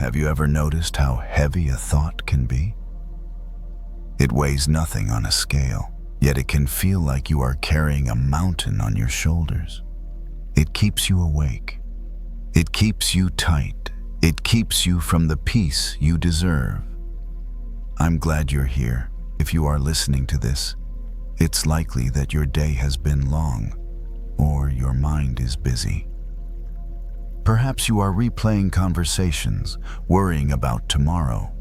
Have you ever noticed how heavy a thought can be? It weighs nothing on a scale, yet it can feel like you are carrying a mountain on your shoulders. It keeps you awake. It keeps you tight. It keeps you from the peace you deserve. I'm glad you're here. If you are listening to this, it's likely that your day has been long, or your mind is busy. Perhaps you are replaying conversations, worrying about tomorrow,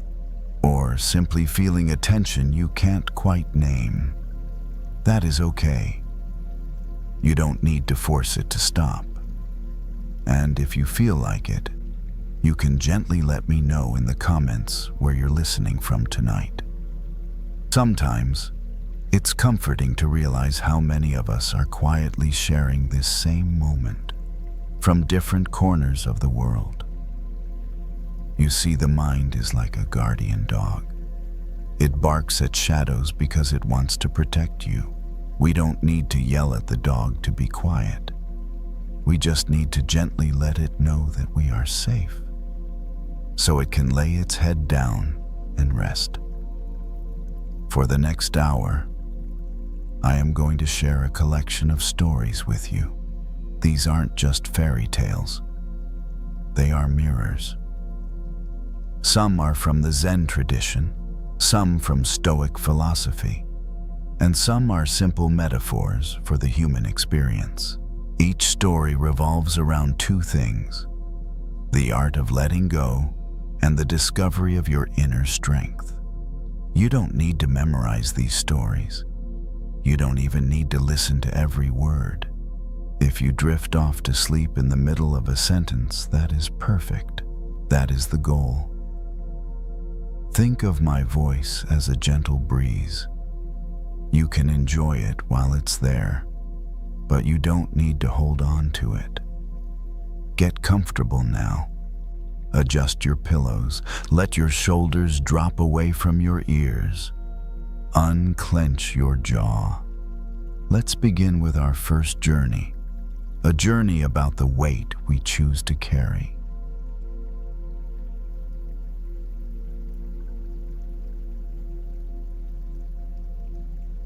or simply feeling a tension you can't quite name. That is okay. You don't need to force it to stop. And if you feel like it, you can gently let me know in the comments where you're listening from tonight. Sometimes, it's comforting to realize how many of us are quietly sharing this same moment from different corners of the world. You see, the mind is like a guardian dog. It barks at shadows because it wants to protect you. We don't need to yell at the dog to be quiet. We just need to gently let it know that we are safe, so it can lay its head down and rest. For the next hour, I am going to share a collection of stories with you. These aren't just fairy tales. They are mirrors. Some are from the Zen tradition, some from Stoic philosophy, and some are simple metaphors for the human experience. Each story revolves around two things: the art of letting go and the discovery of your inner strength. You don't need to memorize these stories. You don't even need to listen to every word. If you drift off to sleep in the middle of a sentence, that is perfect. That is the goal. Think of my voice as a gentle breeze. You can enjoy it while it's there, but you don't need to hold on to it. Get comfortable now. Adjust your pillows. Let your shoulders drop away from your ears. Unclench your jaw. Let's begin with our first journey, a journey about the weight we choose to carry.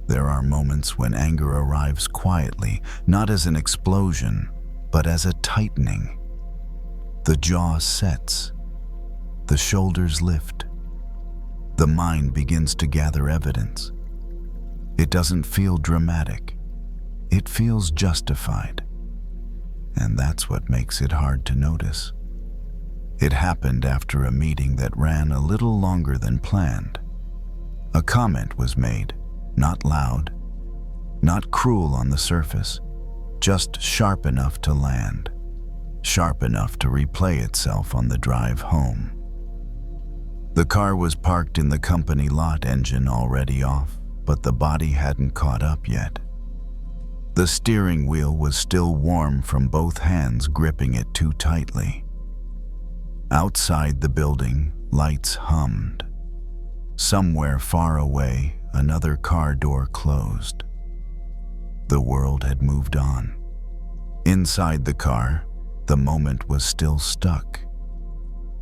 There are moments when anger arrives quietly, not as an explosion, but as a tightening. The jaw sets, the shoulders lift, the mind begins to gather evidence. It doesn't feel dramatic, it feels justified. And that's what makes it hard to notice. It happened after a meeting that ran a little longer than planned. A comment was made, not loud, not cruel on the surface, just sharp enough to land, sharp enough to replay itself on the drive home. The car was parked in the company lot, engine already off, but the body hadn't caught up yet. The steering wheel was still warm from both hands gripping it too tightly. Outside the building, lights hummed. Somewhere far away, another car door closed. The world had moved on. Inside the car, the moment was still stuck.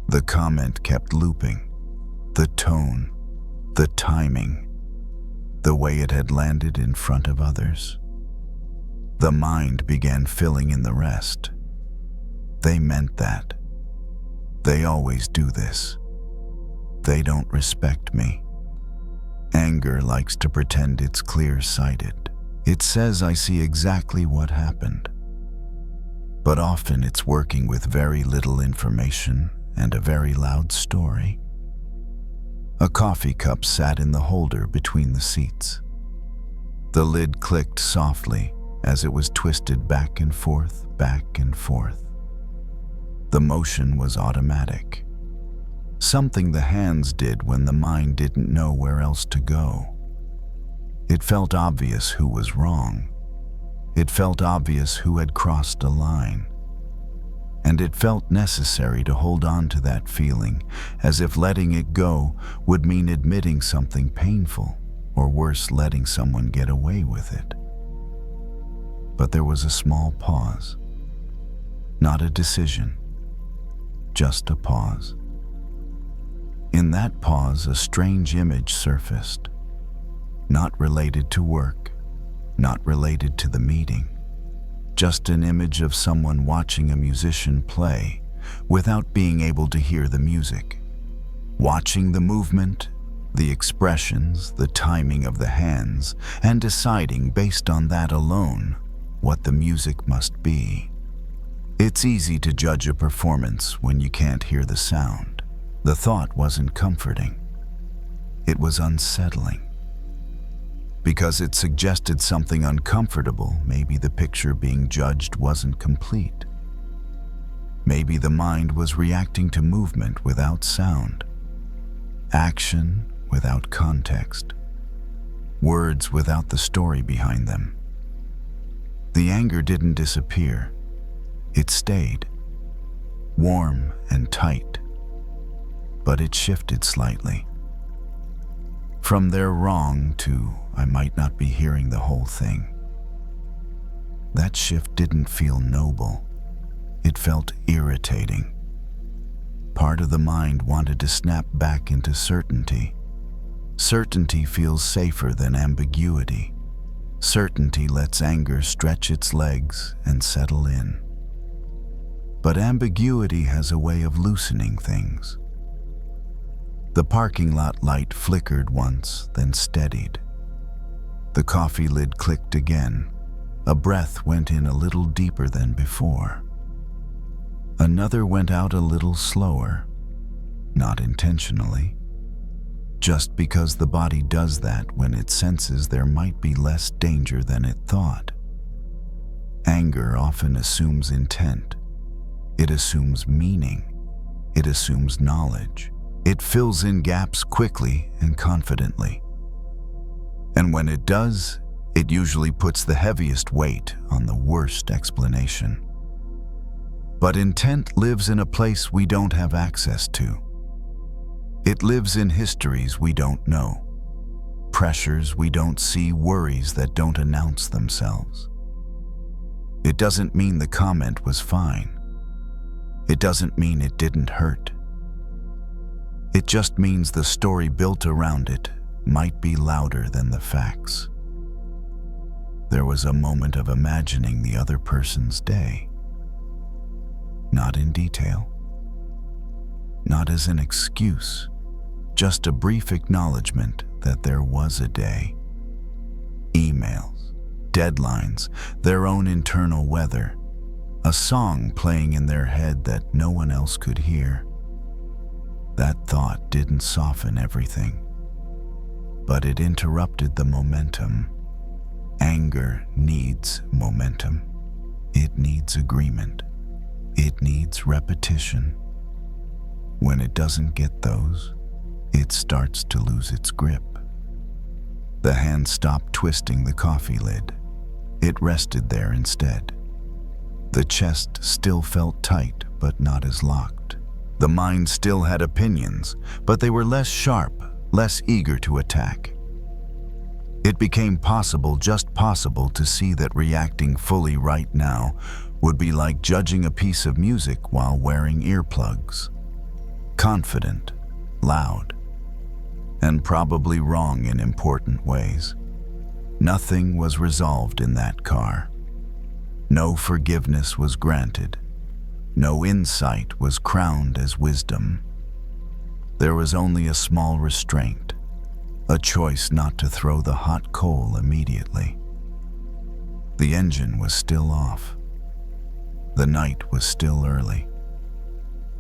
The comment kept looping. The tone, the timing, the way it had landed in front of others. The mind began filling in the rest. They meant that. They always do this. They don't respect me. Anger likes to pretend it's clear-sighted. It says I see exactly what happened. But often it's working with very little information and a very loud story. A coffee cup sat in the holder between the seats. The lid clicked softly as it was twisted back and forth, back and forth. The motion was automatic. Something the hands did when the mind didn't know where else to go. It felt obvious who was wrong. It felt obvious who had crossed a line. And it felt necessary to hold on to that feeling, as if letting it go would mean admitting something painful, or worse, letting someone get away with it. But there was a small pause. Not a decision, just a pause. In that pause, a strange image surfaced. Not related to work, not related to the meeting. Just an image of someone watching a musician play without being able to hear the music. Watching the movement, the expressions, the timing of the hands, and deciding based on that alone what the music must be. It's easy to judge a performance when you can't hear the sound. The thought wasn't comforting. It was unsettling. Because it suggested something uncomfortable, maybe the picture being judged wasn't complete. Maybe the mind was reacting to movement without sound, action without context, words without the story behind them. The anger didn't disappear. It stayed, warm and tight, but it shifted slightly. From "they're wrong" to "I might not be hearing the whole thing." That shift didn't feel noble. It felt irritating. Part of the mind wanted to snap back into certainty. Certainty feels safer than ambiguity. Certainty lets anger stretch its legs and settle in. But ambiguity has a way of loosening things. The parking lot light flickered once, then steadied. The coffee lid clicked again. A breath went in a little deeper than before. Another went out a little slower, not intentionally, just because the body does that when it senses there might be less danger than it thought. Anger often assumes intent. It assumes meaning. It assumes knowledge. It fills in gaps quickly and confidently. And when it does, it usually puts the heaviest weight on the worst explanation. But intent lives in a place we don't have access to. It lives in histories we don't know, pressures we don't see, worries that don't announce themselves. It doesn't mean the comment was fine. It doesn't mean it didn't hurt. It just means the story built around it might be louder than the facts. There was a moment of imagining the other person's day. Not in detail. Not as an excuse. Just a brief acknowledgement that there was a day. Emails, deadlines, their own internal weather. A song playing in their head that no one else could hear. That thought didn't soften everything, but it interrupted the momentum. Anger needs momentum. It needs agreement. It needs repetition. When it doesn't get those, it starts to lose its grip. The hand stopped twisting the coffee lid. It rested there instead. The chest still felt tight, but not as locked. The mind still had opinions, but they were less sharp, less eager to attack. It became possible, just possible, to see that reacting fully right now would be like judging a piece of music while wearing earplugs. Confident, loud, and probably wrong in important ways. Nothing was resolved in that car. No forgiveness was granted. No insight was crowned as wisdom. There was only a small restraint, a choice not to throw the hot coal immediately. The engine was still off. The night was still early.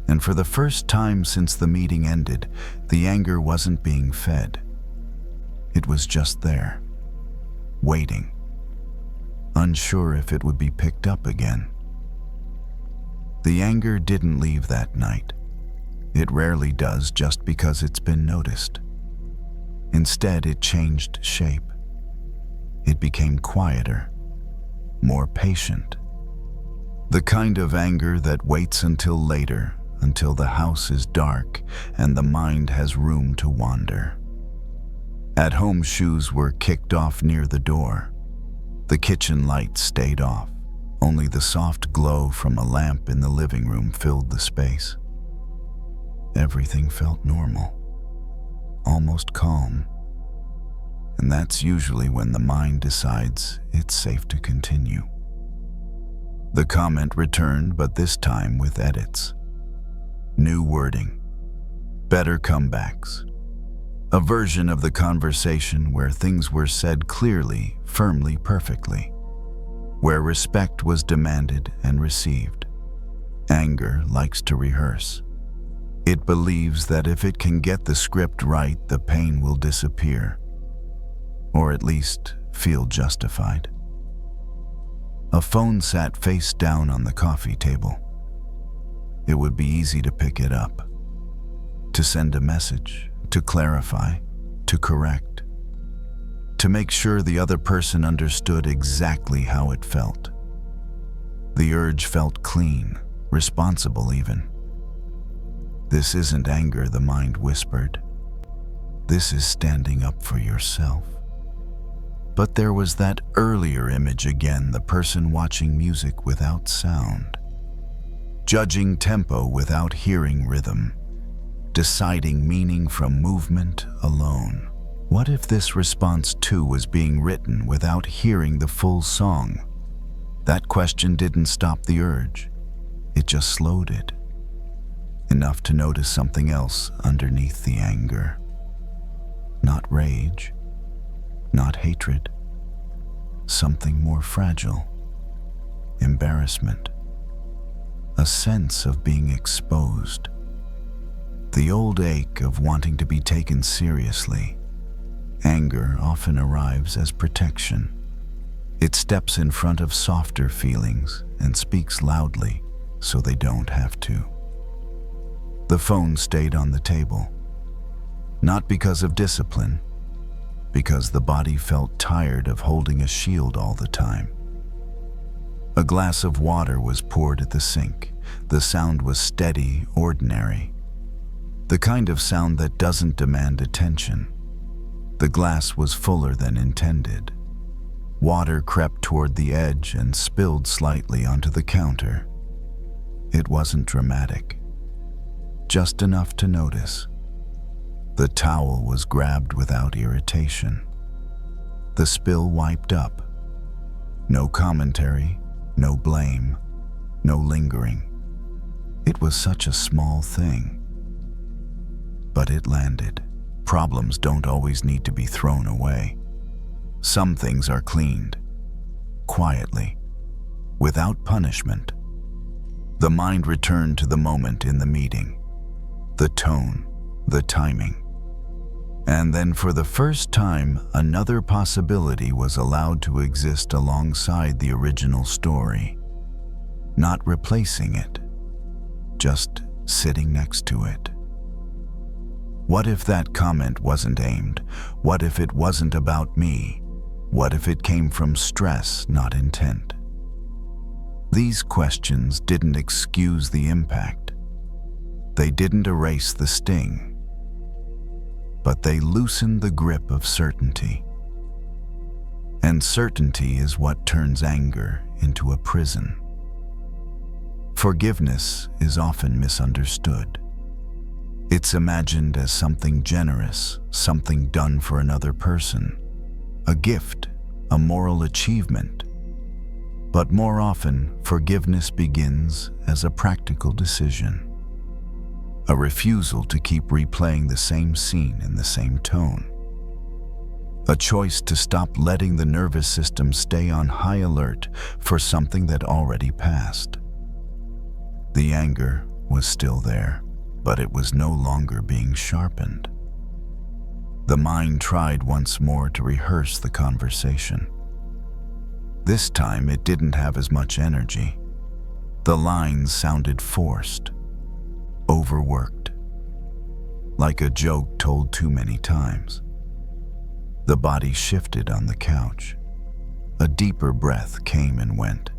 And for the first time since the meeting ended, the anger wasn't being fed. It was just there, waiting, unsure if it would be picked up again. The anger didn't leave that night. It rarely does just because it's been noticed. Instead, it changed shape. It became quieter, more patient. The kind of anger that waits until later, until the house is dark and the mind has room to wander. At-home shoes were kicked off near the door. The kitchen lights stayed off. Only the soft glow from a lamp in the living room filled the space. Everything felt normal. almost calm. And that's usually when the mind decides it's safe to continue. The comment returned, but this time with edits. New wording, better comebacks. A version of the conversation where things were said clearly, firmly, perfectly. Where respect was demanded and received. Anger likes to rehearse. It believes that if it can get the script right, the pain will disappear. Or at least feel justified. A phone sat face down on the coffee table. It would be easy to pick it up, to send a message, to clarify, to correct, to make sure the other person understood exactly how it felt. The urge felt clean, responsible even. This isn't anger, the mind whispered. This is standing up for yourself. But there was that earlier image again, the person watching music without sound, judging tempo without hearing rhythm, deciding meaning from movement alone. What if this response too was being written without hearing the full song? That question didn't stop the urge. It just slowed it. Enough to notice something else underneath the anger. Not rage. Not hatred. Something more fragile. Embarrassment. A sense of being exposed. The old ache of wanting to be taken seriously. Anger often arrives as protection. It steps in front of softer feelings and speaks loudly so they don't have to. The phone stayed on the table. Not because of discipline, because the body felt tired of holding a shield all the time. A glass of water was poured at the sink. The sound was steady, ordinary. The kind of sound that doesn't demand attention. The glass was fuller than intended. Water crept toward the edge and spilled slightly onto the counter. It wasn't dramatic. Just enough to notice. The towel was grabbed without irritation. The spill wiped up. No commentary, no blame, no lingering. It was such a small thing. But it landed. Problems don't always need to be thrown away. Some things are cleaned, quietly, without punishment. The mind returned to the moment in the meeting, the tone, the timing. And then for the first time, another possibility was allowed to exist alongside the original story. Not replacing it, just sitting next to it. What if that comment wasn't aimed? What if it wasn't about me? What if it came from stress, not intent? These questions didn't excuse the impact. They didn't erase the sting. But they loosened the grip of certainty. And certainty is what turns anger into a prison. Forgiveness is often misunderstood. It's imagined as something generous, something done for another person, a gift, a moral achievement. But more often, forgiveness begins as a practical decision. A refusal to keep replaying the same scene in the same tone. A choice to stop letting the nervous system stay on high alert for something that already passed. The anger was still there, but it was no longer being sharpened. The mind tried once more to rehearse the conversation. This time it didn't have as much energy. The lines sounded forced. Overworked, like a joke told too many times. The body shifted on the couch. A deeper breath came and went.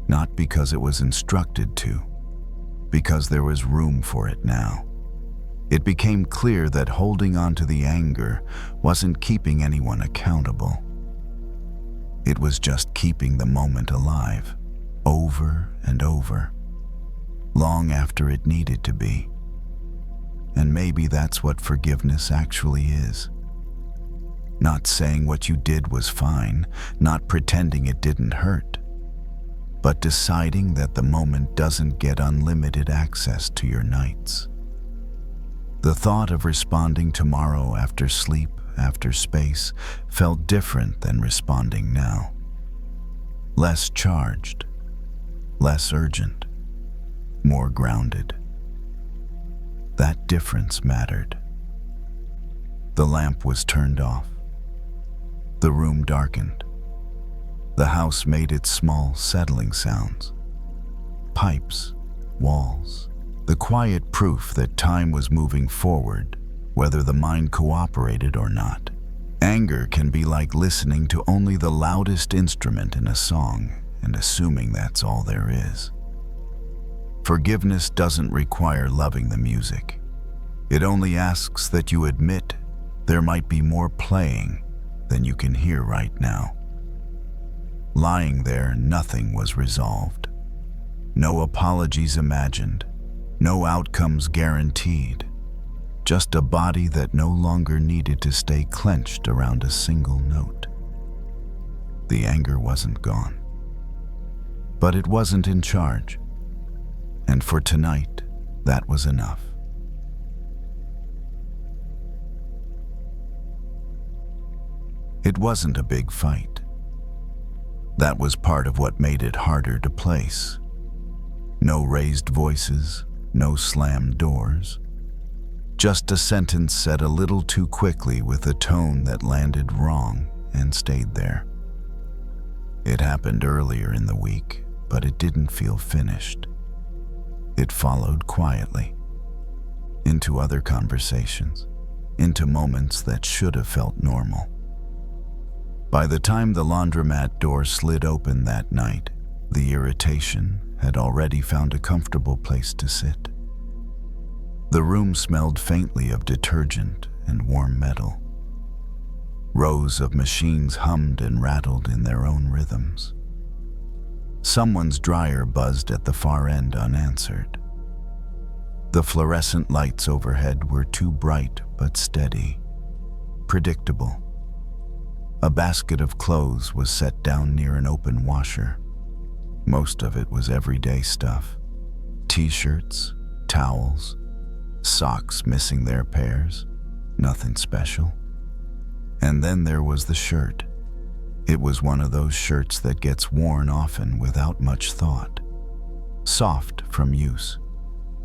Not because it was instructed to, because there was room for it now. It became clear that holding on to the anger wasn't keeping anyone accountable. It was just keeping the moment alive, over and over. Long after it needed to be. and maybe that's what forgiveness actually is. Not saying what you did was fine, not pretending it didn't hurt, but deciding that the moment doesn't get unlimited access to your nights. The thought of responding tomorrow after sleep, after space, felt different than responding now. Less charged, less urgent, more grounded. That difference mattered. The lamp was turned off. The room darkened. The house made its small, settling sounds. Pipes, walls, the quiet proof that time was moving forward, whether the mind cooperated or not. Anger can be like listening to only the loudest instrument in a song and assuming that's all there is. Forgiveness doesn't require loving the music. It only asks that you admit there might be more playing than you can hear right now. Lying there, nothing was resolved. No apologies imagined, no outcomes guaranteed. Just a body that no longer needed to stay clenched around a single note. The anger wasn't gone, but it wasn't in charge. And for tonight, that was enough. It wasn't a big fight. That was part of what made it harder to place. No raised voices, no slammed doors. Just a sentence said a little too quickly with a tone that landed wrong and stayed there. It happened earlier in the week, but it didn't feel finished. It followed quietly, into other conversations, into moments that should have felt normal. By the time the laundromat door slid open that night, the irritation had already found a comfortable place to sit. The room smelled faintly of detergent and warm metal. Rows of machines hummed and rattled in their own rhythms. Someone's dryer buzzed at the far end unanswered. The fluorescent lights overhead were too bright but steady, predictable. A basket of clothes was set down near an open washer. Most of it was everyday stuff. T-shirts, towels, socks missing their pairs, nothing special. And then there was the shirt. It was one of those shirts that gets worn often without much thought. Soft from use,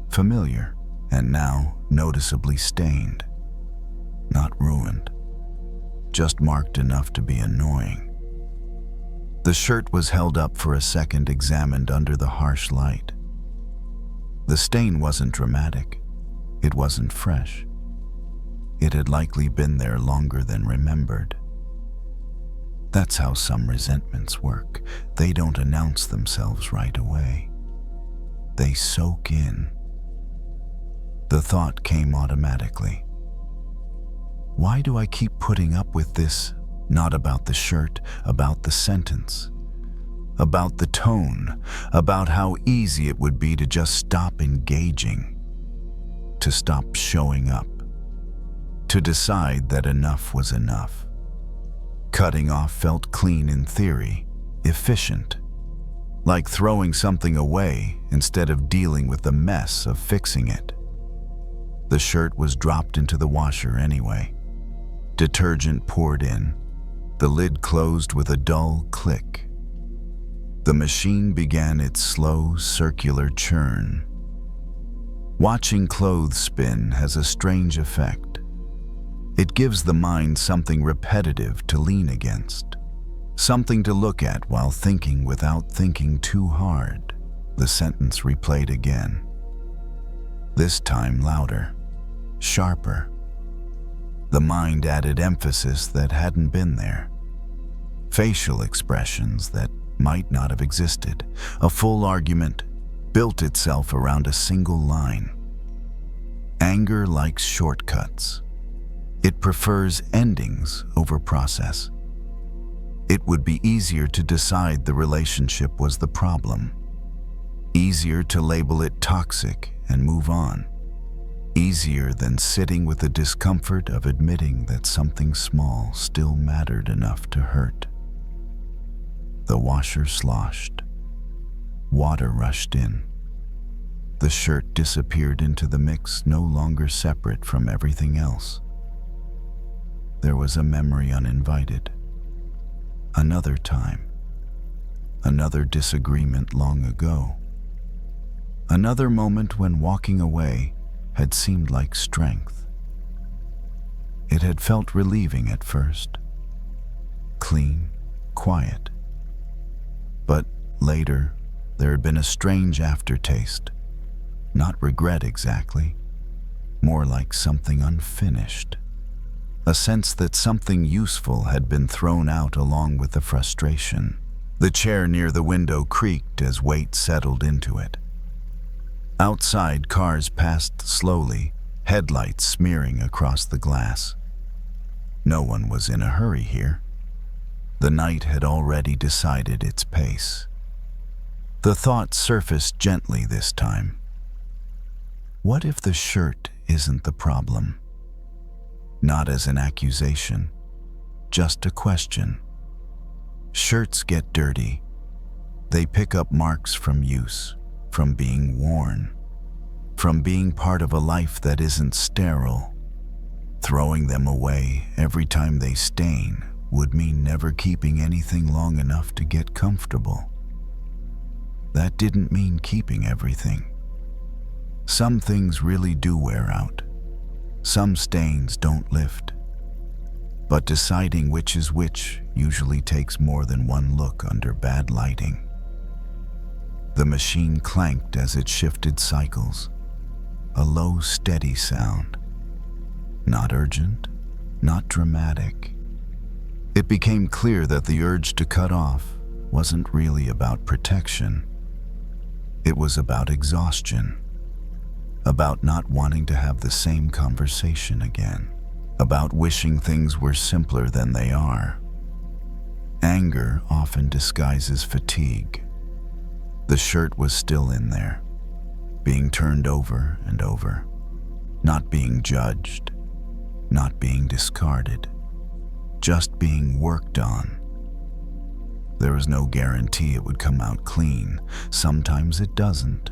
familiar, and now noticeably stained. Not ruined, just marked enough to be annoying. The shirt was held up for a second, examined under the harsh light. The stain wasn't dramatic. It wasn't fresh. It had likely been there longer than remembered. That's how some resentments work. They don't announce themselves right away. They soak in. The thought came automatically. Why do I keep putting up with this? Not about the shirt, about the sentence. About the tone, about how easy it would be to just stop engaging. To stop showing up. To decide that enough was enough. Cutting off felt clean in theory, efficient. Like throwing something away instead of dealing with the mess of fixing it. The shirt was dropped into the washer anyway. Detergent poured in. The lid closed with a dull click. The machine began its slow, circular churn. Watching clothes spin has a strange effect. It gives the mind something repetitive to lean against, something to look at while thinking without thinking too hard. The sentence replayed again. This time louder, sharper. The mind added emphasis that hadn't been there. Facial expressions that might not have existed. A full argument built itself around a single line. Anger likes shortcuts. It prefers endings over process. It would be easier to decide the relationship was the problem. Easier to label it toxic and move on. easier than sitting with the discomfort of admitting that something small still mattered enough to hurt. The washer sloshed. Water rushed in. The shirt disappeared into the mix, no longer separate from everything else. There was a memory uninvited. Another time. Another disagreement long ago. Another moment when walking away had seemed like strength. It had felt relieving at first. Clean, quiet. But later, there had been a strange aftertaste. Not regret exactly, more like something unfinished. A sense that something useful had been thrown out along with the frustration. The chair near the window creaked as weight settled into it. Outside, cars passed slowly, headlights smearing across the glass. No one was in a hurry here. The night had already decided its pace. The thought surfaced gently this time. What if the shirt isn't the problem? Not as an accusation, just a question. Shirts get dirty. They pick up marks from use, from being worn, from being part of a life that isn't sterile. Throwing them away every time they stain would mean never keeping anything long enough to get comfortable. That didn't mean keeping everything. Some things really do wear out. Some stains don't lift. But deciding which is which usually takes more than one look under bad lighting. The machine clanked as it shifted cycles. A low, steady sound. Not urgent, not dramatic. It became clear that the urge to cut off wasn't really about protection. It was about exhaustion. About not wanting to have the same conversation again. About wishing things were simpler than they are. Anger often disguises fatigue. The shirt was still in there, being turned over and over, not being judged, not being discarded, just being worked on. There was no guarantee it would come out clean. Sometimes it doesn't.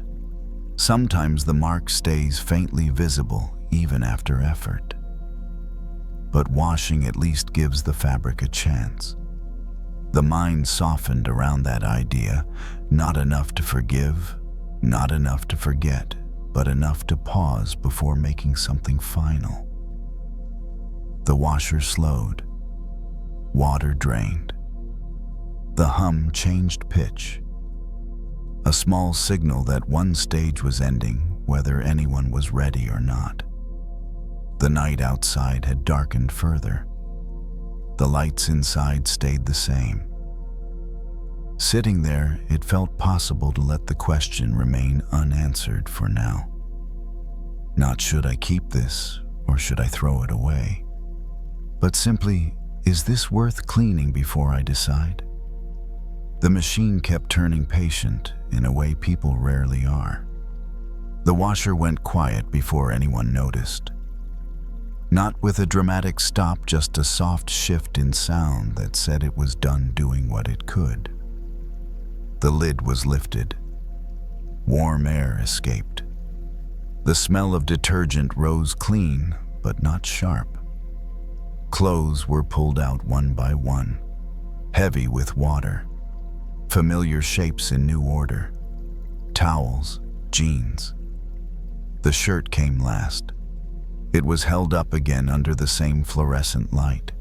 Sometimes the mark stays faintly visible even after effort. But washing at least gives the fabric a chance. The mind softened around that idea, not enough to forgive, not enough to forget, but enough to pause before making something final. The washer slowed. Water drained. The hum changed pitch. A small signal that one stage was ending, whether anyone was ready or not. The night outside had darkened further. The lights inside stayed the same. Sitting there, it felt possible to let the question remain unanswered for now. Not should I keep this or should I throw it away, but simply, is this worth cleaning before I decide? The machine kept turning patient in a way people rarely are. The washer went quiet before anyone noticed. Not with a dramatic stop, just a soft shift in sound that said it was done doing what it could. The lid was lifted. Warm air escaped. The smell of detergent rose clean, but not sharp. Clothes were pulled out one by one, heavy with water. Familiar shapes in new order. Towels, jeans. The shirt came last. It was held up again under the same fluorescent light.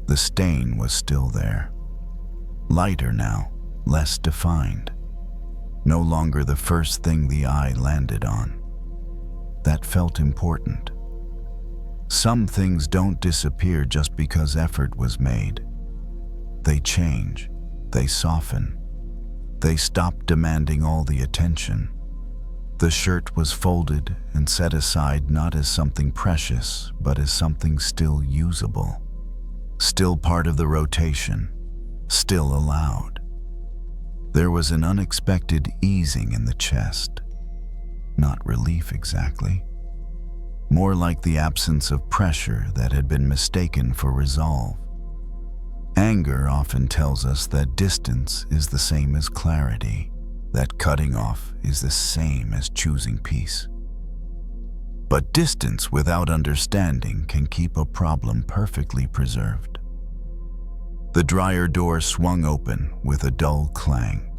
The stain was still there. Lighter now, less defined. No longer the first thing the eye landed on. That felt important. Some things don't disappear just because effort was made. They change. They soften. They stop demanding all the attention. The shirt was folded and set aside not as something precious, but as something still usable. Still part of the rotation. Still allowed. There was an unexpected easing in the chest. Not relief exactly. more like the absence of pressure that had been mistaken for resolve. Anger often tells us that distance is the same as clarity, that cutting off is the same as choosing peace. But distance without understanding can keep a problem perfectly preserved. The dryer door swung open with a dull clang.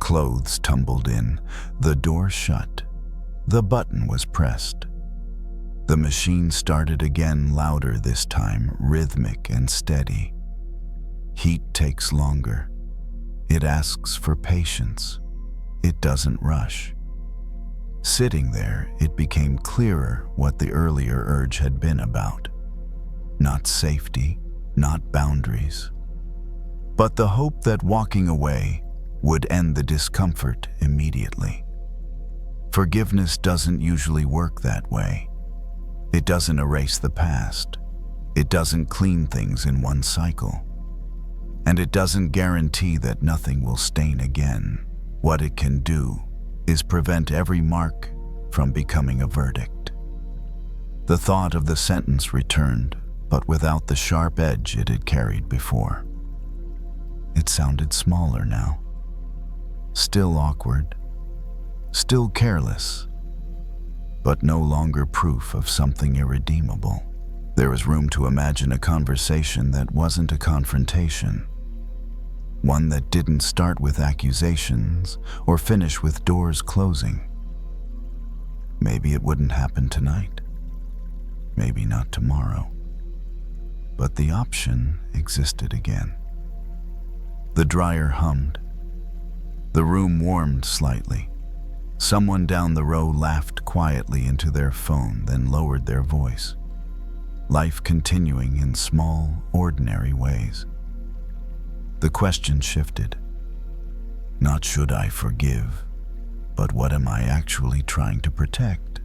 Clothes tumbled in, the door shut, the button was pressed. The machine started again, louder this time, rhythmic and steady. Heat takes longer. It asks for patience. It doesn't rush. Sitting there, it became clearer what the earlier urge had been about. Not safety, not boundaries, but the hope that walking away would end the discomfort immediately. Forgiveness doesn't usually work that way. It doesn't erase the past. It doesn't clean things in one cycle. And it doesn't guarantee that nothing will stain again. What it can do is prevent every mark from becoming a verdict. The thought of the sentence returned, but without the sharp edge it had carried before. It sounded smaller now. Still awkward, still careless, but no longer proof of something irredeemable. There was room to imagine a conversation that wasn't a confrontation, one that didn't start with accusations or finish with doors closing. Maybe it wouldn't happen tonight, maybe not tomorrow, but the option existed again. The dryer hummed. The room warmed slightly. Someone down the row laughed quietly into their phone, then lowered their voice. Life continuing in small, ordinary ways. The question shifted. Not should I forgive, but what am I actually trying to protect?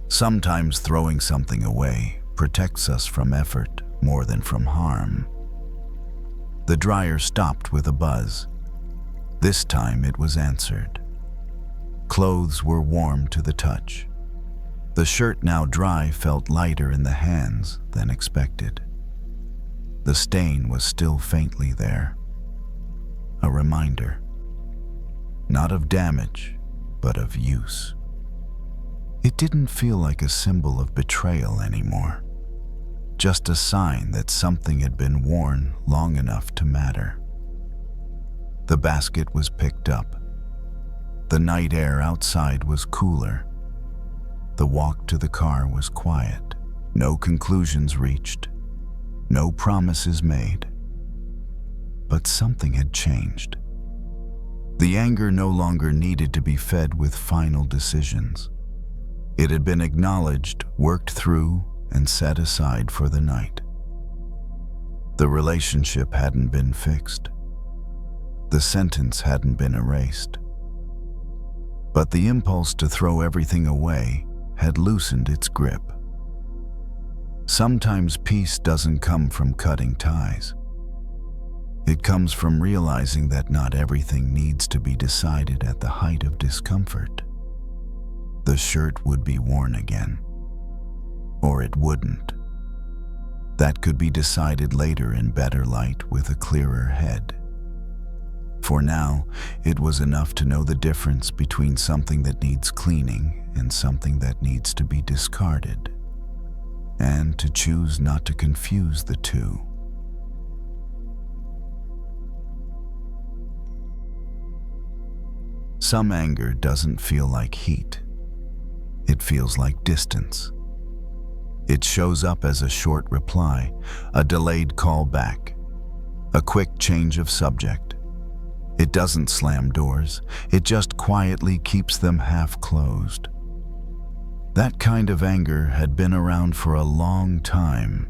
Sometimes throwing something away protects us from effort more than from harm. The dryer stopped with a buzz. This time it was answered. Clothes were warm to the touch. The shirt, now dry, felt lighter in the hands than expected. The stain was still faintly there. A reminder. Not of damage, but of use. It didn't feel like a symbol of betrayal anymore. Just a sign that something had been worn long enough to matter. The basket was picked up. The night air outside was cooler. The walk to the car was quiet. No conclusions reached. No promises made. But something had changed. The anger no longer needed to be fed with final decisions. It had been acknowledged, worked through, and set aside for the night. The relationship hadn't been fixed. The sentence hadn't been erased. But the impulse to throw everything away had loosened its grip. Sometimes peace doesn't come from cutting ties. It comes from realizing that not everything needs to be decided at the height of discomfort. The shirt would be worn again, or it wouldn't. That could be decided later in better light with a clearer head. For now, it was enough to know the difference between something that needs cleaning and something that needs to be discarded, and to choose not to confuse the two. Some anger doesn't feel like heat. It feels like distance. It shows up as a short reply, a delayed call back, a quick change of subject. It doesn't slam doors, it just quietly keeps them half closed. That kind of anger had been around for a long time,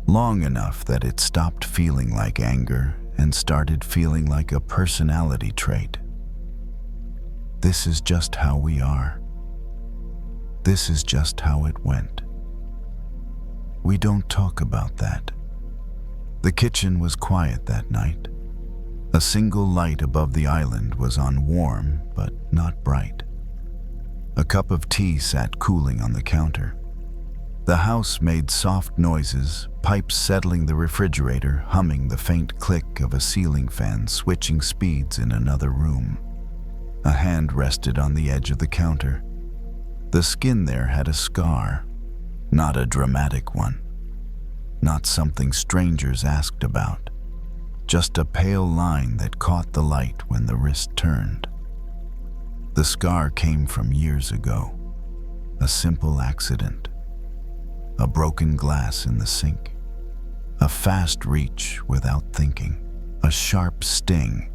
long enough that it stopped feeling like anger and started feeling like a personality trait. This is just how we are. This is just how it went. We don't talk about that. The kitchen was quiet that night. A single light above the island was on, warm but not bright. A cup of tea sat cooling on the counter. The house made soft noises, pipes settling the refrigerator, humming the faint click of a ceiling fan switching speeds in another room. A hand rested on the edge of the counter. The skin there had a scar, not a dramatic one, not something strangers asked about, just a pale line that caught the light when the wrist turned. The scar came from years ago, a simple accident. A broken glass in the sink, a fast reach without thinking, a sharp sting,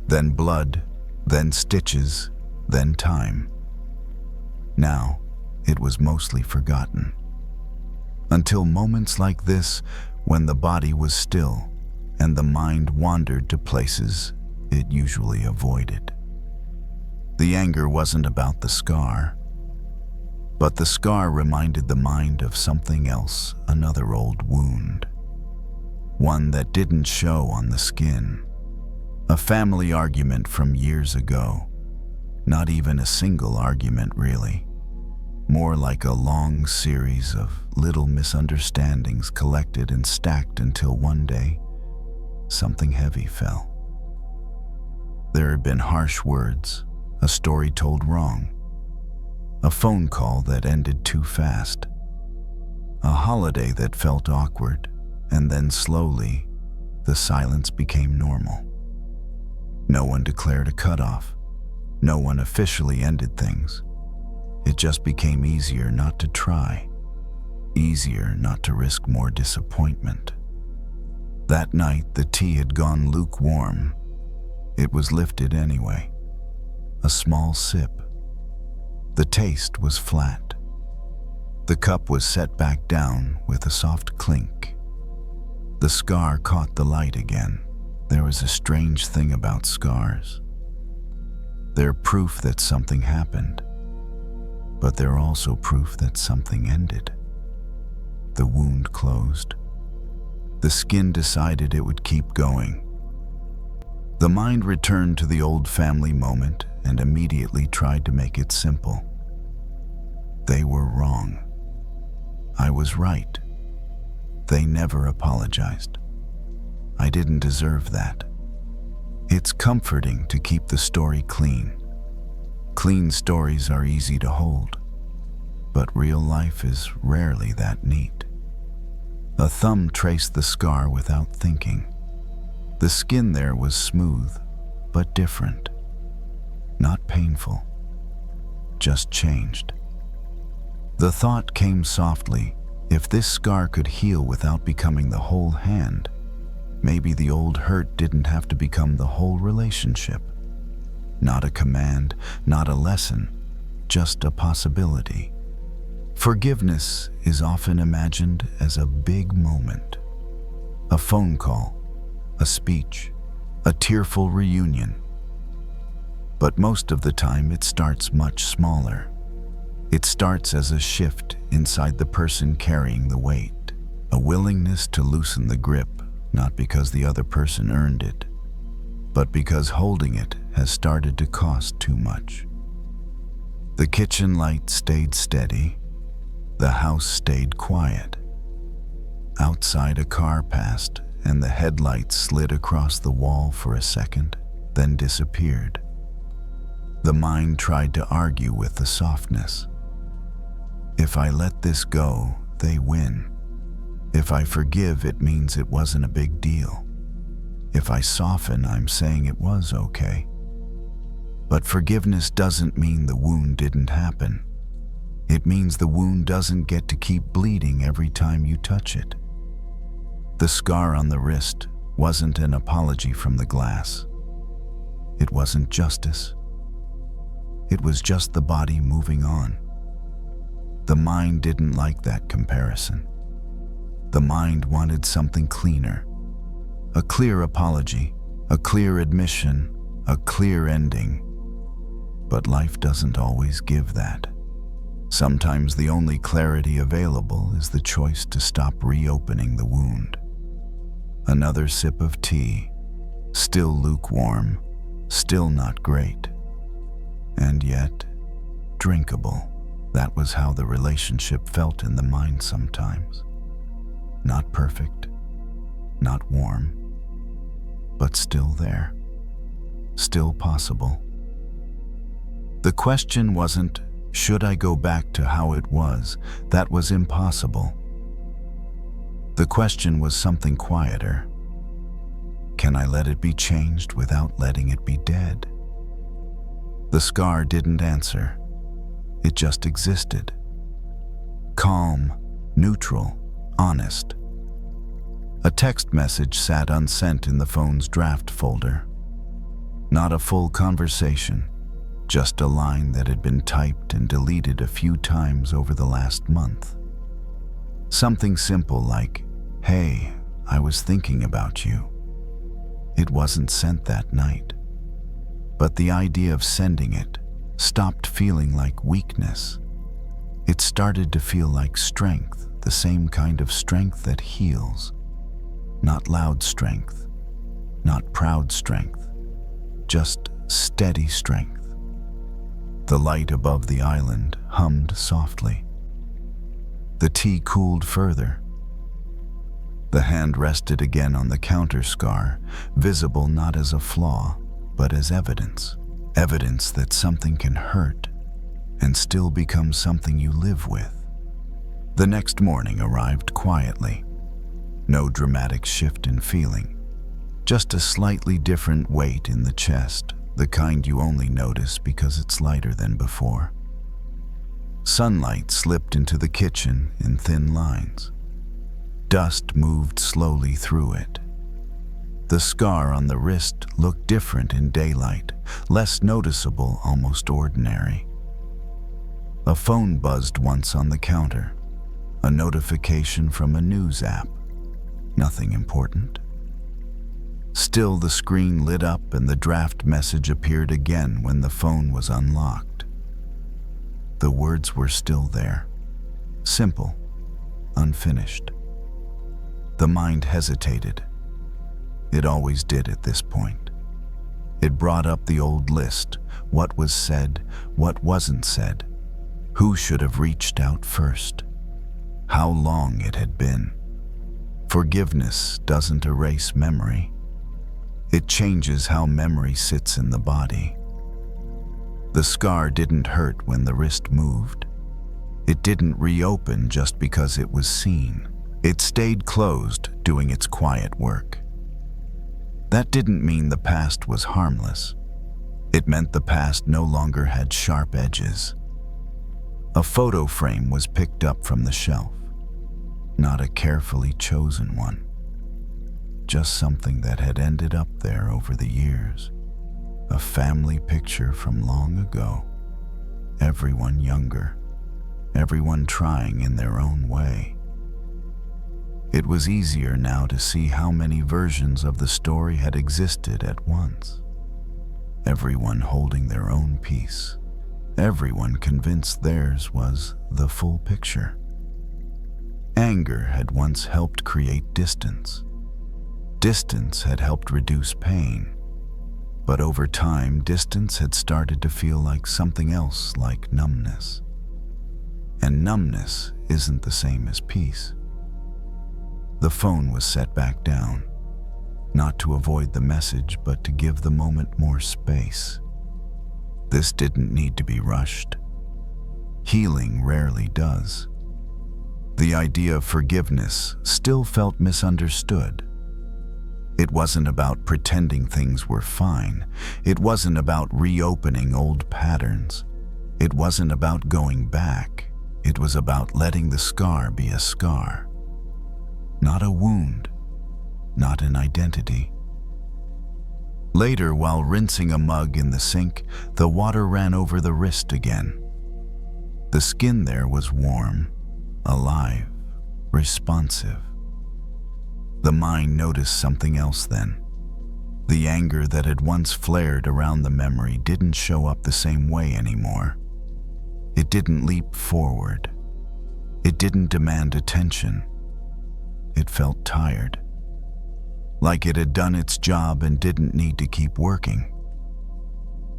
then blood, then stitches, then time. Now, it was mostly forgotten. Until moments like this, when the body was still and the mind wandered to places it usually avoided. The anger wasn't about the scar, but the scar reminded the mind of something else, another old wound. One that didn't show on the skin. A family argument from years ago. Not even a single argument, really. More like a long series of little misunderstandings collected and stacked until one day, something heavy fell. There had been harsh words, a story told wrong, a phone call that ended too fast, a holiday that felt awkward, and then slowly, the silence became normal. No one declared a cutoff. No one officially ended things. It just became easier not to try, easier not to risk more disappointment. That night, the tea had gone lukewarm. It was lifted anyway. A small sip. The taste was flat. The cup was set back down with a soft clink. The scar caught the light again. There was a strange thing about scars. They're proof that something happened, but they're also proof that something ended. The wound closed. The skin decided it would keep going. The mind returned to the old family moment and immediately tried to make it simple. They were wrong. I was right. They never apologized. I didn't deserve that. It's comforting to keep the story clean. Clean stories are easy to hold, but real life is rarely that neat. A thumb traced the scar without thinking. The skin there was smooth, but different. Not painful, just changed. The thought came softly, if this scar could heal without becoming the whole hand, maybe the old hurt didn't have to become the whole relationship. Not a command, not a lesson, just a possibility. Forgiveness is often imagined as a big moment. A phone call, a speech, a tearful reunion. But most of the time it starts much smaller. It starts as a shift inside the person carrying the weight, a willingness to loosen the grip, not because the other person earned it, but because holding it has started to cost too much. The kitchen light stayed steady. The house stayed quiet. Outside, a car passed, and the headlights slid across the wall for a second, then disappeared. The mind tried to argue with the softness. If I let this go, they win. If I forgive, it means it wasn't a big deal. If I soften, I'm saying it was okay. But forgiveness doesn't mean the wound didn't happen. It means the wound doesn't get to keep bleeding every time you touch it. The scar on the wrist wasn't an apology from the glass. It wasn't justice. It was just the body moving on. The mind didn't like that comparison. The mind wanted something cleaner. A clear apology, a clear admission, a clear ending. But life doesn't always give that. Sometimes the only clarity available is the choice to stop reopening the wound. Another sip of tea, still lukewarm, still not great. And yet, drinkable. That was how the relationship felt in the mind sometimes. Not perfect, not warm, but still there, still possible. The question wasn't, should I go back to how it was? That was impossible. The question was something quieter. Can I let it be changed without letting it be dead? The scar didn't answer. It just existed. Calm, neutral, honest. A text message sat unsent in the phone's draft folder. Not a full conversation, just a line that had been typed and deleted a few times over the last month. Something simple like, "Hey, I was thinking about you." It wasn't sent that night, but the idea of sending it stopped feeling like weakness. It started to feel like strength, the same kind of strength that heals. Not loud strength, not proud strength, just steady strength. The light above the island hummed softly. The tea cooled further. The hand rested again on the counter scar, visible not as a flaw, but as evidence. Evidence that something can hurt and still become something you live with. The next morning arrived quietly. No dramatic shift in feeling, just a slightly different weight in the chest, the kind you only notice because it's lighter than before. Sunlight slipped into the kitchen in thin lines. Dust moved slowly through it. The scar on the wrist looked different in daylight, less noticeable, almost ordinary. A phone buzzed once on the counter, a notification from a news app. Nothing important. Still, the screen lit up and the draft message appeared again when the phone was unlocked. The words were still there, simple, unfinished. The mind hesitated. It always did at this point. It brought up the old list, what was said, what wasn't said, who should have reached out first, how long it had been. Forgiveness doesn't erase memory. It changes how memory sits in the body. The scar didn't hurt when the wrist moved. It didn't reopen just because it was seen. It stayed closed, doing its quiet work. That didn't mean the past was harmless. It meant the past no longer had sharp edges. A photo frame was picked up from the shelf. Not a carefully chosen one. Just something that had ended up there over the years. A family picture from long ago. Everyone younger. Everyone trying in their own way. It was easier now to see how many versions of the story had existed at once. Everyone holding their own piece. Everyone convinced theirs was the full picture. Anger had once helped create distance. Distance had helped reduce pain. But over time, distance had started to feel like something else, like numbness. And numbness isn't the same as peace. The phone was set back down, not to avoid the message, but to give the moment more space. This didn't need to be rushed. Healing rarely does. The idea of forgiveness still felt misunderstood. It wasn't about pretending things were fine. It wasn't about reopening old patterns. It wasn't about going back. It was about letting the scar be a scar. Not a wound, not an identity. Later, while rinsing a mug in the sink, the water ran over the wrist again. The skin there was warm, alive, responsive. The mind noticed something else then. The anger that had once flared around the memory didn't show up the same way anymore. It didn't leap forward. It didn't demand attention. It felt tired. Like it had done its job and didn't need to keep working.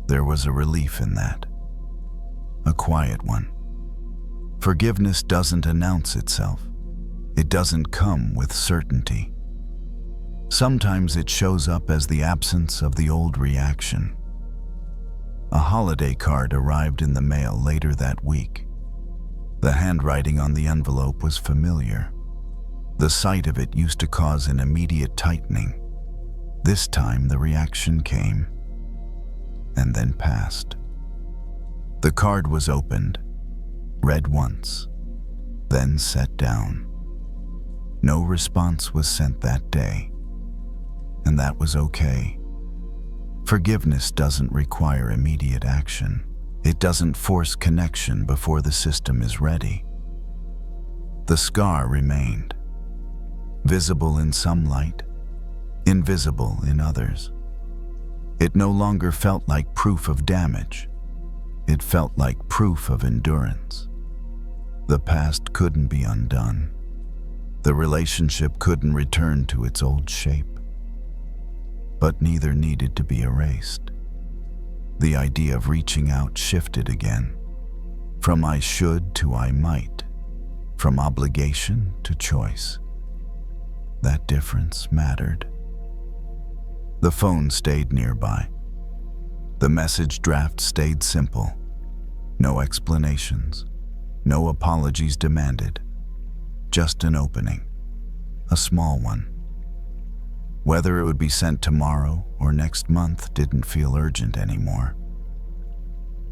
There was a relief in that. a quiet one. Forgiveness doesn't announce itself. It doesn't come with certainty. Sometimes it shows up as the absence of the old reaction. A holiday card arrived in the mail later that week. The handwriting on the envelope was familiar. The sight of it used to cause an immediate tightening. This time the reaction came, and then passed. The card was opened, read once, then set down. No response was sent that day, and that was okay. Forgiveness doesn't require immediate action. It doesn't force connection before the system is ready. The scar remained, visible in some light, invisible in others. It no longer felt like proof of damage. It felt like proof of endurance. The past couldn't be undone. The relationship couldn't return to its old shape. But neither needed to be erased. The idea of reaching out shifted again, from I should to I might, from obligation to choice. That difference mattered. The phone stayed nearby. The message draft stayed simple. No explanations, no apologies demanded. Just an opening, a small one. Whether it would be sent tomorrow or next month didn't feel urgent anymore.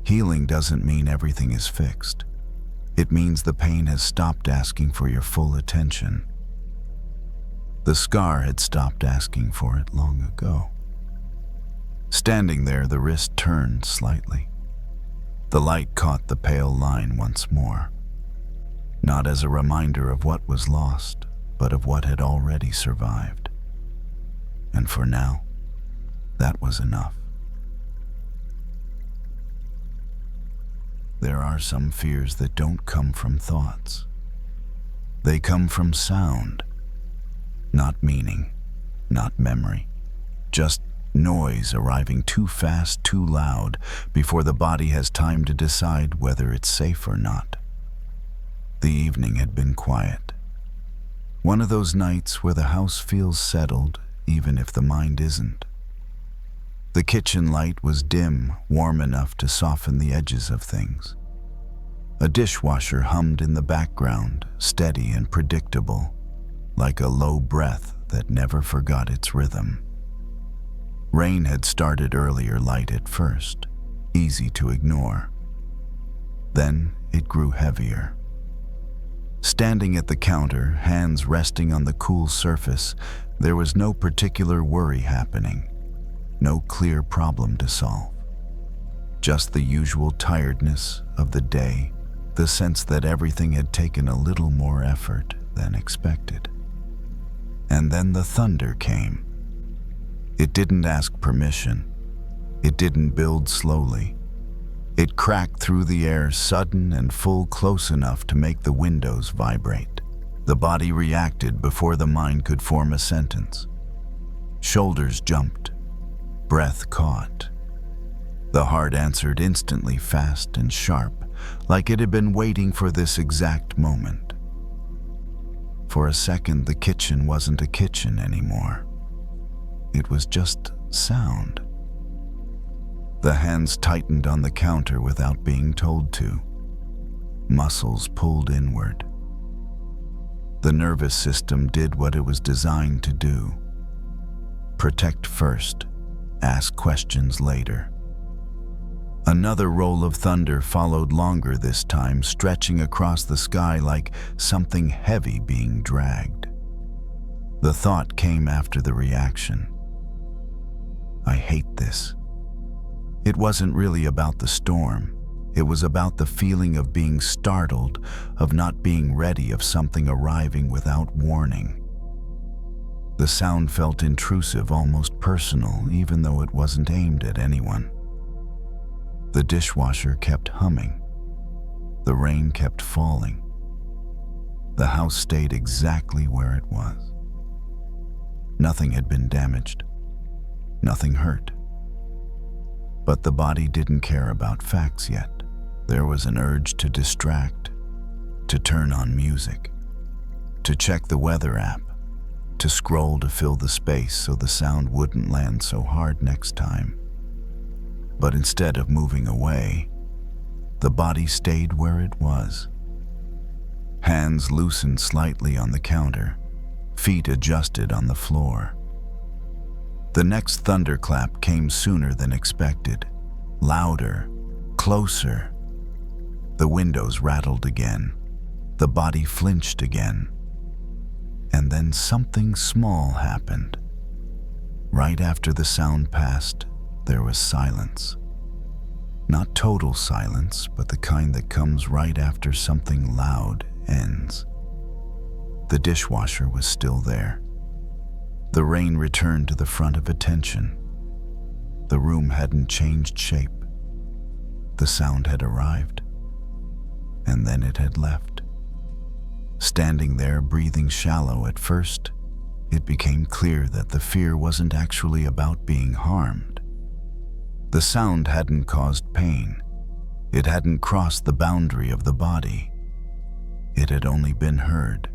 Healing doesn't mean everything is fixed. It means the pain has stopped asking for your full attention. The scar had stopped asking for it long ago. Standing there, the wrist turned slightly. The light caught the pale line once more, not as a reminder of what was lost, but of what had already survived. And for now, that was enough. There are some fears that don't come from thoughts. They come from sound, not meaning, not memory, just noise arriving too fast, too loud, before the body has time to decide whether it's safe or not. The evening had been quiet. One of those nights where the house feels settled, even if the mind isn't. The kitchen light was dim, warm enough to soften the edges of things. A dishwasher hummed in the background, steady and predictable, like a low breath that never forgot its rhythm. Rain had started earlier, light at first, easy to ignore. Then it grew heavier. Standing at the counter, hands resting on the cool surface, there was no particular worry happening, no clear problem to solve. Just the usual tiredness of the day, the sense that everything had taken a little more effort than expected. And then the thunder came. It didn't ask permission. It didn't build slowly. It cracked through the air, sudden and full, close enough to make the windows vibrate. The body reacted before the mind could form a sentence. Shoulders jumped. Breath caught. The heart answered instantly, fast and sharp, like it had been waiting for this exact moment. For a second, the kitchen wasn't a kitchen anymore. It was just sound. The hands tightened on the counter without being told to. Muscles pulled inward. The nervous system did what it was designed to do. Protect first, ask questions later. Another roll of thunder followed, longer this time, stretching across the sky like something heavy being dragged. The thought came after the reaction. I hate this. It wasn't really about the storm. It was about the feeling of being startled, of not being ready, of something arriving without warning. The sound felt intrusive, almost personal, even though it wasn't aimed at anyone. The dishwasher kept humming. The rain kept falling. The house stayed exactly where it was. Nothing had been damaged. Nothing hurt. But the body didn't care about facts yet. There was an urge to distract, to turn on music, to check the weather app, to scroll to fill the space so the sound wouldn't land so hard next time. But instead of moving away, the body stayed where it was. Hands loosened slightly on the counter, feet adjusted on the floor. The next thunderclap came sooner than expected, louder, closer. The windows rattled again. The body flinched again. And then something small happened. Right after the sound passed, there was silence. Not total silence, but the kind that comes right after something loud ends. The dishwasher was still there. The rain returned to the front of attention. The room hadn't changed shape. The sound had arrived, and then it had left. Standing there, breathing shallow at first, it became clear that the fear wasn't actually about being harmed. The sound hadn't caused pain. It hadn't crossed the boundary of the body. It had only been heard.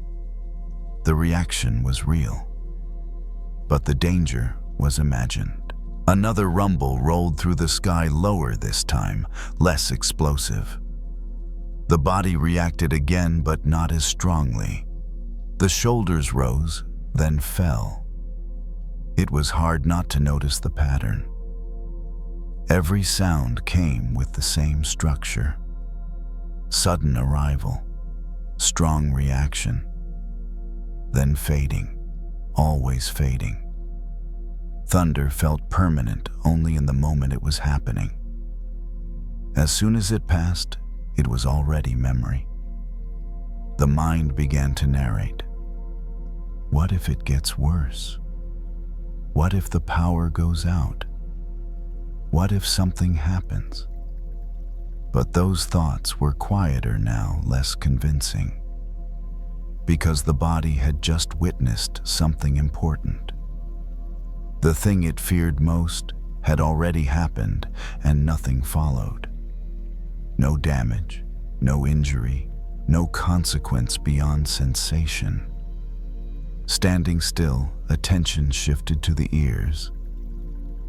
The reaction was real, but the danger was imagined. Another rumble rolled through the sky, lower this time, less explosive. The body reacted again, but not as strongly. The shoulders rose, then fell. It was hard not to notice the pattern. Every sound came with the same structure. Sudden arrival, strong reaction, then fading, always fading. Thunder felt permanent only in the moment it was happening. As soon as it passed, it was already memory. The mind began to narrate. What if it gets worse? What if the power goes out? What if something happens? But those thoughts were quieter now, less convincing, because the body had just witnessed something important. The thing it feared most had already happened, and nothing followed. No damage, no injury, no consequence beyond sensation. Standing still, attention shifted to the ears,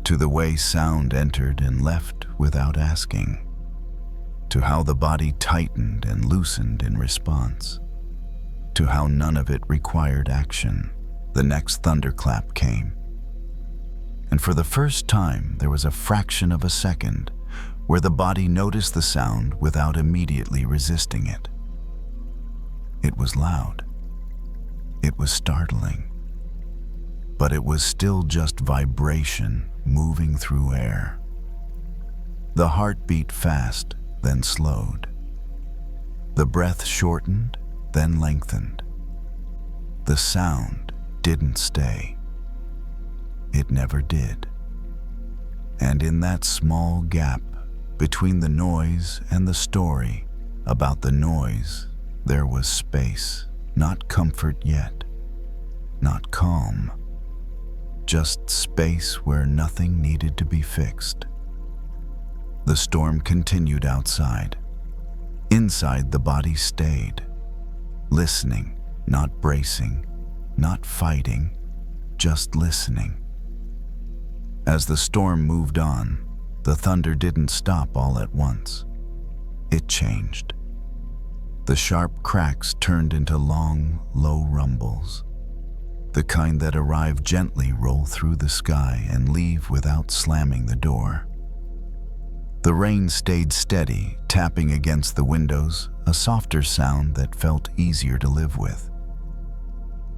to the way sound entered and left without asking, to how the body tightened and loosened in response, to how none of it required action. The next thunderclap came, and for the first time there was a fraction of a second where the body noticed the sound without immediately resisting it. It was loud. It was startling. But it was still just vibration moving through air. The heart beat fast, then slowed. The breath shortened, then lengthened. The sound didn't stay. It never did. And in that small gap between the noise and the story about the noise, there was space, not comfort yet, not calm, just space where nothing needed to be fixed. The storm continued outside. Inside, the body stayed, listening, not bracing, not fighting, just listening. As the storm moved on, the thunder didn't stop all at once. It changed. The sharp cracks turned into long, low rumbles, the kind that arrive gently, roll through the sky, and leave without slamming the door. The rain stayed steady, tapping against the windows, a softer sound that felt easier to live with.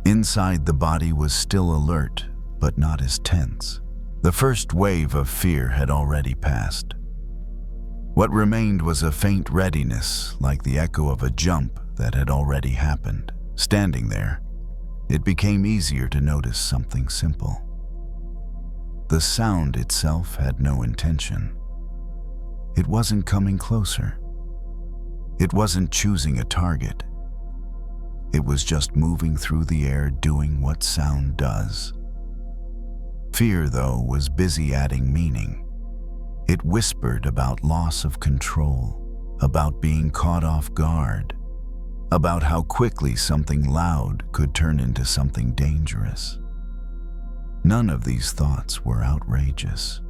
Inside, the body was still alert, but not as tense. The first wave of fear had already passed. What remained was a faint readiness, like the echo of a jump that had already happened. Standing there, it became easier to notice something simple. The sound itself had no intention. It wasn't coming closer. It wasn't choosing a target. It was just moving through the air, doing what sound does. Fear, though, was busy adding meaning. It whispered about loss of control, about being caught off guard, about how quickly something loud could turn into something dangerous. None of these thoughts were outrageous.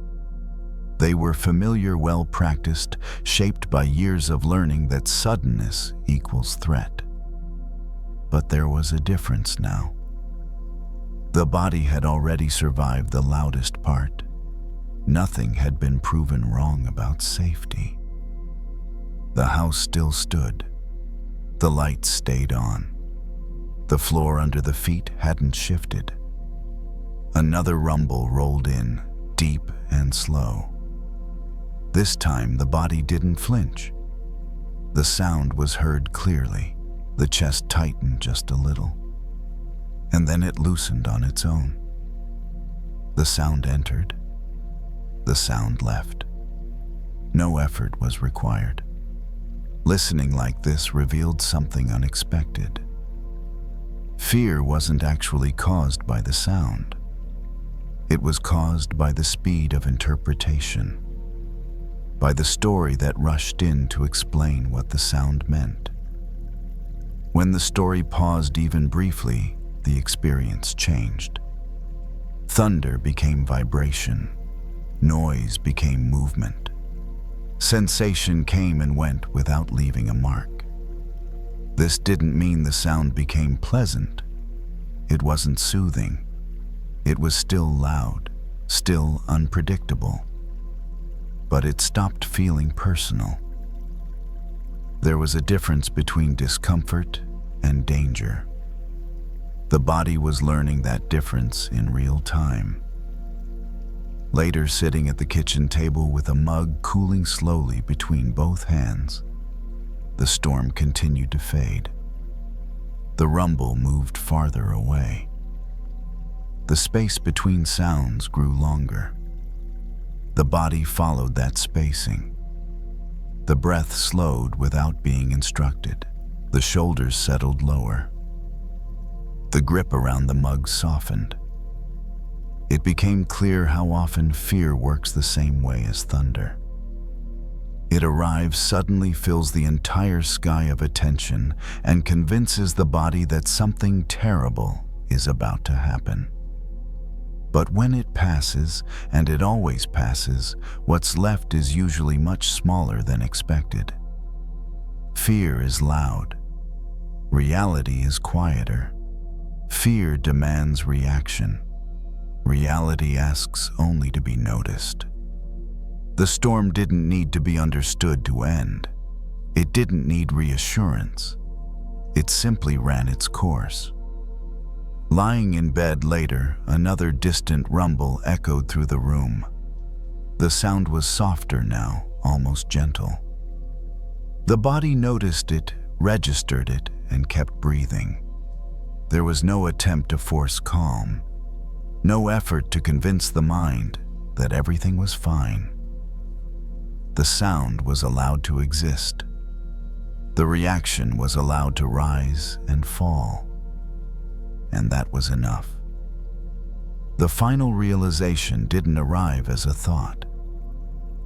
They were familiar, well-practiced, shaped by years of learning that suddenness equals threat. But there was a difference now. The body had already survived the loudest part. Nothing had been proven wrong about safety. The house still stood. The lights stayed on. The floor under the feet hadn't shifted. Another rumble rolled in, deep and slow. This time the body didn't flinch. The sound was heard clearly. The chest tightened just a little, and then it loosened on its own. The sound entered. The sound left. No effort was required. Listening like this revealed something unexpected. Fear wasn't actually caused by the sound. It was caused by the speed of interpretation, by the story that rushed in to explain what the sound meant. When the story paused even briefly, the experience changed. Thunder became vibration. Noise became movement. Sensation came and went without leaving a mark. This didn't mean the sound became pleasant. It wasn't soothing. It was still loud, still unpredictable. But it stopped feeling personal. There was a difference between discomfort and danger. The body was learning that difference in real time. Later, sitting at the kitchen table with a mug cooling slowly between both hands, the storm continued to fade. The rumble moved farther away. The space between sounds grew longer. The body followed that spacing. The breath slowed without being instructed. The shoulders settled lower. The grip around the mug softened. It became clear how often fear works the same way as thunder. It arrives, suddenly fills the entire sky of attention, and convinces the body that something terrible is about to happen. But when it passes, and it always passes, what's left is usually much smaller than expected. Fear is loud. Reality is quieter. Fear demands reaction. Reality asks only to be noticed. The storm didn't need to be understood to end. It didn't need reassurance. It simply ran its course. Lying in bed later, another distant rumble echoed through the room. The sound was softer now, almost gentle. The body noticed it, registered it, and kept breathing. There was no attempt to force calm, no effort to convince the mind that everything was fine. The sound was allowed to exist. The reaction was allowed to rise and fall. And that was enough. The final realization didn't arrive as a thought.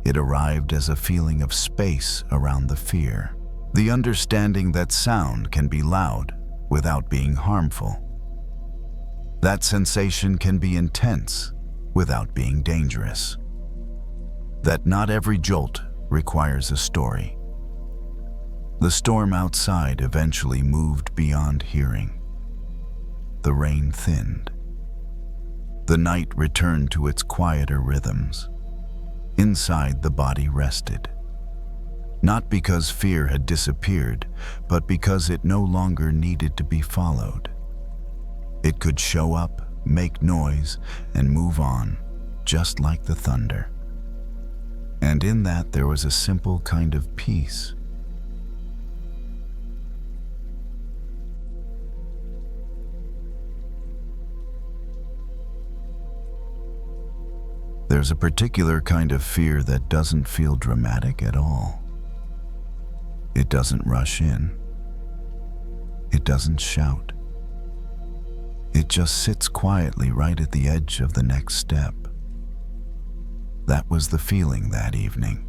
It arrived as a feeling of space around the fear, the understanding that sound can be loud without being harmful. That sensation can be intense without being dangerous. That not every jolt requires a story. The storm outside eventually moved beyond hearing. The rain thinned. The night returned to its quieter rhythms. Inside, the body rested. Not because fear had disappeared, but because it no longer needed to be followed. It could show up, make noise, and move on, just like the thunder. And in that there was a simple kind of peace. There's a particular kind of fear that doesn't feel dramatic at all. It doesn't rush in. It doesn't shout. It just sits quietly right at the edge of the next step. That was the feeling that evening.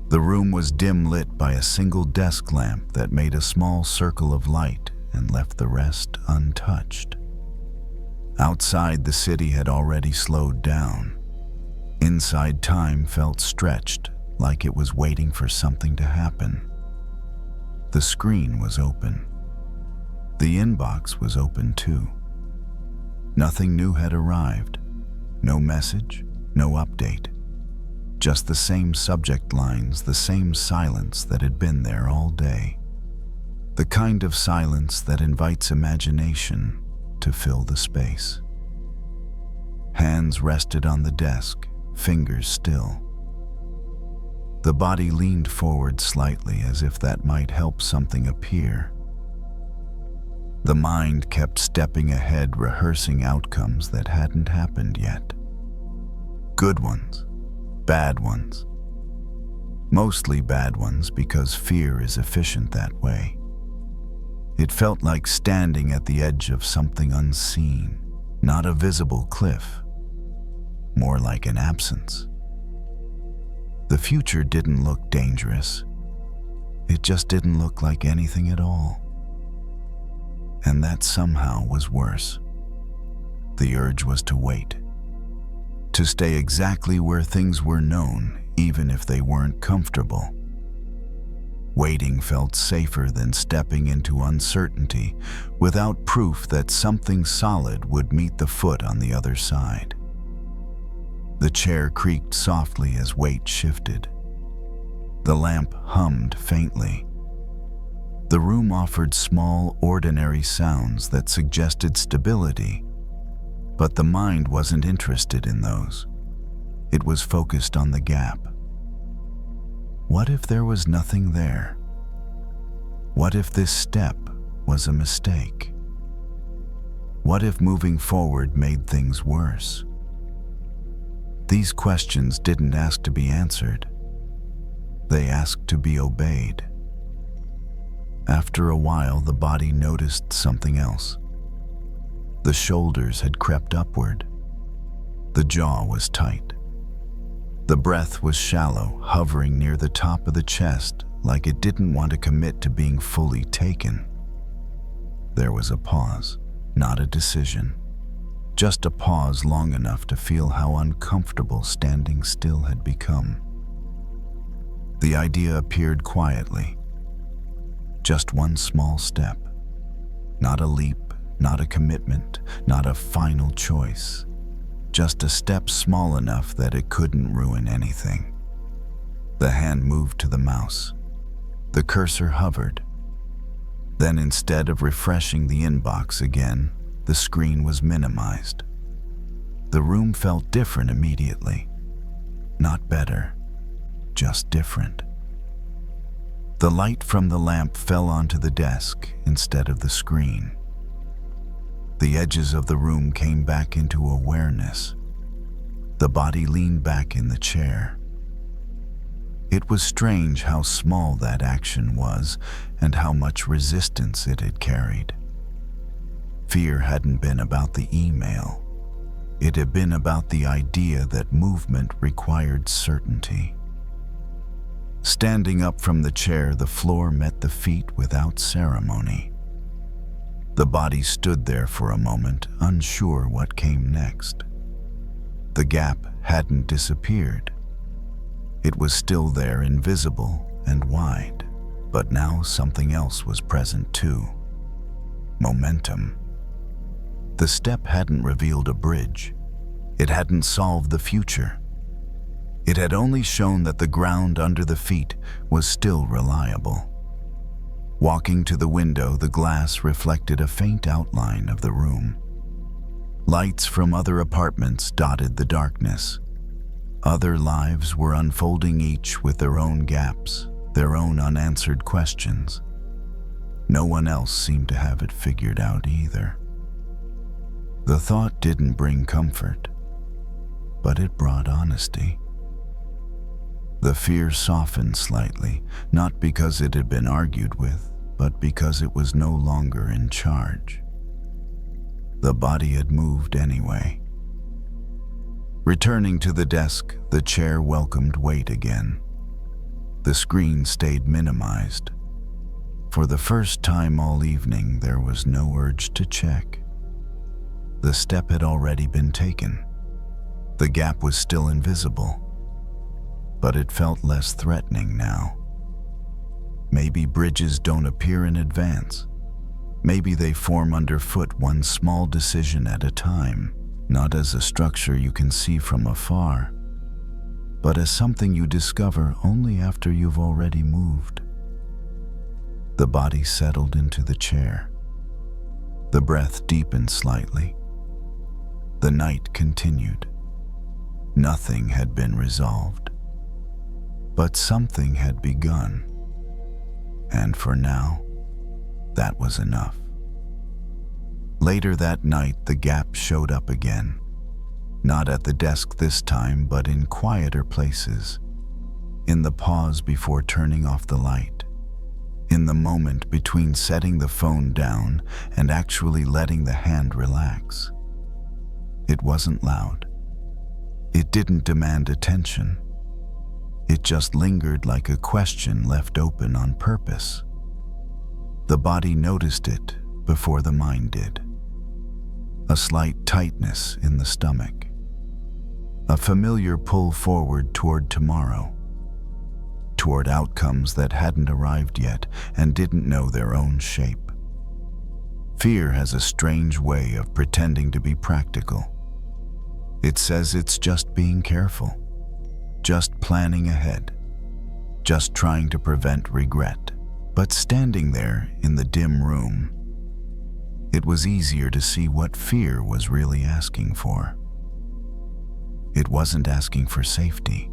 The room was dim lit by a single desk lamp that made a small circle of light and left the rest untouched. Outside, the city had already slowed down. Inside, time felt stretched, like it was waiting for something to happen. The screen was open. The inbox was open too. Nothing new had arrived. No message, no update. Just the same subject lines, the same silence that had been there all day. The kind of silence that invites imagination to fill the space. Hands rested on the desk, fingers still. The body leaned forward slightly as if that might help something appear. The mind kept stepping ahead, rehearsing outcomes that hadn't happened yet. Good ones, bad ones. Mostly bad ones because fear is efficient that way. It felt like standing at the edge of something unseen, not a visible cliff, more like an absence. The future didn't look dangerous. It just didn't look like anything at all. And that somehow was worse. The urge was to wait, to stay exactly where things were known, even if they weren't comfortable. Waiting felt safer than stepping into uncertainty without proof that something solid would meet the foot on the other side. The chair creaked softly as weight shifted. The lamp hummed faintly. The room offered small, ordinary sounds that suggested stability, but the mind wasn't interested in those. It was focused on the gap. What if there was nothing there? What if this step was a mistake? What if moving forward made things worse? These questions didn't ask to be answered. They asked to be obeyed. After a while, the body noticed something else. The shoulders had crept upward. The jaw was tight. The breath was shallow, hovering near the top of the chest, like it didn't want to commit to being fully taken. There was a pause, not a decision. Just a pause long enough to feel how uncomfortable standing still had become. The idea appeared quietly. Just one small step. Not a leap, not a commitment, not a final choice. Just a step small enough that it couldn't ruin anything. The hand moved to the mouse. The cursor hovered. Then instead of refreshing the inbox again, the screen was minimized. The room felt different immediately. Not better, just different. The light from the lamp fell onto the desk instead of the screen. The edges of the room came back into awareness. The body leaned back in the chair. It was strange how small that action was and how much resistance it had carried. Fear hadn't been about the email. It had been about the idea that movement required certainty. Standing up from the chair, the floor met the feet without ceremony. The body stood there for a moment, unsure what came next. The gap hadn't disappeared. It was still there, invisible and wide, but now something else was present too. Momentum. The step hadn't revealed a bridge. It hadn't solved the future. It had only shown that the ground under the feet was still reliable. Walking to the window, the glass reflected a faint outline of the room. Lights from other apartments dotted the darkness. Other lives were unfolding, each with their own gaps, their own unanswered questions. No one else seemed to have it figured out either. The thought didn't bring comfort, but it brought honesty. The fear softened slightly, not because it had been argued with, but because it was no longer in charge. The body had moved anyway. Returning to the desk, the chair welcomed weight again. The screen stayed minimized. For the first time all evening, there was no urge to check. The step had already been taken. The gap was still invisible, but it felt less threatening now. Maybe bridges don't appear in advance. Maybe they form underfoot, one small decision at a time, not as a structure you can see from afar, but as something you discover only after you've already moved. The body settled into the chair. The breath deepened slightly. The night continued. Nothing had been resolved, but something had begun. And for now, that was enough. Later that night, the gap showed up again. Not at the desk this time, but in quieter places. In the pause before turning off the light. In the moment between setting the phone down and actually letting the hand relax. It wasn't loud. It didn't demand attention. It just lingered like a question left open on purpose. The body noticed it before the mind did. A slight tightness in the stomach. A familiar pull forward toward tomorrow. Toward outcomes that hadn't arrived yet and didn't know their own shape. Fear has a strange way of pretending to be practical. It says it's just being careful, just planning ahead, just trying to prevent regret. But standing there in the dim room, it was easier to see what fear was really asking for. It wasn't asking for safety.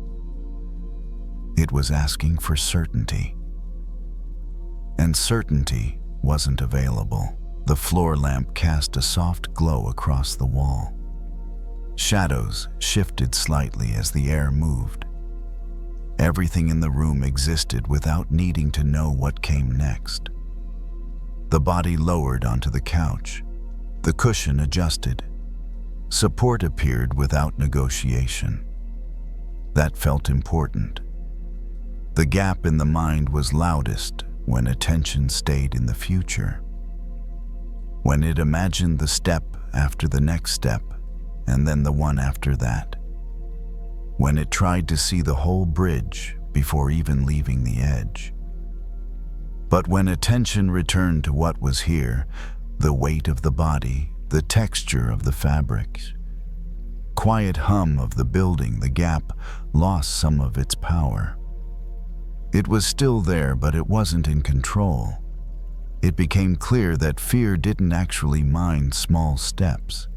It was asking for certainty. And certainty wasn't available. The floor lamp cast a soft glow across the wall. Shadows shifted slightly as the air moved. Everything in the room existed without needing to know what came next. The body lowered onto the couch. The cushion adjusted. Support appeared without negotiation. That felt important. The gap in the mind was loudest when attention stayed in the future. When it imagined the step after the next step, and then the one after that. When it tried to see the whole bridge before even leaving the edge. But when attention returned to what was here, the weight of the body, the texture of the fabrics, quiet hum of the building, the gap lost some of its power. It was still there, but it wasn't in control. It became clear that fear didn't actually mind small steps.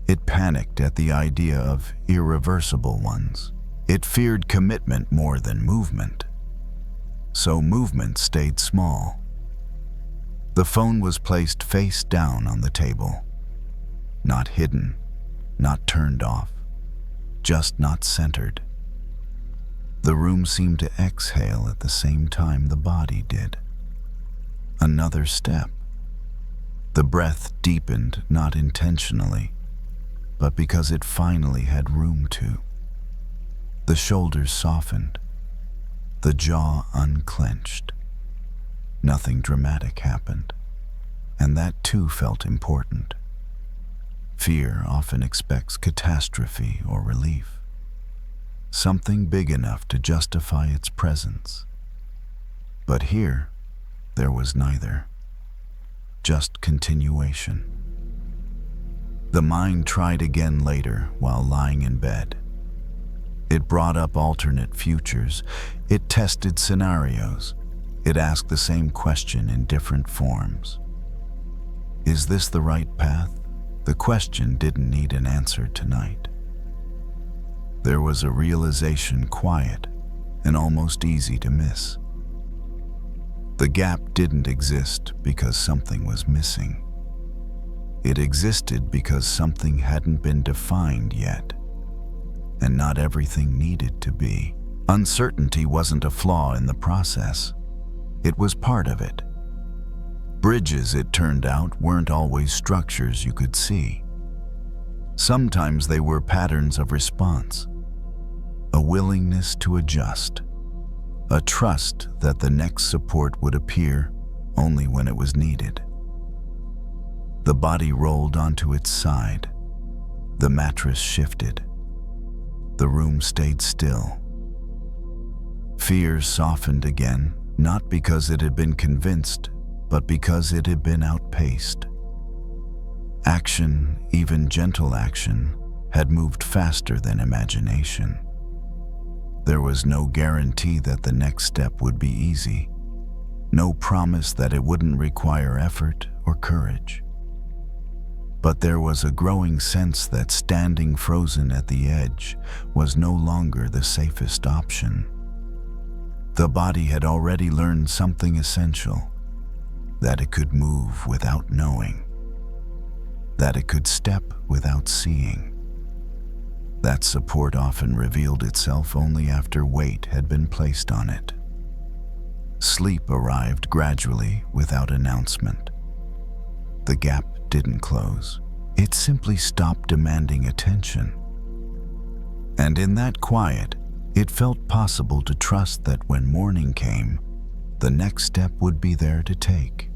It panicked at the idea of irreversible ones. It feared commitment more than movement. So movement stayed small. The phone was placed face down on the table. Not hidden, not turned off, just not centered. The room seemed to exhale at the same time the body did. Another step. The breath deepened, not intentionally, but because it finally had room to. The shoulders softened, the jaw unclenched. Nothing dramatic happened, and that too felt important. Fear often expects catastrophe or relief, something big enough to justify its presence. But here, there was neither, just continuation. The mind tried again later while lying in bed. It brought up alternate futures. It tested scenarios. It asked the same question in different forms. Is this the right path? The question didn't need an answer tonight. There was a realization, quiet and almost easy to miss. The gap didn't exist because something was missing. It existed because something hadn't been defined yet, and not everything needed to be. Uncertainty wasn't a flaw in the process. It was part of it. Bridges, it turned out, weren't always structures you could see. Sometimes they were patterns of response, a willingness to adjust, a trust that the next support would appear only when it was needed. The body rolled onto its side. The mattress shifted. The room stayed still. Fear softened again, not because it had been convinced, but because it had been outpaced. Action, even gentle action, had moved faster than imagination. There was no guarantee that the next step would be easy, no promise that it wouldn't require effort or courage. But there was a growing sense that standing frozen at the edge was no longer the safest option. The body had already learned something essential, that it could move without knowing, that it could step without seeing. That support often revealed itself only after weight had been placed on it. Sleep arrived gradually without announcement. The gap didn't close. It simply stopped demanding attention. And in that quiet, it felt possible to trust that when morning came, the next step would be there to take.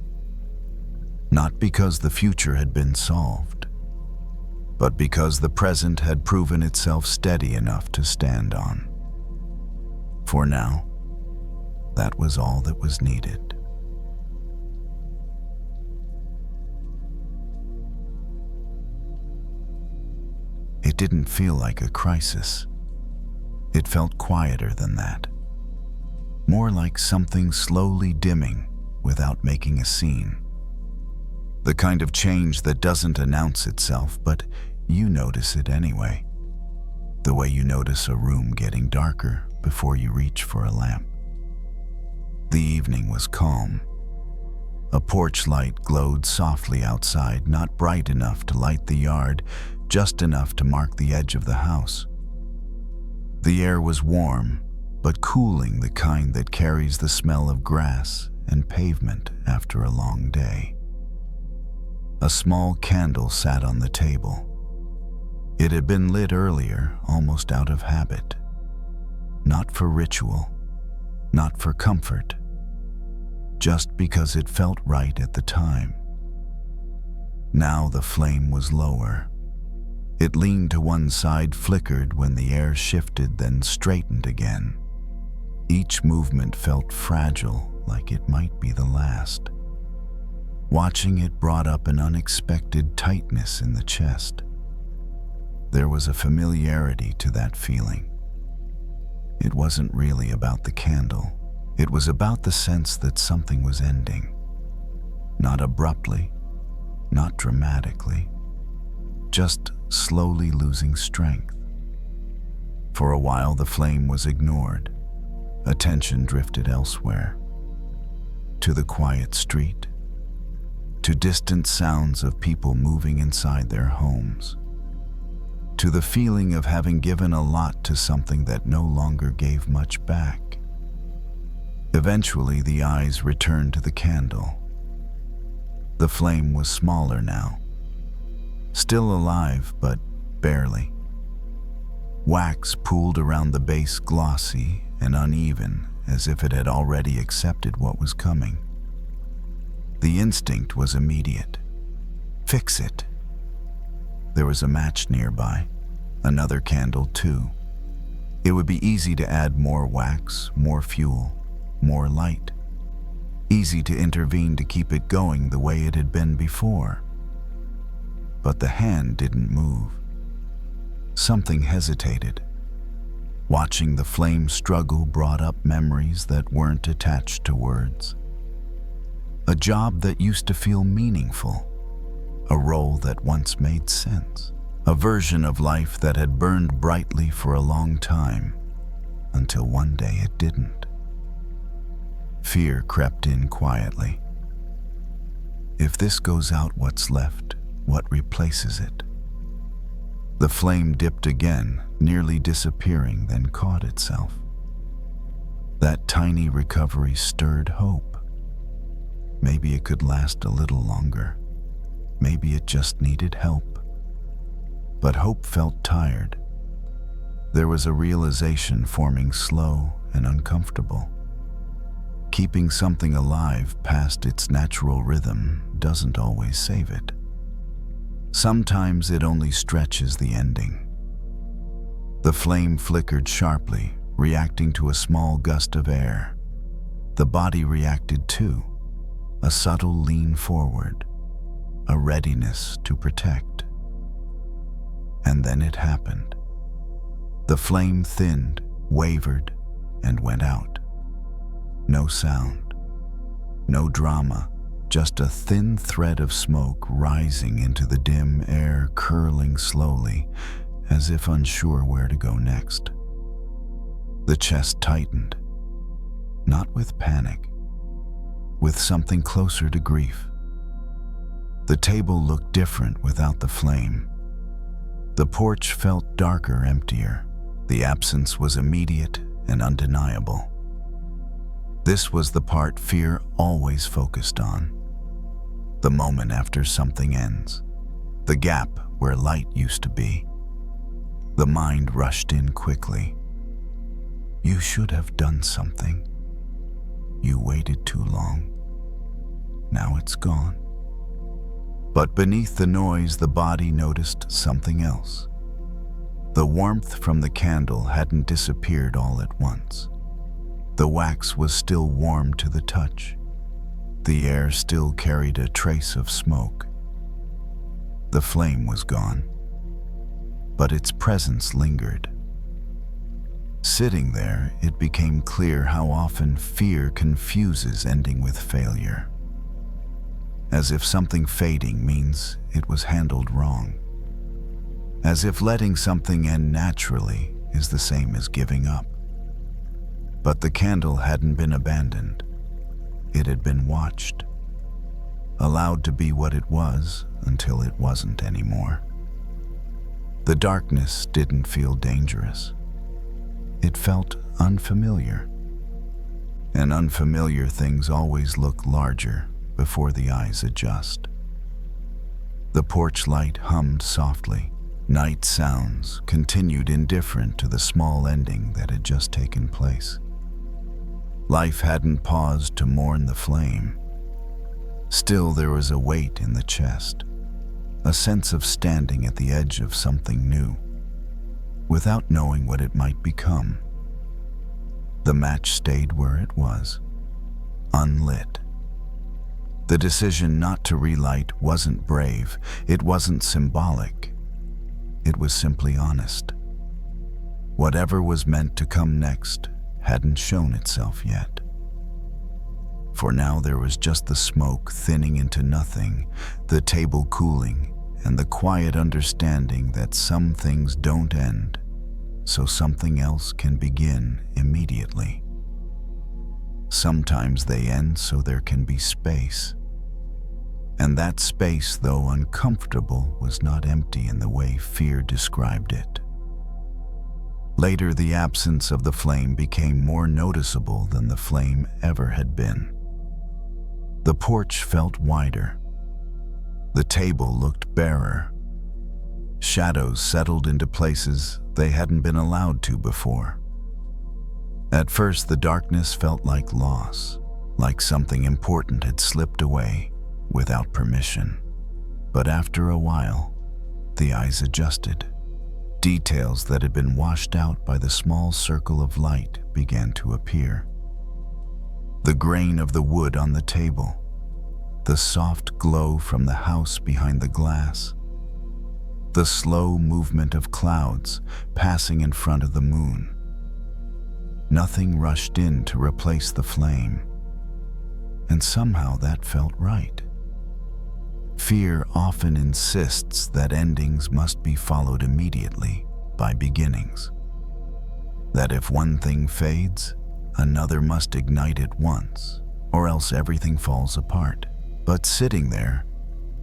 Not because the future had been solved, but because the present had proven itself steady enough to stand on. For now, that was all that was needed. It didn't feel like a crisis. It felt quieter than that. More like something slowly dimming without making a scene. The kind of change that doesn't announce itself, but you notice it anyway. The way you notice a room getting darker before you reach for a lamp. The evening was calm. A porch light glowed softly outside, not bright enough to light the yard, just enough to mark the edge of the house. The air was warm, but cooling, the kind that carries the smell of grass and pavement after a long day. A small candle sat on the table. It had been lit earlier, almost out of habit. Not for ritual, not for comfort, just because it felt right at the time. Now the flame was lower. It leaned to one side, flickered when the air shifted, then straightened again. Each movement felt fragile, like it might be the last. Watching it brought up an unexpected tightness in the chest. There was a familiarity to that feeling. It wasn't really about the candle. It was about the sense that something was ending. Not abruptly, not dramatically, just slowly losing strength. For a while, the flame was ignored. Attention drifted elsewhere. To the quiet street, to distant sounds of people moving inside their homes, to the feeling of having given a lot to something that no longer gave much back. Eventually, the eyes returned to the candle. The flame was smaller now, still alive, but barely. Wax pooled around the base, glossy and uneven, as if it had already accepted what was coming. The instinct was immediate. Fix it. There was a match nearby, another candle too. It would be easy to add more wax, more fuel, more light. Easy to intervene to keep it going the way it had been before. But the hand didn't move. Something hesitated. Watching the flame struggle brought up memories that weren't attached to words. A job that used to feel meaningful. A role that once made sense. A version of life that had burned brightly for a long time, until one day it didn't. Fear crept in quietly. If this goes out, what's left? What replaces it? The flame dipped again, nearly disappearing, then caught itself. That tiny recovery stirred hope. Maybe it could last a little longer. Maybe it just needed help. But hope felt tired. There was a realization forming, slow and uncomfortable. keeping something alive past its natural rhythm doesn't always save it. Sometimes it only stretches the ending. The flame flickered sharply, reacting to a small gust of air. The body reacted too, a subtle lean forward, a readiness to protect. And then it happened. The flame thinned, wavered, and went out. No sound, no drama, just a thin thread of smoke rising into the dim air, curling slowly, as if unsure where to go next. The chest tightened, not with panic, with something closer to grief. The table looked different without the flame. The porch felt darker, emptier. The absence was immediate and undeniable. This was the part fear always focused on. The moment after something ends. The gap where light used to be. The mind rushed in quickly. You should have done something. You waited too long. Now it's gone. But beneath the noise, the body noticed something else. The warmth from the candle hadn't disappeared all at once. The wax was still warm to the touch. The air still carried a trace of smoke. The flame was gone, but its presence lingered. Sitting there, it became clear how often fear confuses ending with failure. As if something fading means it was handled wrong. As if letting something end naturally is the same as giving up. But the candle hadn't been abandoned. It had been watched, allowed to be what it was until it wasn't anymore. The darkness didn't feel dangerous. It felt unfamiliar. And unfamiliar things always look larger before the eyes adjust. The porch light hummed softly. Night sounds continued indifferent to the small ending that had just taken place. Life hadn't paused to mourn the flame. Still, there was a weight in the chest, a sense of standing at the edge of something new, without knowing what it might become. The match stayed where it was, unlit. The decision not to relight wasn't brave, it wasn't symbolic. It was simply honest. Whatever was meant to come next hadn't shown itself yet. For now there was just the smoke thinning into nothing, the table cooling, and the quiet understanding that some things don't end, so something else can begin immediately. Sometimes they end so there can be space. And that space, though uncomfortable, was not empty in the way fear described it. Later, the absence of the flame became more noticeable than the flame ever had been. The porch felt wider. The table looked barer. Shadows settled into places they hadn't been allowed to before. At first, the darkness felt like loss, like something important had slipped away without permission. But after a while, the eyes adjusted. Details that had been washed out by the small circle of light began to appear. The grain of the wood on the table, the soft glow from the house behind the glass, the slow movement of clouds passing in front of the moon. Nothing rushed in to replace the flame, and somehow that felt right. Fear often insists that endings must be followed immediately by beginnings. That if one thing fades, another must ignite at once, or else everything falls apart. But sitting there,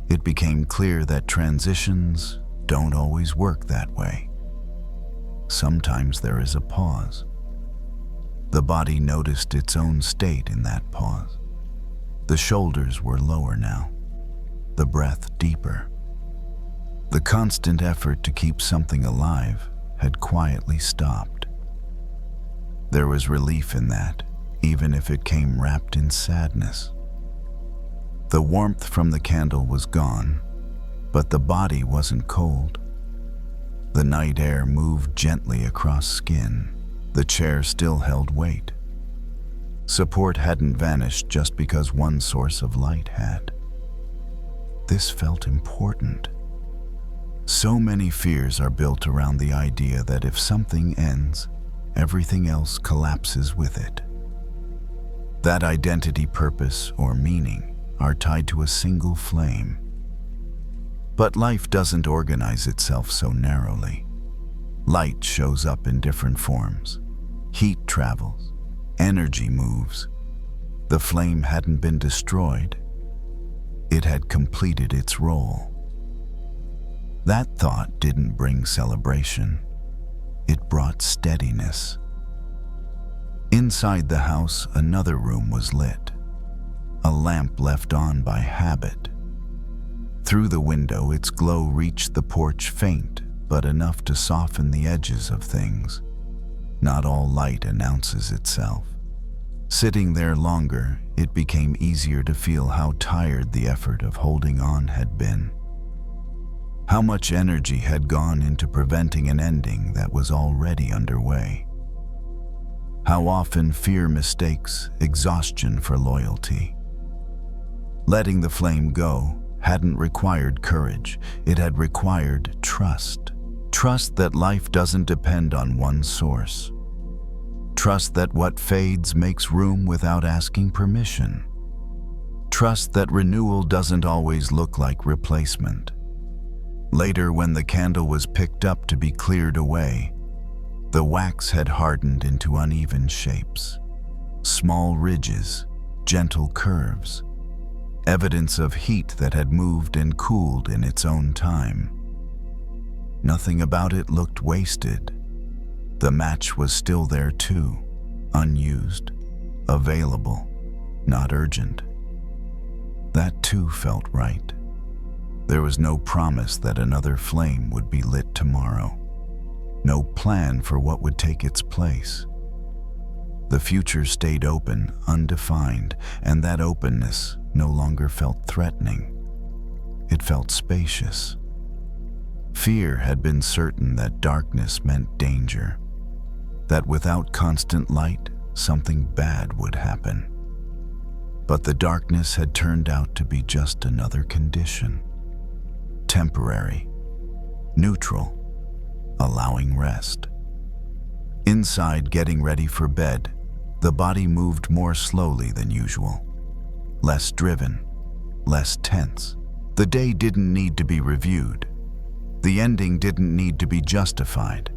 it became clear that transitions don't always work that way. Sometimes there is a pause. The body noticed its own state in that pause. The shoulders were lower now, the breath deeper. The constant effort to keep something alive had quietly stopped. There was relief in that, even if it came wrapped in sadness. The warmth from the candle was gone, but the body wasn't cold. The night air moved gently across skin. The chair still held weight. Support hadn't vanished just because one source of light had. This felt important. So many fears are built around the idea that if something ends, everything else collapses with it. That identity, purpose, or meaning are tied to a single flame. But life doesn't organize itself so narrowly. Light shows up in different forms. Heat travels. Energy moves. The flame hadn't been destroyed. It had completed its role. That thought didn't bring celebration. It brought steadiness. Inside the house, another room was lit. A lamp left on by habit. Through the window, its glow reached the porch, faint, but enough to soften the edges of things. Not all light announces itself. Sitting there longer, it became easier to feel how tired the effort of holding on had been. How much energy had gone into preventing an ending that was already underway. How often fear mistakes exhaustion for loyalty. Letting the flame go hadn't required courage, it had required trust. Trust that life doesn't depend on one source. Trust that what fades makes room without asking permission. Trust that renewal doesn't always look like replacement. Later, when the candle was picked up to be cleared away, the wax had hardened into uneven shapes. Small ridges, gentle curves. Evidence of heat that had moved and cooled in its own time. Nothing about it looked wasted. The match was still there too, unused, available, not urgent. That too felt right. There was no promise that another flame would be lit tomorrow. No plan for what would take its place. The future stayed open, undefined, and that openness no longer felt threatening. It felt spacious. Fear had been certain that darkness meant danger, that without constant light, something bad would happen. But the darkness had turned out to be just another condition. Temporary, neutral, allowing rest. Inside, getting ready for bed, the body moved more slowly than usual. Less driven, less tense. The day didn't need to be reviewed. The ending didn't need to be justified.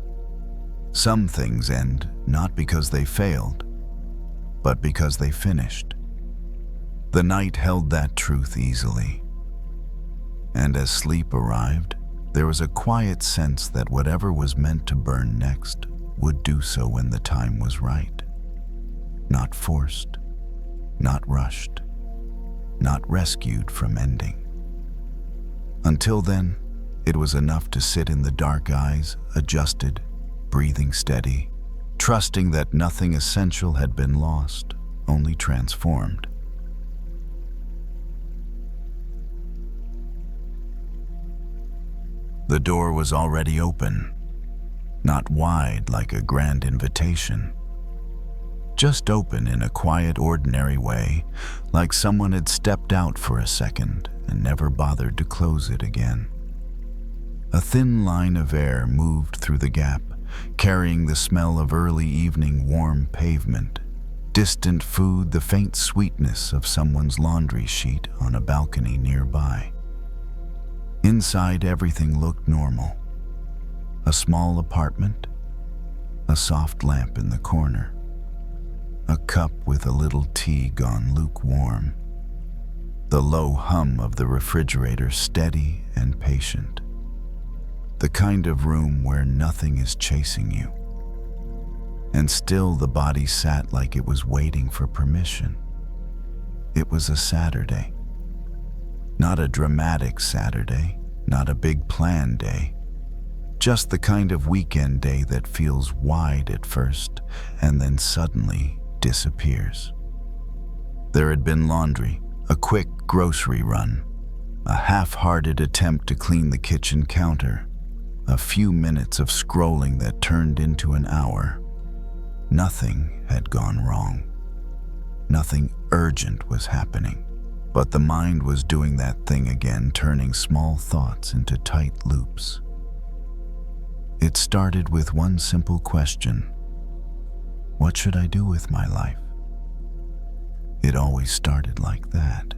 Some things end not because they failed, but because they finished. The night held that truth easily. And as sleep arrived, there was a quiet sense that whatever was meant to burn next would do so when the time was right. Not forced, not rushed, not rescued from ending. Until then, it was enough to sit in the dark eyes, adjusted, breathing steady, trusting that nothing essential had been lost, only transformed. The door was already open, not wide like a grand invitation, just open in a quiet, ordinary way, like someone had stepped out for a second and never bothered to close it again. A thin line of air moved through the gap, carrying the smell of early evening warm pavement, distant food, the faint sweetness of someone's laundry sheet on a balcony nearby. Inside, everything looked normal. A small apartment, a soft lamp in the corner, a cup with a little tea gone lukewarm, the low hum of the refrigerator steady and patient. The kind of room where nothing is chasing you. And still the body sat like it was waiting for permission. It was a Saturday. Not a dramatic Saturday, not a big plan day. Just the kind of weekend day that feels wide at first and then suddenly disappears. There had been laundry, a quick grocery run, a half-hearted attempt to clean the kitchen counter, a few minutes of scrolling that turned into an hour. Nothing had gone wrong. Nothing urgent was happening, but the mind was doing that thing again, turning small thoughts into tight loops. It started with one simple question: what should I do with my life? It always started like that,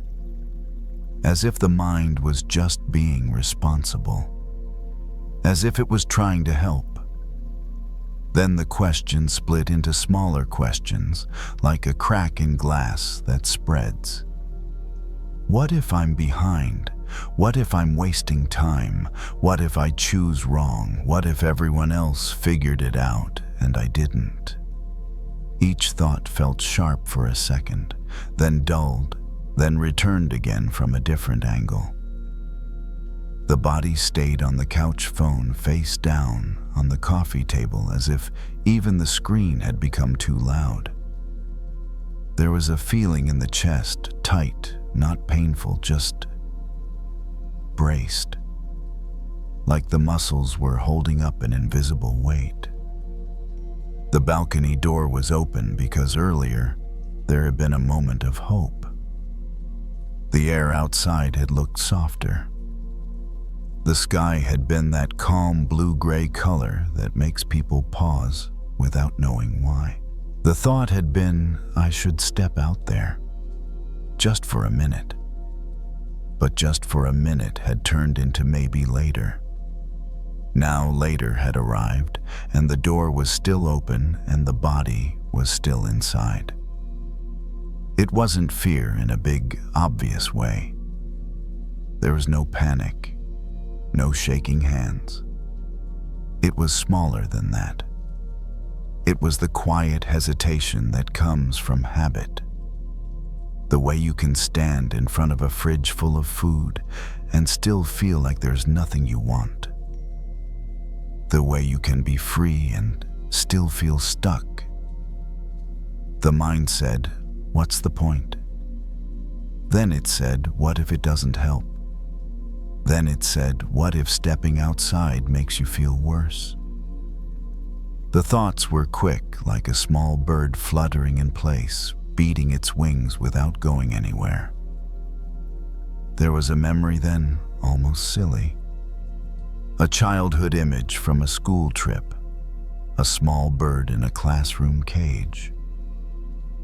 as if the mind was just being responsible, as if it was trying to help. Then the question split into smaller questions, like a crack in glass that spreads. What if I'm behind? What if I'm wasting time? What if I choose wrong? What if everyone else figured it out and I didn't? Each thought felt sharp for a second, then dulled, then returned again from a different angle. The body stayed on the couch phone face down on the coffee table, as if even the screen had become too loud. There was a feeling in the chest, tight, not painful, just braced, like the muscles were holding up an invisible weight. The balcony door was open because earlier there had been a moment of hope. The air outside had looked softer. The sky had been that calm blue-gray color that makes people pause without knowing why. The thought had been, I should step out there, just for a minute. But just for a minute had turned into maybe later. Now later had arrived, and the door was still open and the body was still inside. It wasn't fear in a big, obvious way. There was no panic, no shaking hands. It was smaller than that. It was the quiet hesitation that comes from habit. The way you can stand in front of a fridge full of food and still feel like there's nothing you want. The way you can be free and still feel stuck. The mind said, what's the point? Then it said, what if it doesn't help? Then it said, what if stepping outside makes you feel worse? The thoughts were quick, like a small bird fluttering in place, beating its wings without going anywhere. There was a memory then, almost silly. A childhood image from a school trip, a small bird in a classroom cage.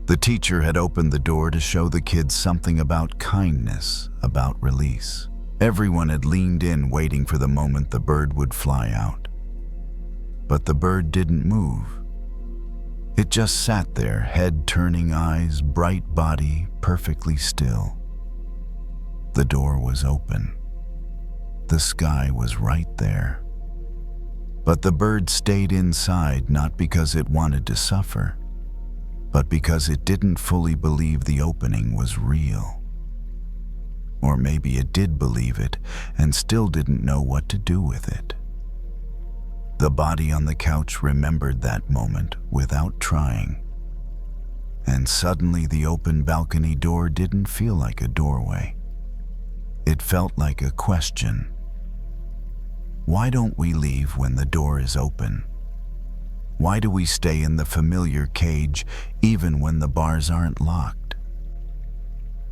The teacher had opened the door to show the kids something about kindness, about release. Everyone had leaned in, waiting for the moment the bird would fly out. But the bird didn't move. It just sat there, head turning, eyes, bright body, perfectly still. The door was open. The sky was right there. But the bird stayed inside, not because it wanted to suffer, but because it didn't fully believe the opening was real. Or maybe it did believe it and still didn't know what to do with it. The body on the couch remembered that moment without trying. And suddenly the open balcony door didn't feel like a doorway. It felt like a question. Why don't we leave when the door is open? Why do we stay in the familiar cage even when the bars aren't locked?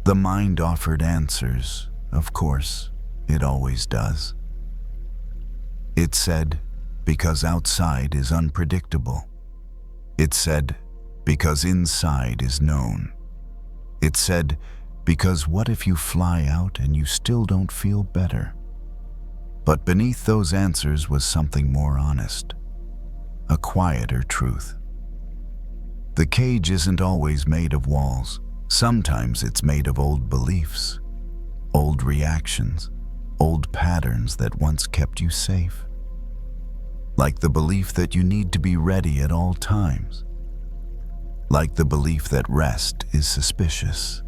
The mind offered answers, of course, it always does. It said, because outside is unpredictable. It said, because inside is known. It said, because what if you fly out and you still don't feel better? But beneath those answers was something more honest, a quieter truth. The cage isn't always made of walls. Sometimes it's made of old beliefs, old reactions, old patterns that once kept you safe. Like the belief that you need to be ready at all times. Like the belief that rest is suspicious.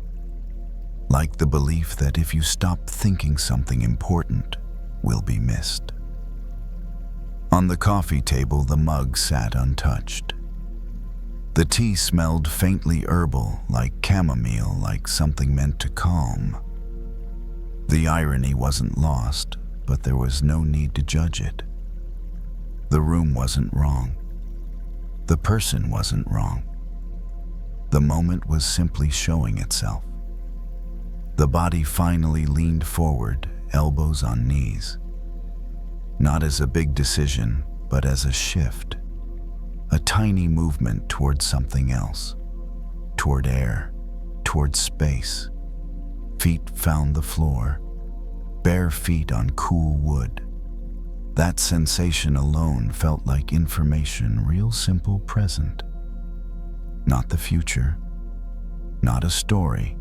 Like the belief that if you stop thinking something important will be missed. On the coffee table, the mug sat untouched. The tea smelled faintly herbal, like chamomile, like something meant to calm. The irony wasn't lost, but there was no need to judge it. The room wasn't wrong. The person wasn't wrong. The moment was simply showing itself. The body finally leaned forward, elbows on knees. Not as a big decision, but as a shift. A tiny movement toward something else. Toward air, toward space. Feet found the floor. Bare feet on cool wood. That sensation alone felt like information, real simple present. Not the future. Not a story.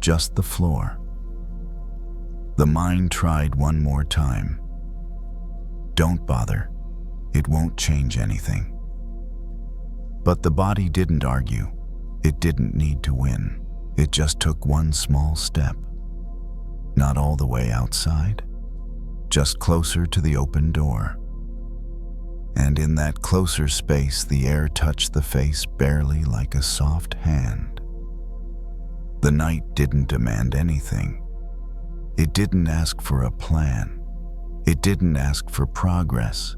Just the floor. The mind tried one more time. Don't bother. It won't change anything. But the body didn't argue. It didn't need to win. It just took one small step. Not all the way outside, just closer to the open door. And in that closer space, the air touched the face barely, like a soft hand. The night didn't demand anything. It didn't ask for a plan. It didn't ask for progress.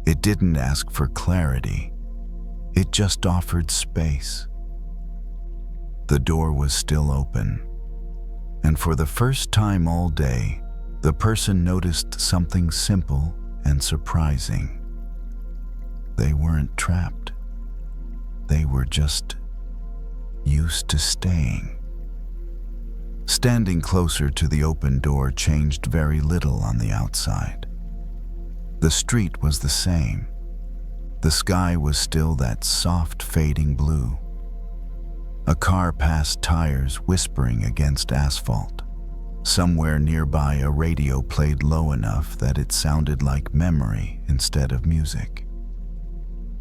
It didn't ask for clarity. It just offered space. The door was still open. And for the first time all day, the person noticed something simple and surprising. They weren't trapped. They were just used to staying. Standing closer to the open door changed very little on the outside. The street was the same. The sky was still that soft, fading blue. A car passed tires whispering against asphalt. Somewhere nearby, a radio played low enough that it sounded like memory instead of music.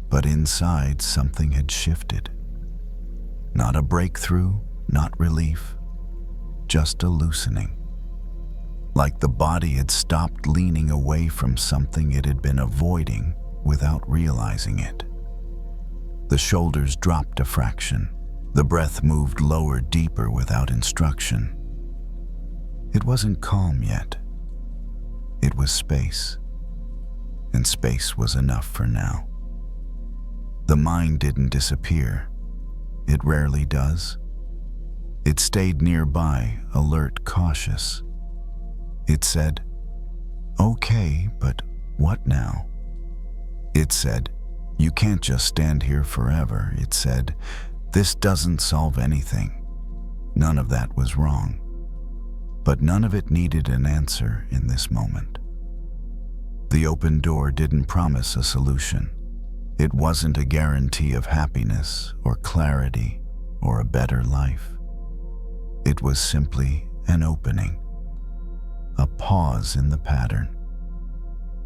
But inside, something had shifted. Not a breakthrough, not relief, just a loosening. Like the body had stopped leaning away from something it had been avoiding without realizing it. The shoulders dropped a fraction. The breath moved lower, deeper without instruction. It wasn't calm yet. It was space. And space was enough for now. The mind didn't disappear. It rarely does. It stayed nearby, alert, cautious. It said, "Okay, but what now?" It said, "You can't just stand here forever." It said, "This doesn't solve anything." None of that was wrong. But none of it needed an answer in this moment. The open door didn't promise a solution. It wasn't a guarantee of happiness or clarity or a better life. It was simply an opening, a pause in the pattern,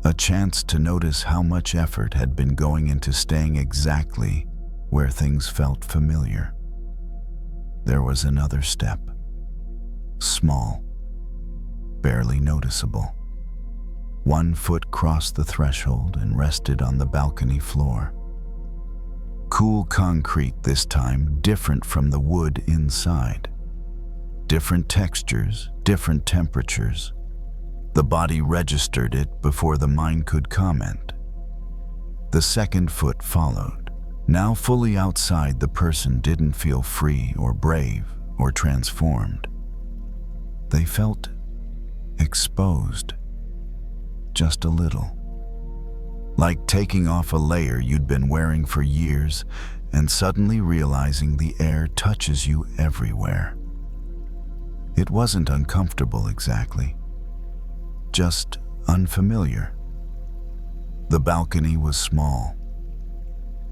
a chance to notice how much effort had been going into staying exactly where things felt familiar. There was another step, small, barely noticeable. One foot crossed the threshold and rested on the balcony floor. Cool concrete this time, different from the wood inside. Different textures, different temperatures. The body registered it before the mind could comment. The second foot followed. Now fully outside, the person didn't feel free or brave or transformed. They felt exposed, just a little. Like taking off a layer you'd been wearing for years and suddenly realizing the air touches you everywhere. It wasn't uncomfortable exactly, just unfamiliar. The balcony was small.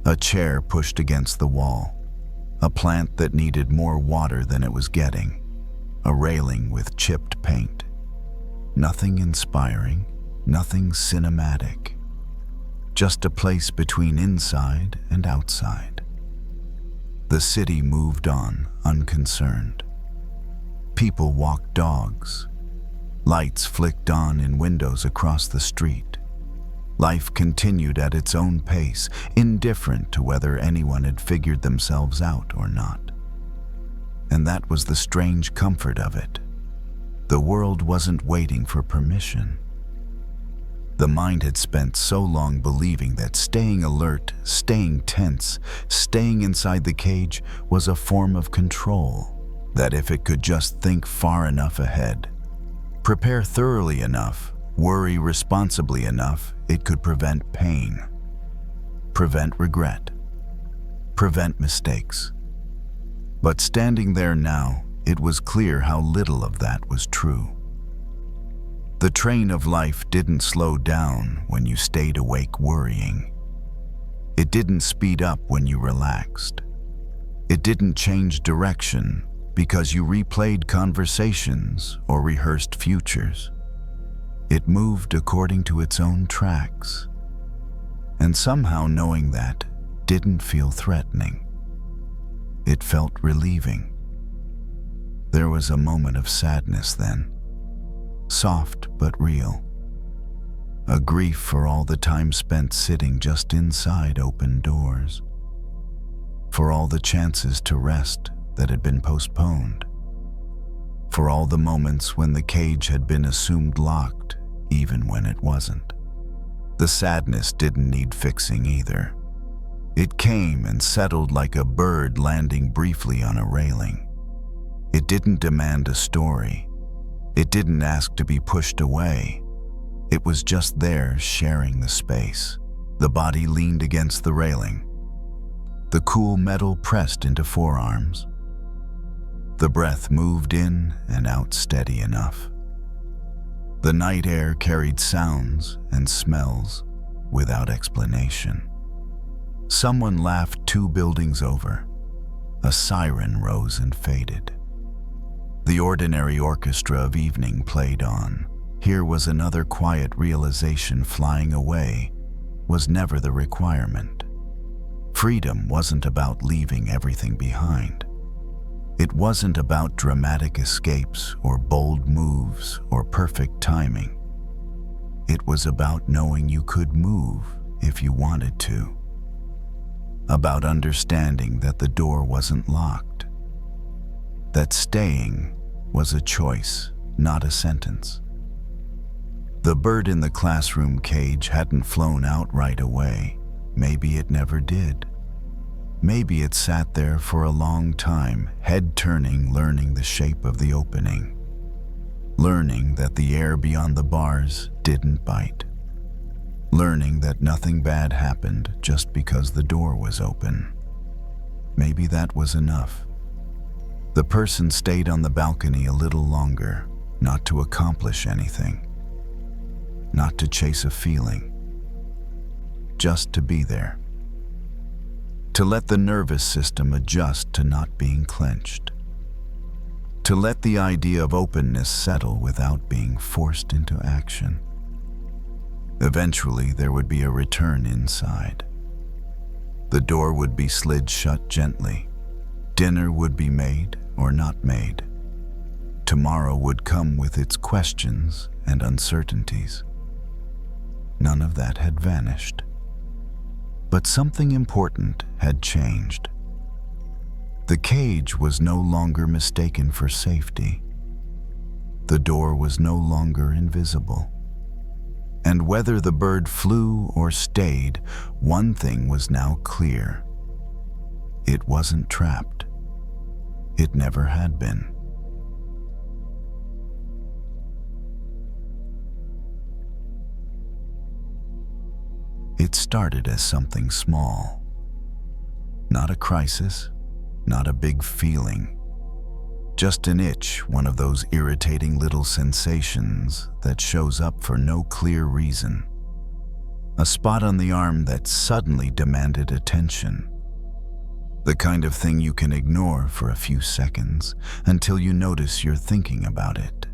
A chair pushed against the wall, a plant that needed more water than it was getting, a railing with chipped paint. Nothing inspiring, nothing cinematic. Just a place between inside and outside. The city moved on, unconcerned. People walked dogs. Lights flicked on in windows across the street. Life continued at its own pace, indifferent to whether anyone had figured themselves out or not. And that was the strange comfort of it. The world wasn't waiting for permission. The mind had spent so long believing that staying alert, staying tense, staying inside the cage was a form of control, that if it could just think far enough ahead, prepare thoroughly enough, worry responsibly enough, it could prevent pain, prevent regret, prevent mistakes. But standing there now, it was clear how little of that was true. The train of life didn't slow down when you stayed awake worrying. It didn't speed up when you relaxed. It didn't change direction because you replayed conversations or rehearsed futures. It moved according to its own tracks. And somehow knowing that didn't feel threatening. It felt relieving. There was a moment of sadness then, soft but real. A grief for all the time spent sitting just inside open doors. For all the chances to rest that had been postponed. For all the moments when the cage had been assumed locked, even when it wasn't. The sadness didn't need fixing either. It came and settled like a bird landing briefly on a railing. It didn't demand a story. It didn't ask to be pushed away. It was just there, sharing the space. The body leaned against the railing. The cool metal pressed into forearms. The breath moved in and out steady enough. The night air carried sounds and smells without explanation. Someone laughed 2 buildings over. A siren rose and faded. The ordinary orchestra of evening played on. Here was another quiet realization: flying away was never the requirement. Freedom wasn't about leaving everything behind. It wasn't about dramatic escapes or bold moves or perfect timing. It was about knowing you could move if you wanted to. About understanding that the door wasn't locked. That staying was a choice, not a sentence. The bird in the classroom cage hadn't flown out right away. Maybe it never did. Maybe it sat there for a long time, head turning, learning the shape of the opening. Learning that the air beyond the bars didn't bite. Learning that nothing bad happened just because the door was open. Maybe that was enough. The person stayed on the balcony a little longer, not to accomplish anything. Not to chase a feeling. Just to be there. To let the nervous system adjust to not being clenched. To let the idea of openness settle without being forced into action. Eventually, there would be a return inside. The door would be slid shut gently. Dinner would be made or not made. Tomorrow would come with its questions and uncertainties. None of that had vanished. But something important had changed. The cage was no longer mistaken for safety. The door was no longer invisible. And whether the bird flew or stayed, one thing was now clear. It wasn't trapped. It never had been. It started as something small. Not a crisis, not a big feeling. Just an itch, one of those irritating little sensations that shows up for no clear reason. A spot on the arm that suddenly demanded attention. The kind of thing you can ignore for a few seconds until you notice you're thinking about it.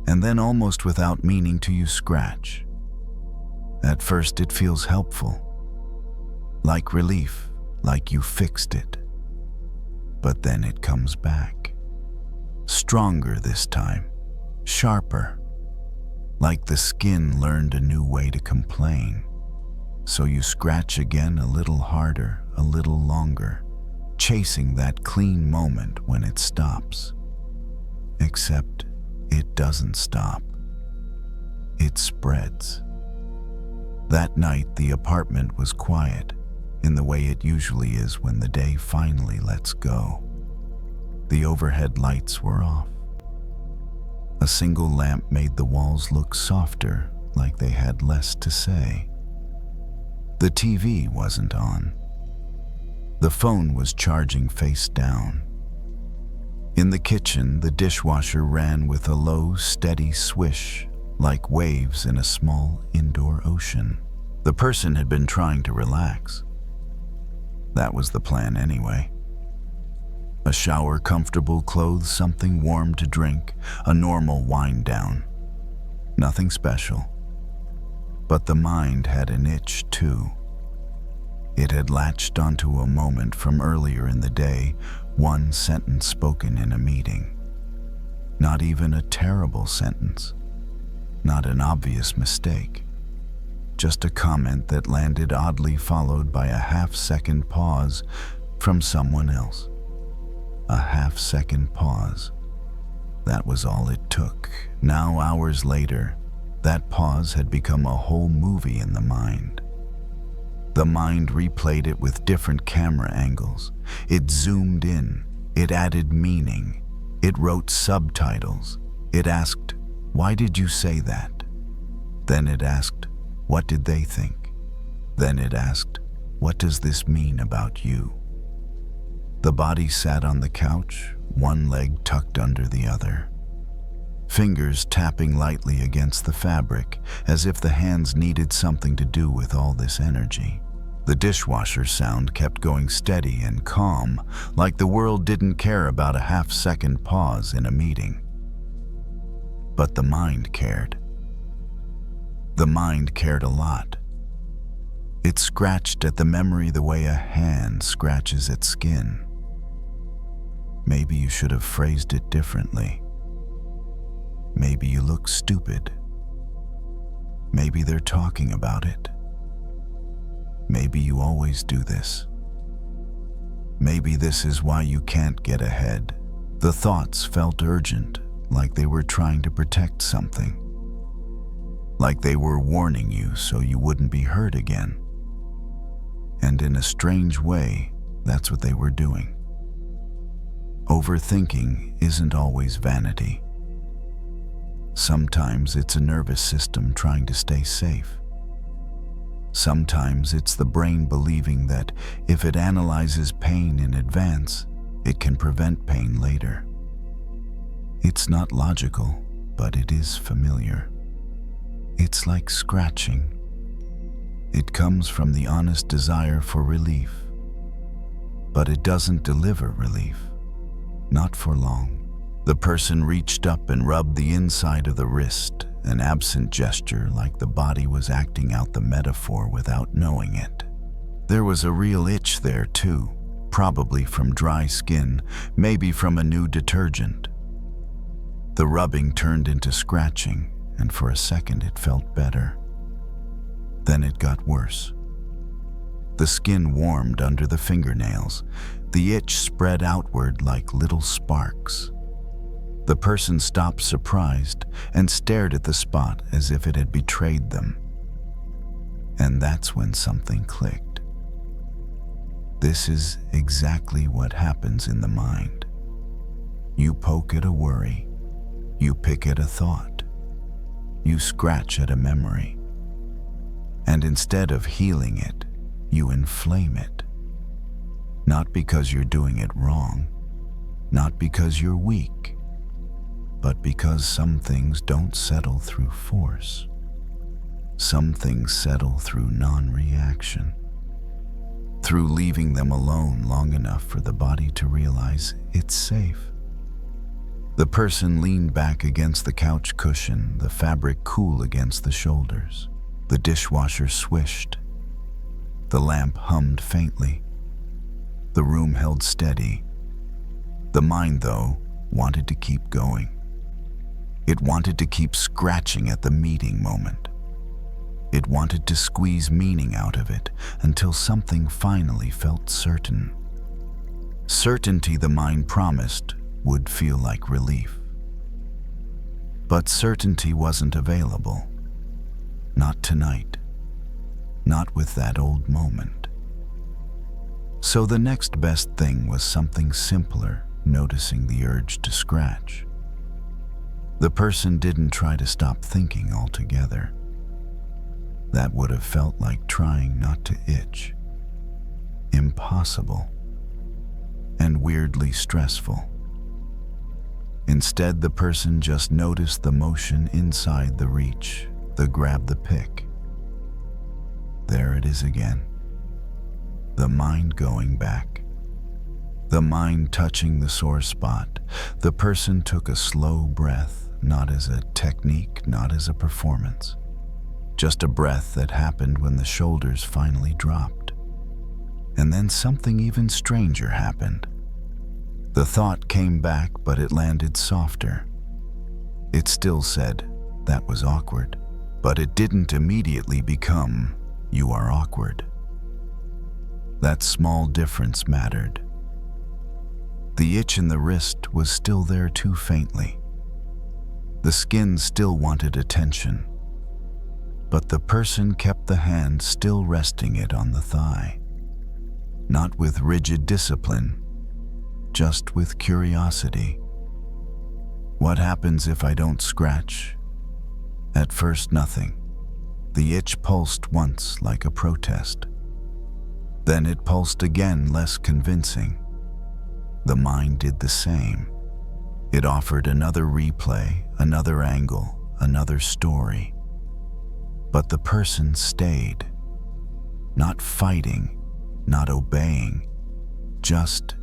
And then almost without meaning to, you scratch. At first it feels helpful, like relief, like you fixed it. But then it comes back. Stronger this time, sharper. like the skin learned a new way to complain. So you scratch again a little harder, a little longer, chasing that clean moment when it stops. Except it doesn't stop. It spreads. That night, the apartment was quiet, in the way it usually is when the day finally lets go. The overhead lights were off. A single lamp made the walls look softer, like they had less to say. The TV wasn't on. The phone was charging face down. In the kitchen, the dishwasher ran with a low, steady swish, like waves in a small indoor ocean. The person had been trying to relax. That was the plan anyway. A shower, comfortable clothes, something warm to drink, a normal wind down. Nothing special. But the mind had an itch too. It had latched onto a moment from earlier in the day, one sentence spoken in a meeting. Not even a terrible sentence. Not an obvious mistake. Just a comment that landed oddly, followed by a half-second pause from someone else. A half-second pause. That was all it took. Now, hours later, that pause had become a whole movie in the mind. The mind replayed it with different camera angles. It zoomed in. It added meaning. It wrote subtitles. It asked, "Why did you say that?" Then it asked, "What did they think?" Then it asked, "What does this mean about you?" The body sat on the couch, one leg tucked under the other. Fingers tapping lightly against the fabric, as if the hands needed something to do with all this energy. The dishwasher sound kept going steady and calm, like the world didn't care about a half-second pause in a meeting. But the mind cared. The mind cared a lot. It scratched at the memory the way a hand scratches at skin. Maybe you should have phrased it differently. Maybe you look stupid. Maybe they're talking about it. Maybe you always do this. Maybe this is why you can't get ahead. The thoughts felt urgent, like they were trying to protect something. Like they were warning you so you wouldn't be hurt again. And in a strange way, that's what they were doing. Overthinking isn't always vanity. Sometimes it's a nervous system trying to stay safe. Sometimes it's the brain believing that if it analyzes pain in advance, it can prevent pain later. It's not logical, but it is familiar. It's like scratching. It comes from the honest desire for relief, but it doesn't deliver relief. Not for long. The person reached up and rubbed the inside of the wrist, an absent gesture like the body was acting out the metaphor without knowing it. There was a real itch there too, probably from dry skin, maybe from a new detergent. The rubbing turned into scratching, and for a second it felt better. Then it got worse. The skin warmed under the fingernails. The itch spread outward like little sparks. The person stopped surprised and stared at the spot as if it had betrayed them. And that's when something clicked. This is exactly what happens in the mind. You poke at a worry. You pick at a thought. You scratch at a memory. And instead of healing it, you inflame it. Not because you're doing it wrong, not because you're weak, but because some things don't settle through force. Some things settle through non-reaction, through leaving them alone long enough for the body to realize it's safe. The person leaned back against the couch cushion, the fabric cool against the shoulders. The dishwasher swished. The lamp hummed faintly. The room held steady. The mind, though, wanted to keep going. It wanted to keep scratching at the meeting moment. It wanted to squeeze meaning out of it until something finally felt certain. Certainty the mind promised would feel like relief. But certainty wasn't available. Not tonight. Not with that old moment. So the next best thing was something simpler, noticing the urge to scratch. The person didn't try to stop thinking altogether. That would have felt like trying not to itch. Impossible. And weirdly stressful. Instead, the person just noticed the motion inside the reach, the grab the pick. There it is again. The mind going back. The mind touching the sore spot. The person took a slow breath, not as a technique, not as a performance. Just a breath that happened when the shoulders finally dropped. And then something even stranger happened. The thought came back, but it landed softer. It still said, "That was awkward," but it didn't immediately become, "You are awkward." That small difference mattered. The itch in the wrist was still there too faintly. The skin still wanted attention. But the person kept the hand still resting it on the thigh. Not with rigid discipline, just with curiosity. What happens if I don't scratch? At first, nothing. The itch pulsed once like a protest. Then it pulsed again, less convincing. The mind did the same. It offered another replay, another angle, another story. But the person stayed. Not fighting, not obeying, just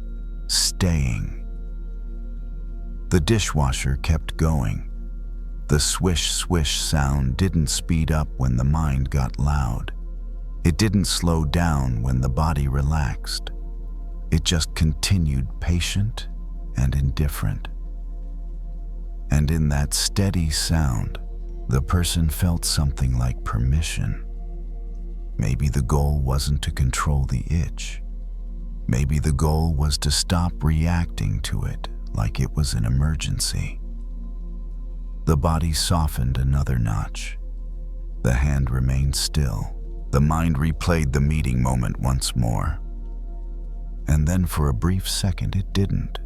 staying. The dishwasher kept going. The swish-swish sound didn't speed up when the mind got loud. It didn't slow down when the body relaxed. It just continued patient and indifferent. And in that steady sound, the person felt something like permission. Maybe the goal wasn't to control the itch. Maybe the goal was to stop reacting to it like it was an emergency. The body softened another notch. The hand remained still. The mind replayed the meeting moment once more. And then for a brief second it didn't.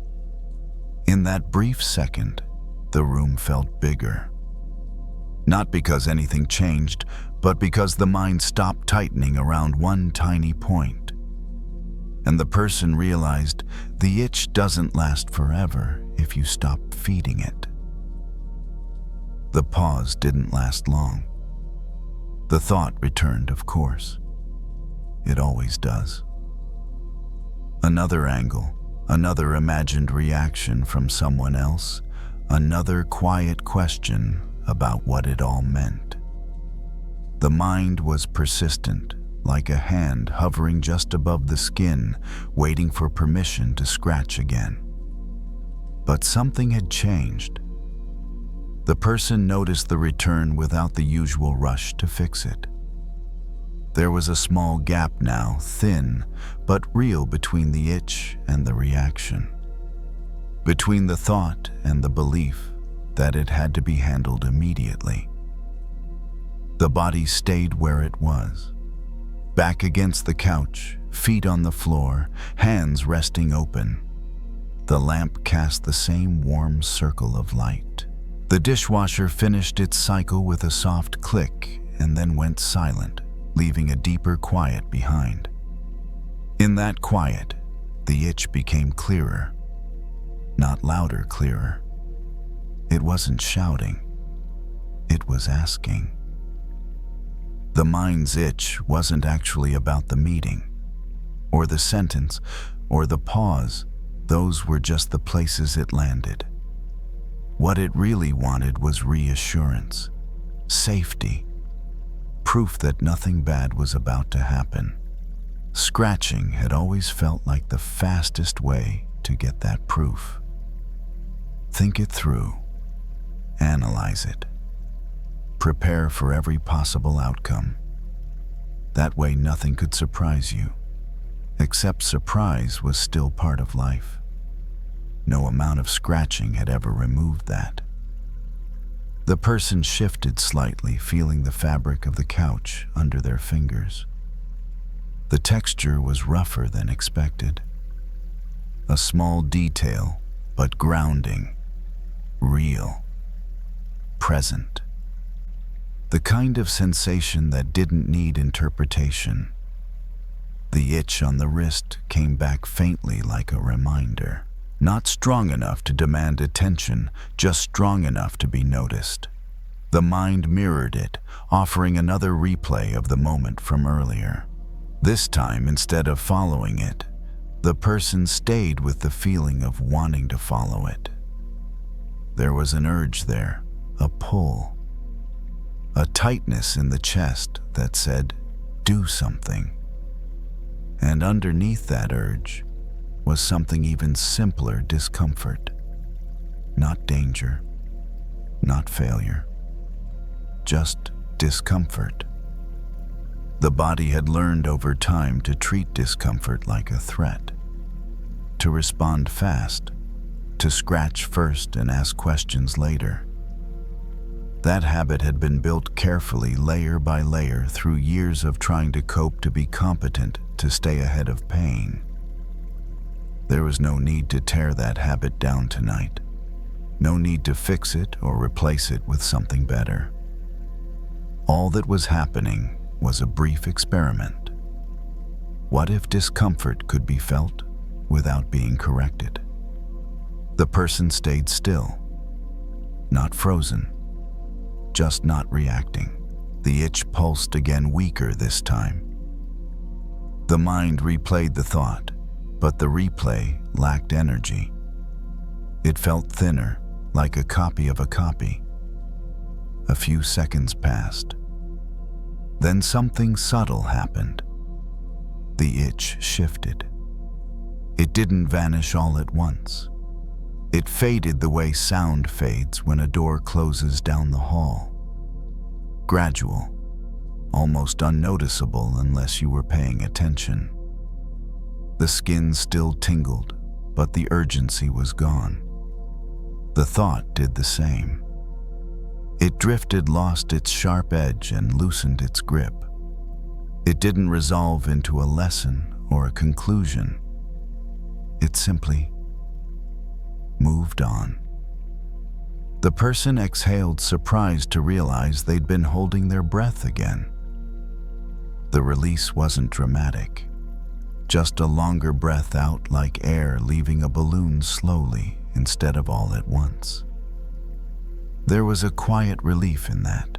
In that brief second, the room felt bigger. Not because anything changed, but because the mind stopped tightening around one tiny point. And the person realized the itch doesn't last forever if you stop feeding it. The pause didn't last long. The thought returned, of course. It always does. Another angle, another imagined reaction from someone else, another quiet question about what it all meant. The mind was persistent, like a hand hovering just above the skin, waiting for permission to scratch again. But something had changed. The person noticed the return without the usual rush to fix it. There was a small gap now, thin but real, between the itch and the reaction. Between the thought and the belief that it had to be handled immediately. The body stayed where it was, back against the couch, feet on the floor, hands resting open. The lamp cast the same warm circle of light. The dishwasher finished its cycle with a soft click and then went silent, leaving a deeper quiet behind. In that quiet, the itch became clearer, not louder, clearer. It wasn't shouting, it was asking. The mind's itch wasn't actually about the meeting, or the sentence, or the pause. Those were just the places it landed. What it really wanted was reassurance, safety, proof that nothing bad was about to happen. Scratching had always felt like the fastest way to get that proof. Think it through. analyze it. Prepare for every possible outcome. That way nothing could surprise you, except surprise was still part of life. No amount of scratching had ever removed that. The person shifted slightly, feeling the fabric of the couch under their fingers. The texture was rougher than expected. A small detail, but grounding, real, present. The kind of sensation that didn't need interpretation. The itch on the wrist came back faintly like a reminder. Not strong enough to demand attention, just strong enough to be noticed. The mind mirrored it, offering another replay of the moment from earlier. This time, instead of following it, the person stayed with the feeling of wanting to follow it. There was an urge there, a pull, a tightness in the chest that said, do something. And underneath that urge was something even simpler: discomfort. Not danger, not failure, just discomfort. The body had learned over time to treat discomfort like a threat, to respond fast, to scratch first and ask questions later. That habit had been built carefully, layer by layer, through years of trying to cope, to be competent, to stay ahead of pain. There was no need to tear that habit down tonight. No need to fix it or replace it with something better. All that was happening was a brief experiment. What if discomfort could be felt without being corrected? The person stayed still, not frozen, just not reacting. The itch pulsed again, weaker this time. The mind replayed the thought, but the replay lacked energy. It felt thinner, like a copy of a copy. A few seconds passed. Then something subtle happened. The itch shifted. It didn't vanish all at once. It faded the way sound fades when a door closes down the hall. Gradual, almost unnoticeable unless you were paying attention. The skin still tingled, but the urgency was gone. The thought did the same. It drifted, lost its sharp edge, and loosened its grip. It didn't resolve into a lesson or a conclusion. It simply moved on. The person exhaled, surprised to realize they'd been holding their breath again. The release wasn't dramatic. Just a longer breath out, like air leaving a balloon slowly instead of all at once. There was a quiet relief in that.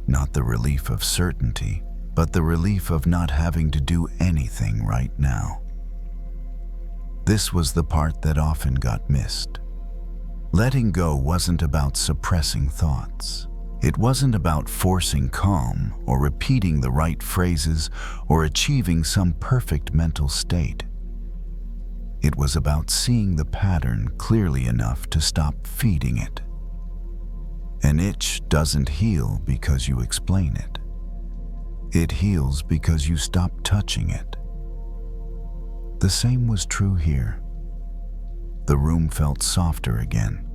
Not the relief of certainty, but the relief of not having to do anything right now. This was the part that often got missed. Letting go wasn't about suppressing thoughts. It wasn't about forcing calm or repeating the right phrases or achieving some perfect mental state. It was about seeing the pattern clearly enough to stop feeding it. An itch doesn't heal because you explain it. It heals because you stop touching it. The same was true here. The room felt softer again.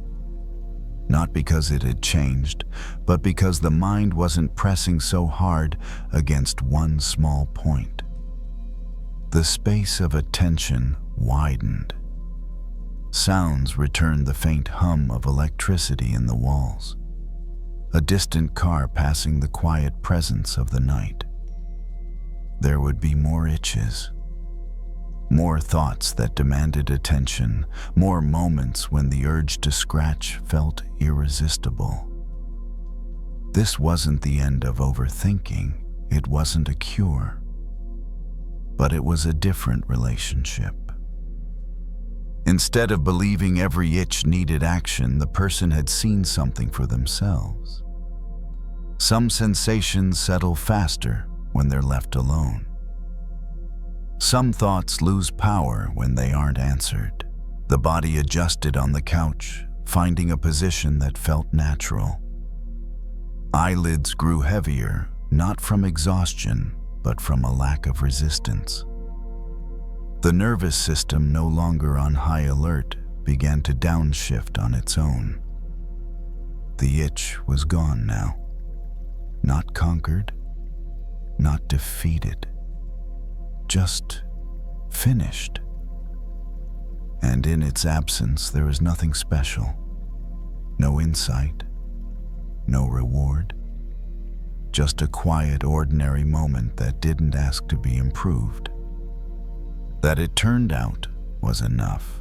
Not because it had changed, but because the mind wasn't pressing so hard against one small point. The space of attention widened. Sounds returned, the faint hum of electricity in the walls. A distant car passing, the quiet presence of the night. There would be more itches. More thoughts that demanded attention, more moments when the urge to scratch felt irresistible. This wasn't the end of overthinking, it wasn't a cure, but it was a different relationship. Instead of believing every itch needed action, the person had seen something for themselves. Some sensations settle faster when they're left alone. Some thoughts lose power when they aren't answered. The body adjusted on the couch, finding a position that felt natural. Eyelids grew heavier, not from exhaustion, but from a lack of resistance. The nervous system, no longer on high alert, began to downshift on its own. The itch was gone now. Not conquered, not defeated, just finished. And in its absence, there was nothing special. No insight, no reward. Just a quiet, ordinary moment that didn't ask to be improved. That it turned out was enough.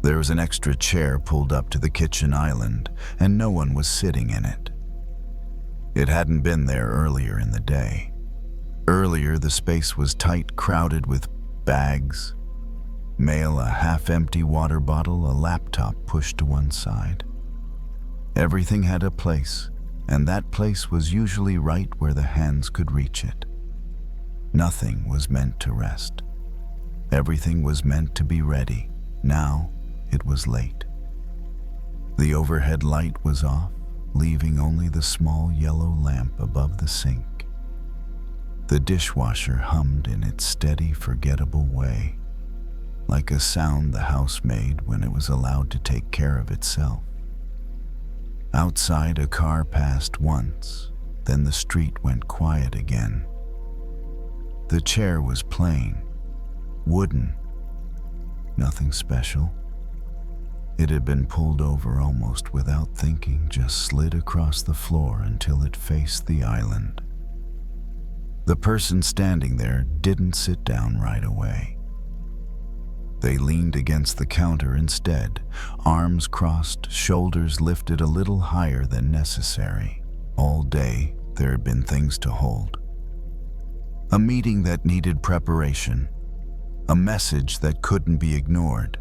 There was an extra chair pulled up to the kitchen island, and no one was sitting in it. It hadn't been there earlier in the day. Earlier, the space was tight, crowded with bags, mail, a half-empty water bottle, a laptop pushed to one side. Everything had a place, and that place was usually right where the hands could reach it. Nothing was meant to rest. Everything was meant to be ready. Now, it was late. The overhead light was off, leaving only the small yellow lamp above the sink. The dishwasher hummed in its steady, forgettable way, like a sound the house made when it was allowed to take care of itself. Outside, a car passed once, then the street went quiet again. The chair was plain, wooden, nothing special. It had been pulled over almost without thinking, just slid across the floor until it faced the island. The person standing there didn't sit down right away. They leaned against the counter instead, arms crossed, shoulders lifted a little higher than necessary. All day, there had been things to hold. A meeting that needed preparation, a message that couldn't be ignored,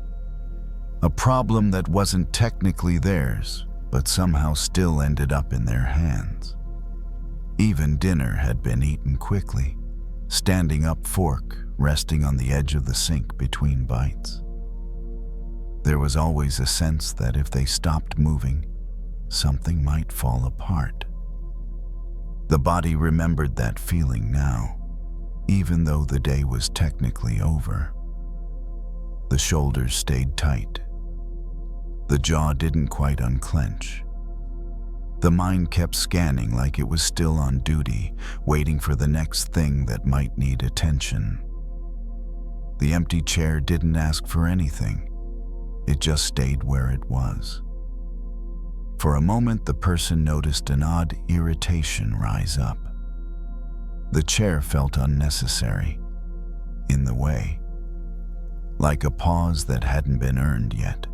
a problem that wasn't technically theirs, but somehow still ended up in their hands. Even dinner had been eaten quickly, standing up, fork resting on the edge of the sink between bites. There was always a sense that if they stopped moving, something might fall apart. The body remembered that feeling now, even though the day was technically over. The shoulders stayed tight. The jaw didn't quite unclench. The mind kept scanning like it was still on duty, waiting for the next thing that might need attention. The empty chair didn't ask for anything. It just stayed where it was. For a moment, the person noticed an odd irritation rise up. The chair felt unnecessary, in the way, like a pause that hadn't been earned yet.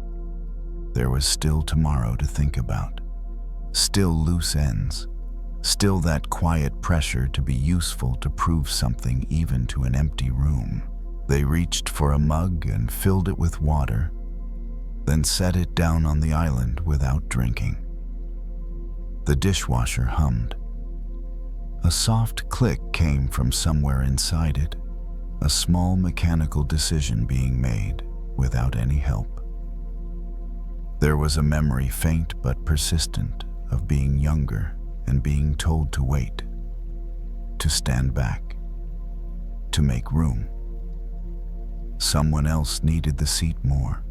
There was still tomorrow to think about, still loose ends, still that quiet pressure to be useful, to prove something even to an empty room. They reached for a mug and filled it with water, then set it down on the island without drinking. The dishwasher hummed. A soft click came from somewhere inside it, a small mechanical decision being made without any help. There was a memory, faint but persistent, of being younger and being told to wait, to stand back, to make room. Someone else needed the seat more.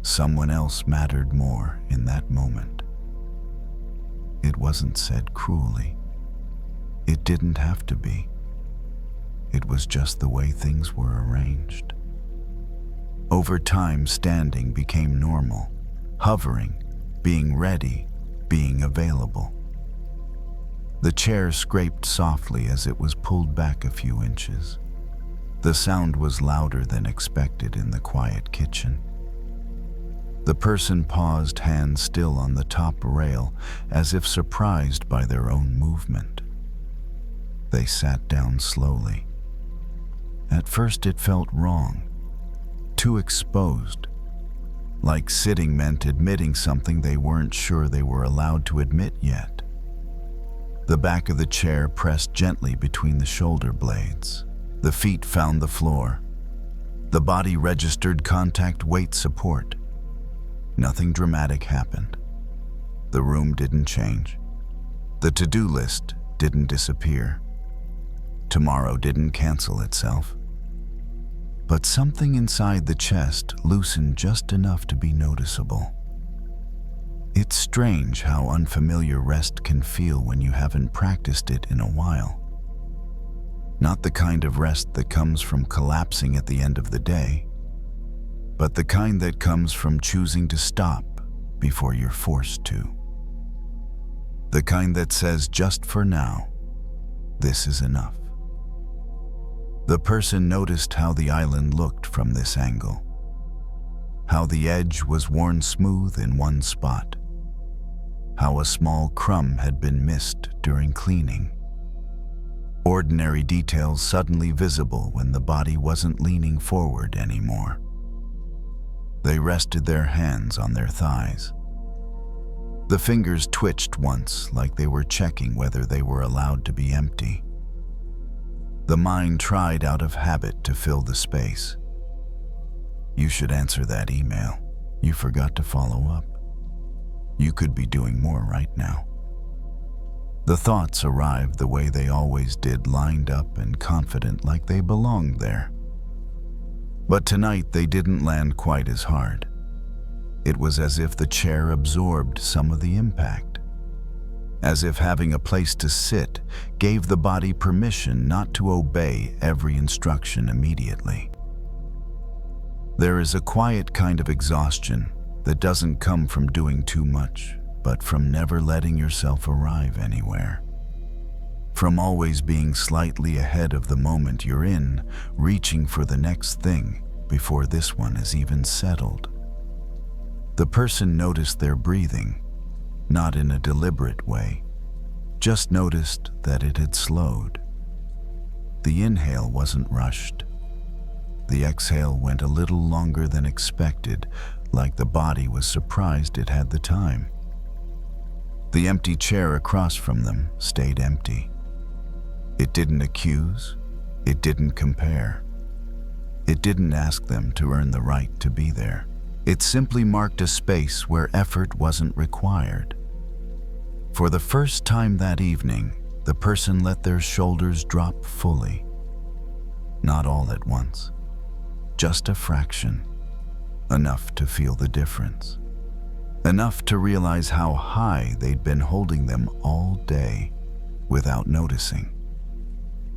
Someone else mattered more in that moment. It wasn't said cruelly. It didn't have to be. It was just the way things were arranged. Over time, standing became normal, hovering, being ready, being available. The chair scraped softly as it was pulled back a few inches. The sound was louder than expected in the quiet kitchen. The person paused, hands still on the top rail, as if surprised by their own movement. They sat down slowly. At first it felt wrong, too exposed, like sitting meant admitting something they weren't sure they were allowed to admit yet. The back of the chair pressed gently between the shoulder blades. The feet found the floor. The body registered contact weight support. Nothing dramatic happened. The room didn't change. The to-do list didn't disappear. Tomorrow didn't cancel itself. But something inside the chest loosened just enough to be noticeable. It's strange how unfamiliar rest can feel when you haven't practiced it in a while. Not the kind of rest that comes from collapsing at the end of the day, but the kind that comes from choosing to stop before you're forced to. The kind that says, just for now, this is enough. The person noticed how the island looked from this angle, how the edge was worn smooth in one spot, how a small crumb had been missed during cleaning. Ordinary details suddenly visible when the body wasn't leaning forward anymore. They rested their hands on their thighs. The fingers twitched once, like they were checking whether they were allowed to be empty. The mind tried out of habit to fill the space. You should answer that email. You forgot to follow up. You could be doing more right now. The thoughts arrived the way they always did, lined up and confident, like they belonged there. But tonight they didn't land quite as hard. It was as if the chair absorbed some of the impact. As if having a place to sit gave the body permission not to obey every instruction immediately. There is a quiet kind of exhaustion that doesn't come from doing too much, but from never letting yourself arrive anywhere. From always being slightly ahead of the moment you're in, reaching for the next thing before this one is even settled. The person noticed their breathing, not in a deliberate way, just noticed that it had slowed. The inhale wasn't rushed. The exhale went a little longer than expected, like the body was surprised it had the time. The empty chair across from them stayed empty. It didn't accuse, it didn't compare. It didn't ask them to earn the right to be there. It simply marked a space where effort wasn't required. For the first time that evening, the person let their shoulders drop fully. Not all at once, just a fraction. Enough to feel the difference. Enough to realize how high they'd been holding them all day without noticing.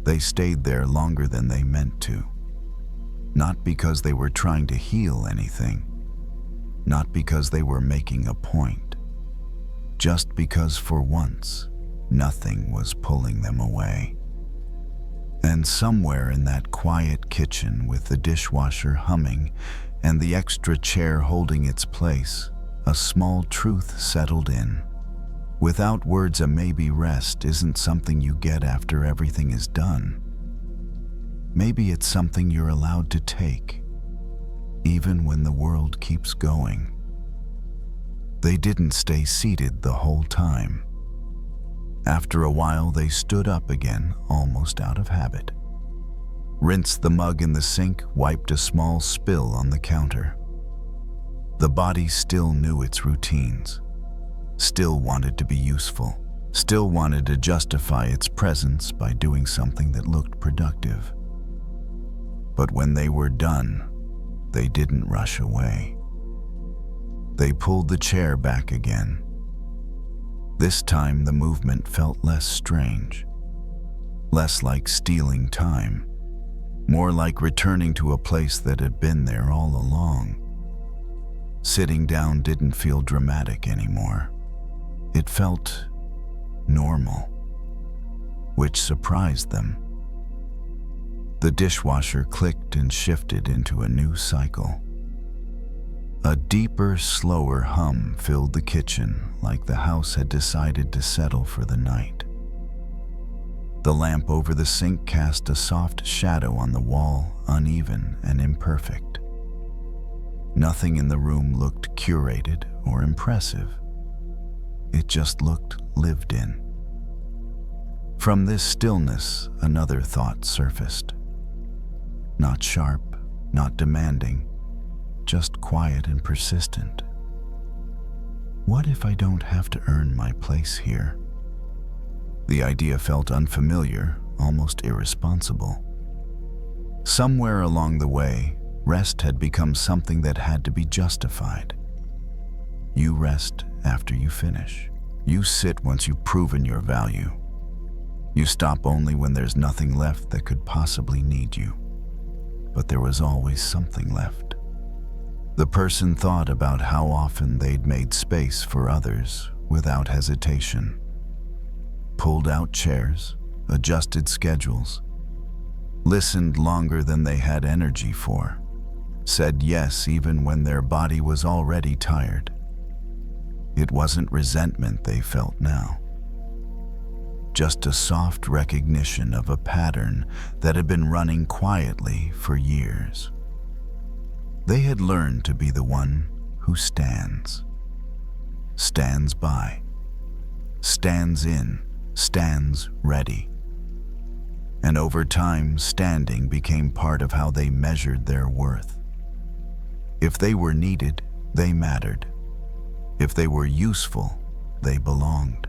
They stayed there longer than they meant to. Not because they were trying to heal anything. Not because they were making a point. Just because for once, nothing was pulling them away. And somewhere in that quiet kitchen with the dishwasher humming and the extra chair holding its place, a small truth settled in. Without words, a maybe rest isn't something you get after everything is done. Maybe it's something you're allowed to take, even when the world keeps going. They didn't stay seated the whole time. After a while, they stood up again, almost out of habit. Rinsed the mug in the sink, wiped a small spill on the counter. The body still knew its routines, still wanted to be useful, still wanted to justify its presence by doing something that looked productive. But when they were done, they didn't rush away. They pulled the chair back again. This time the movement felt less strange, less like stealing time, more like returning to a place that had been there all along. Sitting down didn't feel dramatic anymore. It felt normal, which surprised them. The dishwasher clicked and shifted into a new cycle. A deeper, slower hum filled the kitchen, like the house had decided to settle for the night. The lamp over the sink cast a soft shadow on the wall, uneven and imperfect. Nothing in the room looked curated or impressive. It just looked lived in. From this stillness, another thought surfaced. Not sharp, not demanding, just quiet and persistent. What if I don't have to earn my place here? The idea felt unfamiliar, almost irresponsible. Somewhere along the way, rest had become something that had to be justified. You rest after you finish. You sit once you've proven your value. You stop only when there's nothing left that could possibly need you. But there was always something left. The person thought about how often they'd made space for others without hesitation. Pulled out chairs, adjusted schedules, listened longer than they had energy for, said yes even when their body was already tired. It wasn't resentment they felt now, just a soft recognition of a pattern that had been running quietly for years. They had learned to be the one who stands by, stands in, stands ready. And over time, standing became part of how they measured their worth. If they were needed, they mattered. If they were useful, they belonged.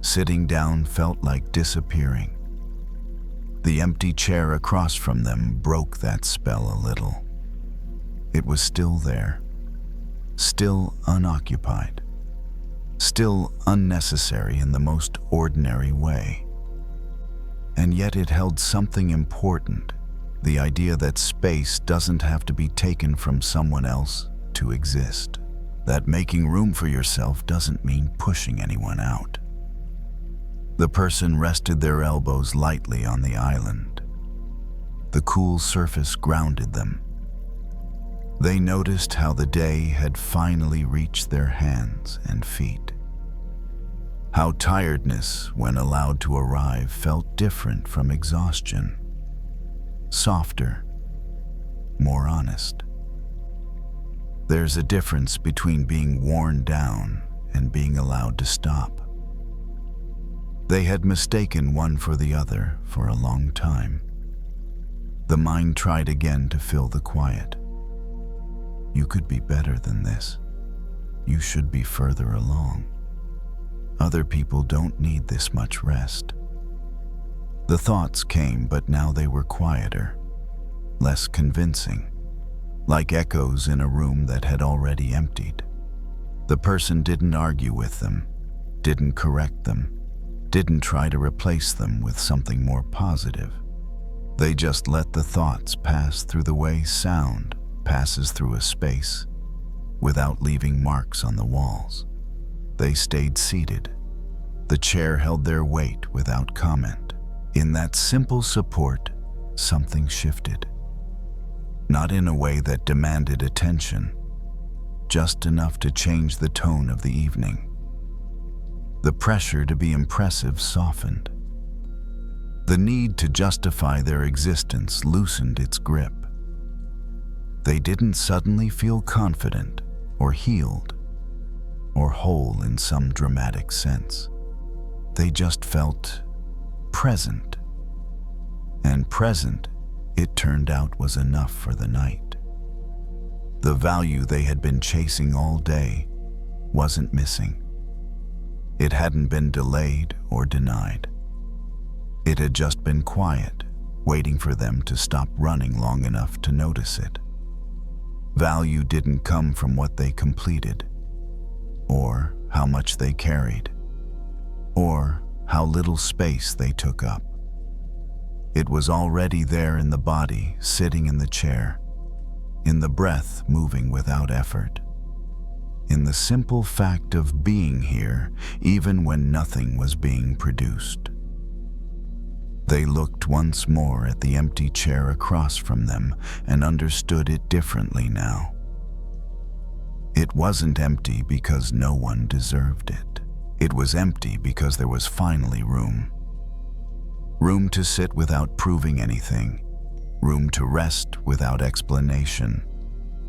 Sitting down felt like disappearing. The empty chair across from them broke that spell a little. It was still there, still unoccupied, still unnecessary in the most ordinary way. And yet it held something important, the idea that space doesn't have to be taken from someone else to exist. That making room for yourself doesn't mean pushing anyone out. The person rested their elbows lightly on the island. The cool surface grounded them. They noticed how the day had finally reached their hands and feet. How tiredness, when allowed to arrive, felt different from exhaustion. Softer, more honest. There's a difference between being worn down and being allowed to stop. They had mistaken one for the other for a long time. The mind tried again to fill the quiet. You could be better than this. You should be further along. Other people don't need this much rest. The thoughts came, but now they were quieter, less convincing, like echoes in a room that had already emptied. The person didn't argue with them, didn't correct them, didn't try to replace them with something more positive. They just let the thoughts pass through the way sound passes through a space, without leaving marks on the walls. They stayed seated. The chair held their weight without comment. In that simple support, something shifted. Not in a way that demanded attention, just enough to change the tone of the evening. The pressure to be impressive softened. The need to justify their existence loosened its grip. They didn't suddenly feel confident or healed or whole in some dramatic sense. They just felt present. And present, it turned out, was enough for the night. The value they had been chasing all day wasn't missing. It hadn't been delayed or denied. It had just been quiet, waiting for them to stop running long enough to notice it. Value didn't come from what they completed, or how much they carried, or how little space they took up. It was already there in the body, sitting in the chair, in the breath moving without effort, in the simple fact of being here even when nothing was being produced. They looked once more at the empty chair across from them and understood it differently now. It wasn't empty because no one deserved it. It was empty because there was finally room. Room to sit without proving anything. Room to rest without explanation.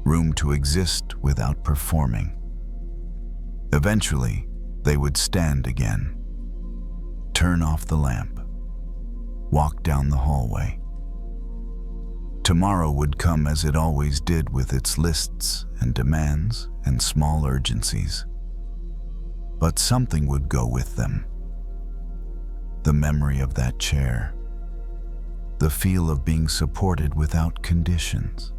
Room to exist without performing. Eventually, they would stand again. turn off the lamp, walk down the hallway. Tomorrow would come as it always did, with its lists and demands and small urgencies. But something would go with them. The memory of that chair, the feel of being supported without conditions,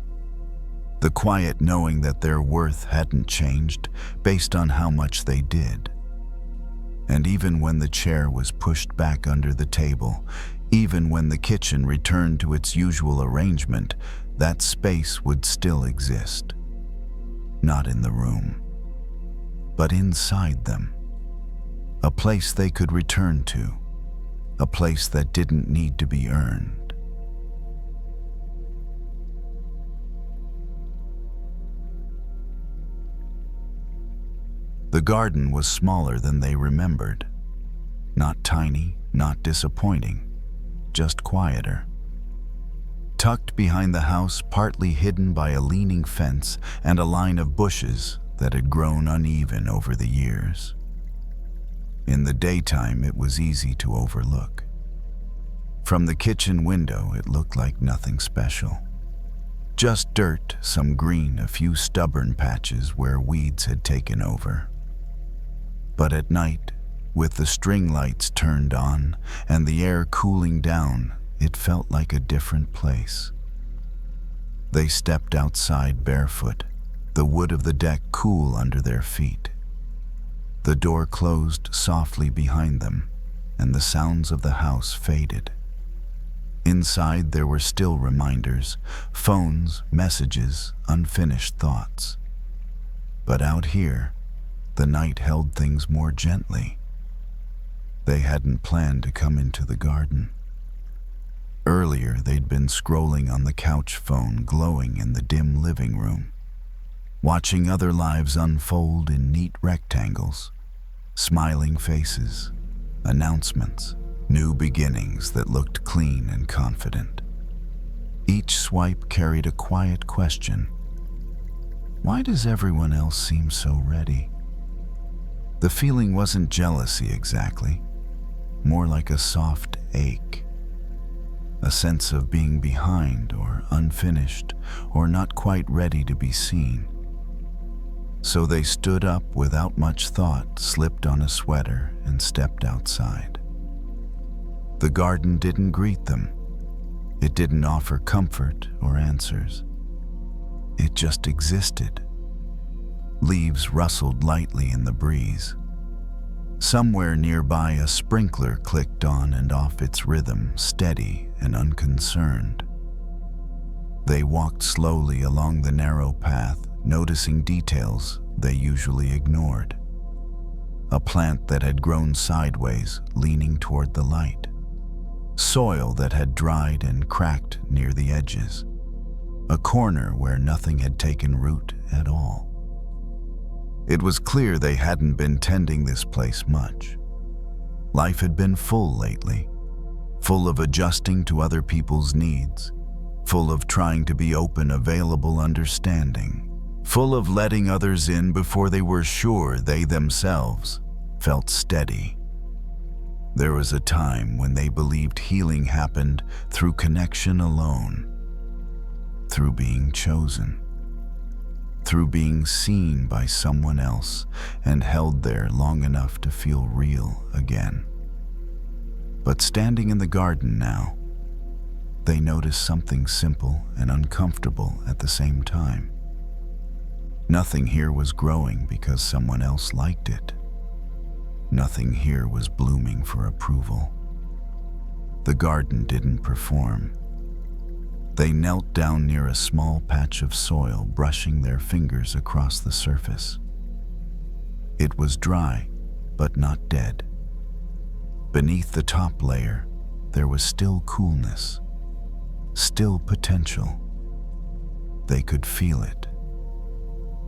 the quiet knowing that their worth hadn't changed based on how much they did. And even when the chair was pushed back under the table, even when the kitchen returned to its usual arrangement, that space would still exist. Not in the room, but inside them. A place they could return to, a place that didn't need to be earned. The garden was smaller than they remembered. Not tiny, not disappointing, just quieter. Tucked behind the house, partly hidden by a leaning fence and a line of bushes that had grown uneven over the years. In the daytime, it was easy to overlook. From the kitchen window, it looked like nothing special. Just dirt, some green, a few stubborn patches where weeds had taken over. But at night, with the string lights turned on and the air cooling down, it felt like a different place. They stepped outside barefoot, the wood of the deck cool under their feet. The door closed softly behind them, and the sounds of the house faded. Inside there were still reminders, phones, messages, unfinished thoughts. But out here, the night held things more gently. They hadn't planned to come into the garden. Earlier, they'd been scrolling on the couch phone, glowing in the dim living room, watching other lives unfold in neat rectangles, smiling faces, announcements, new beginnings that looked clean and confident. Each swipe carried a quiet question. Why does everyone else seem so ready? The feeling wasn't jealousy exactly, more like a soft ache. A sense of being behind or unfinished or not quite ready to be seen. So they stood up without much thought, slipped on a sweater, and stepped outside. The garden didn't greet them. It didn't offer comfort or answers. It just existed. Leaves rustled lightly in the breeze. Somewhere nearby, a sprinkler clicked on and off its rhythm, steady and unconcerned. They walked slowly along the narrow path, noticing details they usually ignored. A plant that had grown sideways, leaning toward the light. Soil that had dried and cracked near the edges. A corner where nothing had taken root at all. It was clear they hadn't been tending this place much. Life had been full lately, full of adjusting to other people's needs, full of trying to be open, available, understanding, full of letting others in before they were sure they themselves felt steady. There was a time when they believed healing happened through connection alone, through being chosen, through being seen by someone else and held there long enough to feel real again. But standing in the garden now, they noticed something simple and uncomfortable at the same time. Nothing here was growing because someone else liked it. Nothing here was blooming for approval. The garden didn't perform. They knelt down near a small patch of soil, brushing their fingers across the surface. It was dry, but not dead. Beneath the top layer, there was still coolness, still potential. They could feel it.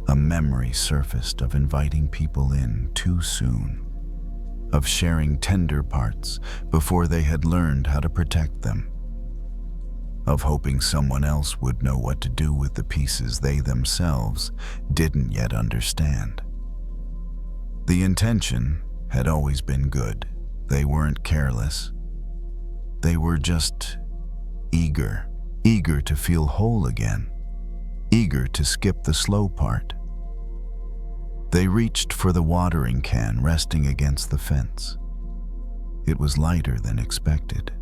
A memory surfaced of inviting people in too soon, of sharing tender parts before they had learned how to protect them, of hoping someone else would know what to do with the pieces they themselves didn't yet understand. The intention had always been good. They weren't careless. They were just eager to feel whole again, eager to skip the slow part. They reached for the watering can resting against the fence. It was lighter than expected,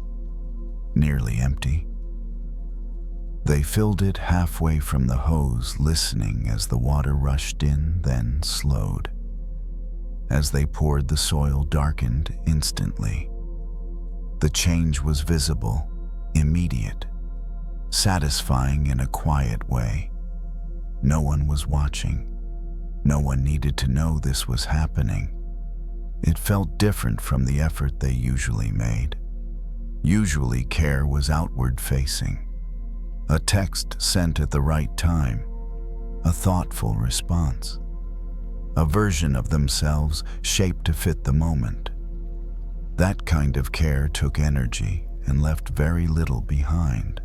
nearly empty. They filled it halfway from the hose, listening as the water rushed in, then slowed. As they poured, the soil darkened instantly. The change was visible, immediate, satisfying in a quiet way. No one was watching. No one needed to know this was happening. It felt different from the effort they usually made. Usually, care was outward facing. A text sent at the right time, a thoughtful response, a version of themselves shaped to fit the moment. That kind of care took energy and left very little behind.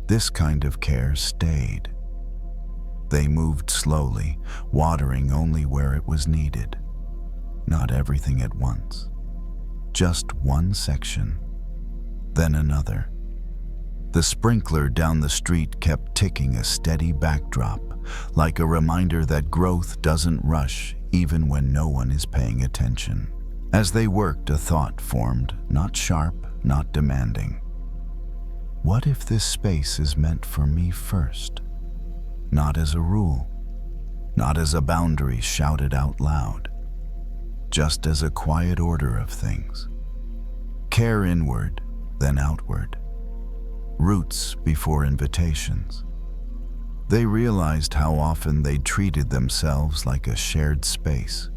This kind of care stayed. They moved slowly, watering only where it was needed. Not everything at once. Just one section, then another. The sprinkler down the street kept ticking, a steady backdrop, like a reminder that growth doesn't rush even when no one is paying attention. As they worked, a thought formed, not sharp, not demanding. What if this space is meant for me first? Not as a rule, not as a boundary shouted out loud, just as a quiet order of things. Care inward, then outward. Roots before invitations. They realized how often they treated themselves like a shared space.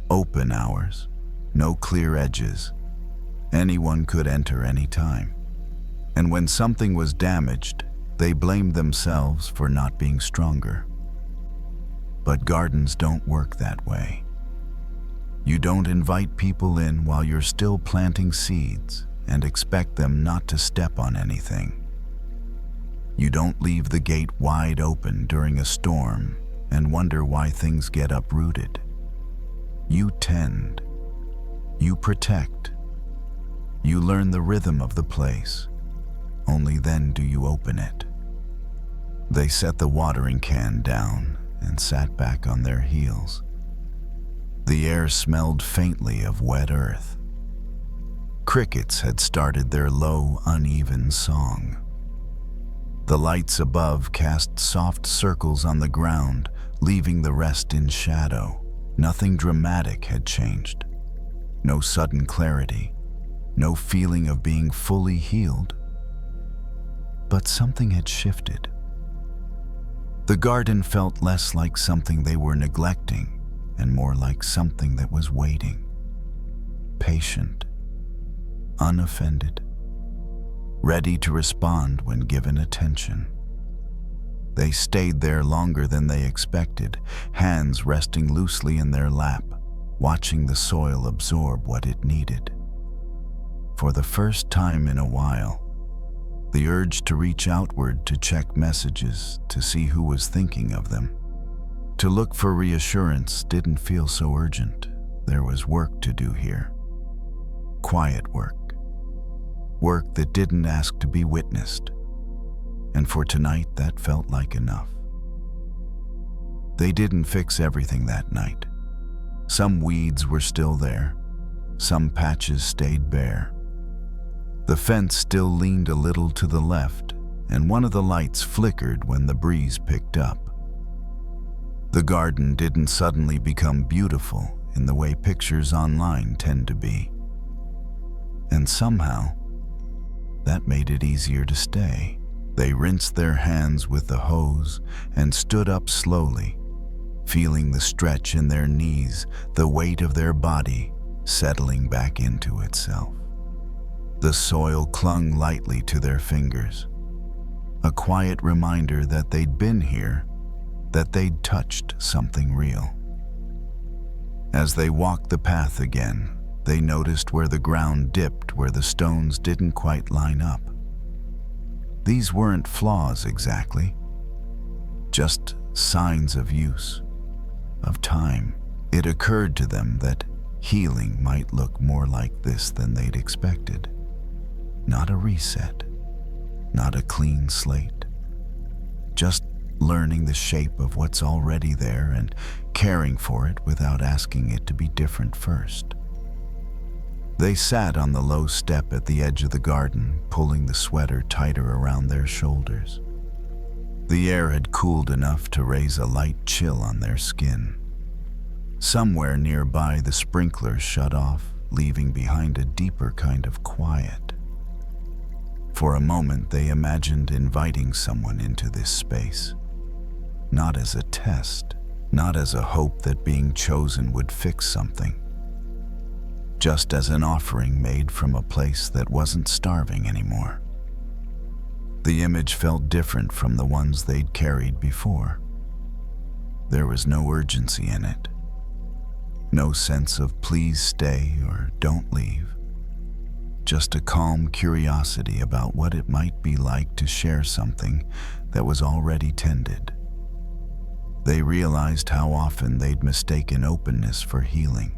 Open hours, no clear edges. Anyone could enter any time. And when something was damaged, they blamed themselves for not being stronger. But gardens don't work that way. You don't invite people in while you're still planting seeds and expect them not to step on anything. You don't leave the gate wide open during a storm and wonder why things get uprooted. You tend. You protect. You learn the rhythm of the place. Only then do you open it. They set the watering can down and sat back on their heels. The air smelled faintly of wet earth. Crickets had started their low, uneven song. The lights above cast soft circles on the ground, leaving the rest in shadow. Nothing dramatic had changed. No sudden clarity. No feeling of being fully healed. But something had shifted. The garden felt less like something they were neglecting and more like something that was waiting. Patient. Unoffended, ready to respond when given attention. They stayed there longer than they expected, hands resting loosely in their lap, watching the soil absorb what it needed. For the first time in a while, the urge to reach outward to check messages, to see who was thinking of them, to look for reassurance didn't feel so urgent. There was work to do here. Quiet work. Work that didn't ask to be witnessed. And for tonight, that felt like enough. They didn't fix everything that night. Some weeds were still there. Some patches stayed bare. The fence still leaned a little to the left, and one of the lights flickered when the breeze picked up. The garden didn't suddenly become beautiful in the way pictures online tend to be. And somehow, that made it easier to stay. They rinsed their hands with the hose and stood up slowly, feeling the stretch in their knees, the weight of their body settling back into itself. The soil clung lightly to their fingers, a quiet reminder that they'd been here, that they'd touched something real. As they walked the path again, they noticed where the ground dipped, where the stones didn't quite line up. These weren't flaws exactly, just signs of use, of time. It occurred to them that healing might look more like this than they'd expected. Not a reset, not a clean slate. Just learning the shape of what's already there and caring for it without asking it to be different first. They sat on the low step at the edge of the garden, pulling the sweater tighter around their shoulders. The air had cooled enough to raise a light chill on their skin. Somewhere nearby, the sprinklers shut off, leaving behind a deeper kind of quiet. For a moment, they imagined inviting someone into this space. Not as a test, not as a hope that being chosen would fix something. Just as an offering made from a place that wasn't starving anymore. The image felt different from the ones they'd carried before. There was no urgency in it. No sense of please stay or don't leave. Just a calm curiosity about what it might be like to share something that was already tended. They realized how often they'd mistaken openness for healing.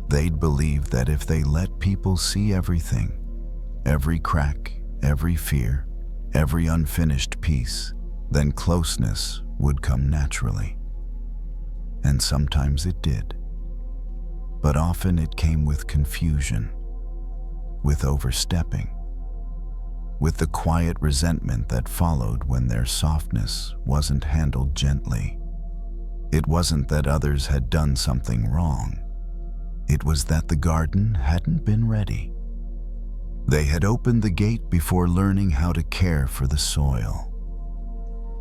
They'd believed that if they let people see everything, every crack, every fear, every unfinished piece, then closeness would come naturally. And sometimes it did. But often it came with confusion, with overstepping, with the quiet resentment that followed when their softness wasn't handled gently. It wasn't that others had done something wrong. It was that the garden hadn't been ready. They had opened the gate before learning how to care for the soil,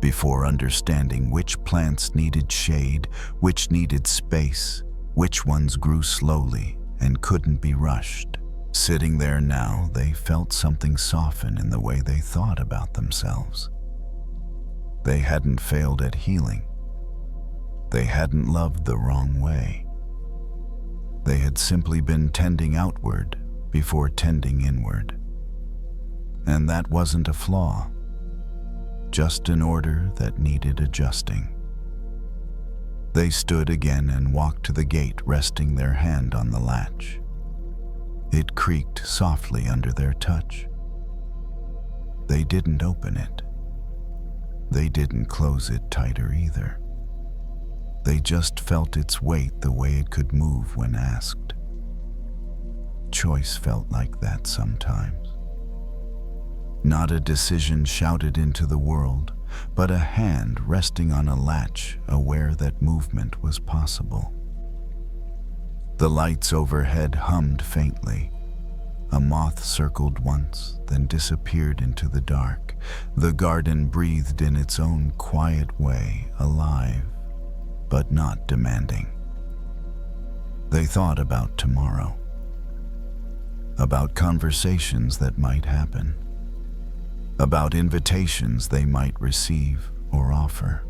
before understanding which plants needed shade, which needed space, which ones grew slowly and couldn't be rushed. Sitting there now, they felt something soften in the way they thought about themselves. They hadn't failed at healing. They hadn't loved the wrong way. They had simply been tending outward before tending inward. And that wasn't a flaw, just an order that needed adjusting. They stood again and walked to the gate, resting their hand on the latch. It creaked softly under their touch. They didn't open it. They didn't close it tighter either. They just felt its weight the way it could move when asked. Choice felt like that sometimes. Not a decision shouted into the world, but a hand resting on a latch, aware that movement was possible. The lights overhead hummed faintly. A moth circled once, then disappeared into the dark. The garden breathed in its own quiet way, alive, but not demanding. They thought about tomorrow, about conversations that might happen, about invitations they might receive or offer.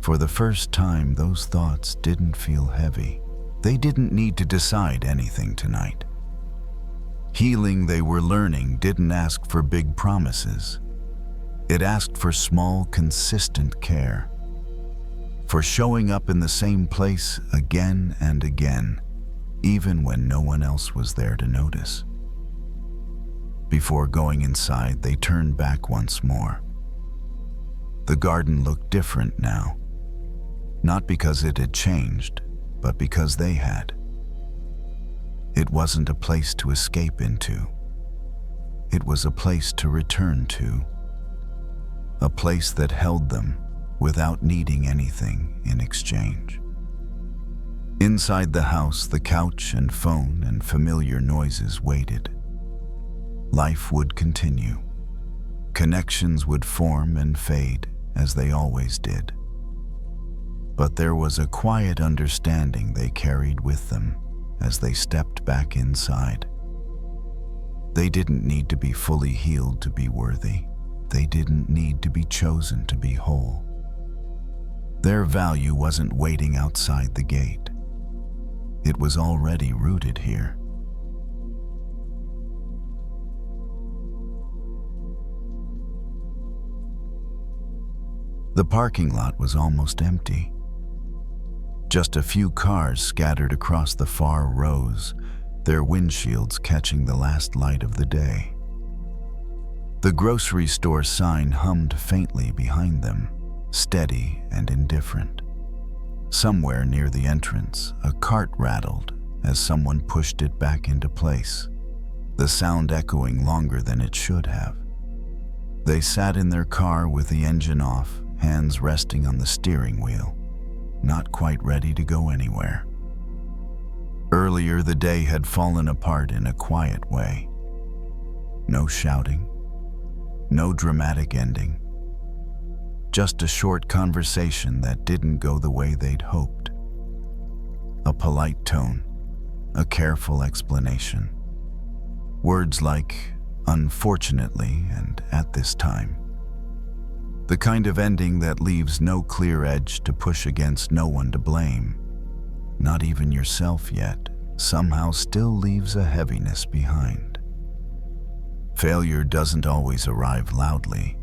For the first time, those thoughts didn't feel heavy. They didn't need to decide anything tonight. Healing they were learning didn't ask for big promises. It asked for small, consistent care, for showing up in the same place again and again, even when no one else was there to notice. Before going inside, they turned back once more. The garden looked different now, not because it had changed, but because they had. It wasn't a place to escape into. It was a place to return to. A place that held them without needing anything in exchange. Inside the house, the couch and phone and familiar noises waited. Life would continue. Connections would form and fade as they always did. But there was a quiet understanding they carried with them as they stepped back inside. They didn't need to be fully healed to be worthy. They didn't need to be chosen to be whole. Their value wasn't waiting outside the gate. It was already rooted here. The parking lot was almost empty. Just a few cars scattered across the far rows, their windshields catching the last light of the day. The grocery store sign hummed faintly behind them, steady and indifferent. Somewhere near the entrance, a cart rattled as someone pushed it back into place, the sound echoing longer than it should have. They sat in their car with the engine off, hands resting on the steering wheel, not quite ready to go anywhere. Earlier, the day had fallen apart in a quiet way. No shouting, no dramatic ending. Just a short conversation that didn't go the way they'd hoped. A polite tone, a careful explanation. Words like, unfortunately and at this time. The kind of ending that leaves no clear edge to push against, no one to blame. Not even yourself yet, somehow still leaves a heaviness behind. Failure doesn't always arrive loudly.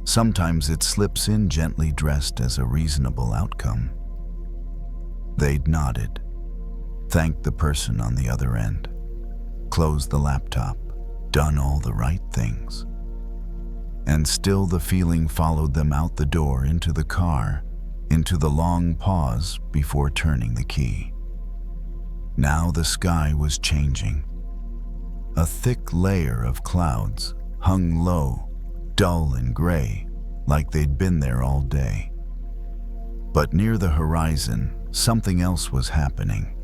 Sometimes it slips in gently dressed as a reasonable outcome. They'd nodded, thanked the person on the other end, closed the laptop, done all the right things. And still the feeling followed them out the door, into the car, into the long pause before turning the key. Now the sky was changing. A thick layer of clouds hung low, dull and gray, like they'd been there all day. But near the horizon, something else was happening.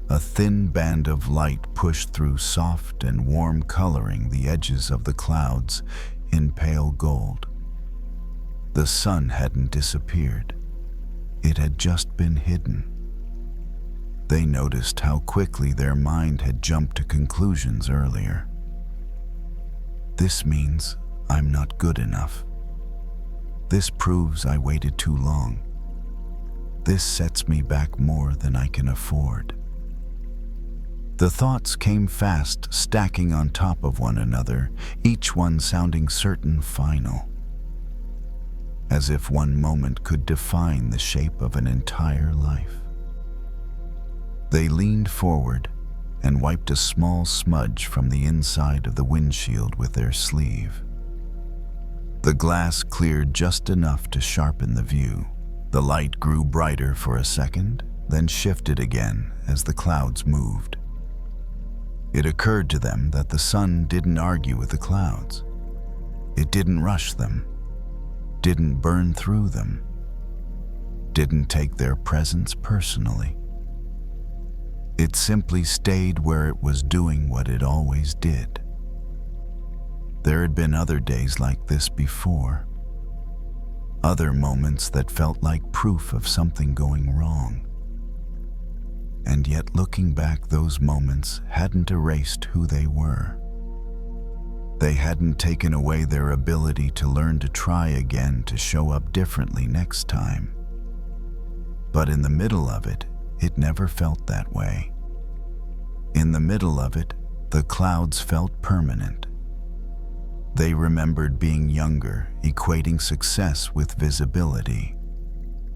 A thin band of light pushed through soft and warm, coloring the edges of the clouds in pale gold. The sun hadn't disappeared. It had just been hidden. They noticed how quickly their mind had jumped to conclusions earlier. This means I'm not good enough. This proves I waited too long. This sets me back more than I can afford. The thoughts came fast, stacking on top of one another, each one sounding certain, final. As if one moment could define the shape of an entire life. They leaned forward and wiped a small smudge from the inside of the windshield with their sleeve. The glass cleared just enough to sharpen the view. The light grew brighter for a second, then shifted again as the clouds moved. It occurred to them that the sun didn't argue with the clouds. It didn't rush them, didn't burn through them, didn't take their presence personally. It simply stayed where it was, doing what it always did. There had been other days like this before. Other moments that felt like proof of something going wrong. And yet, looking back, those moments hadn't erased who they were. They hadn't taken away their ability to learn to try again, to show up differently next time. But in the middle of it, it never felt that way. In the middle of it, the clouds felt permanent. They remembered being younger, equating success with visibility.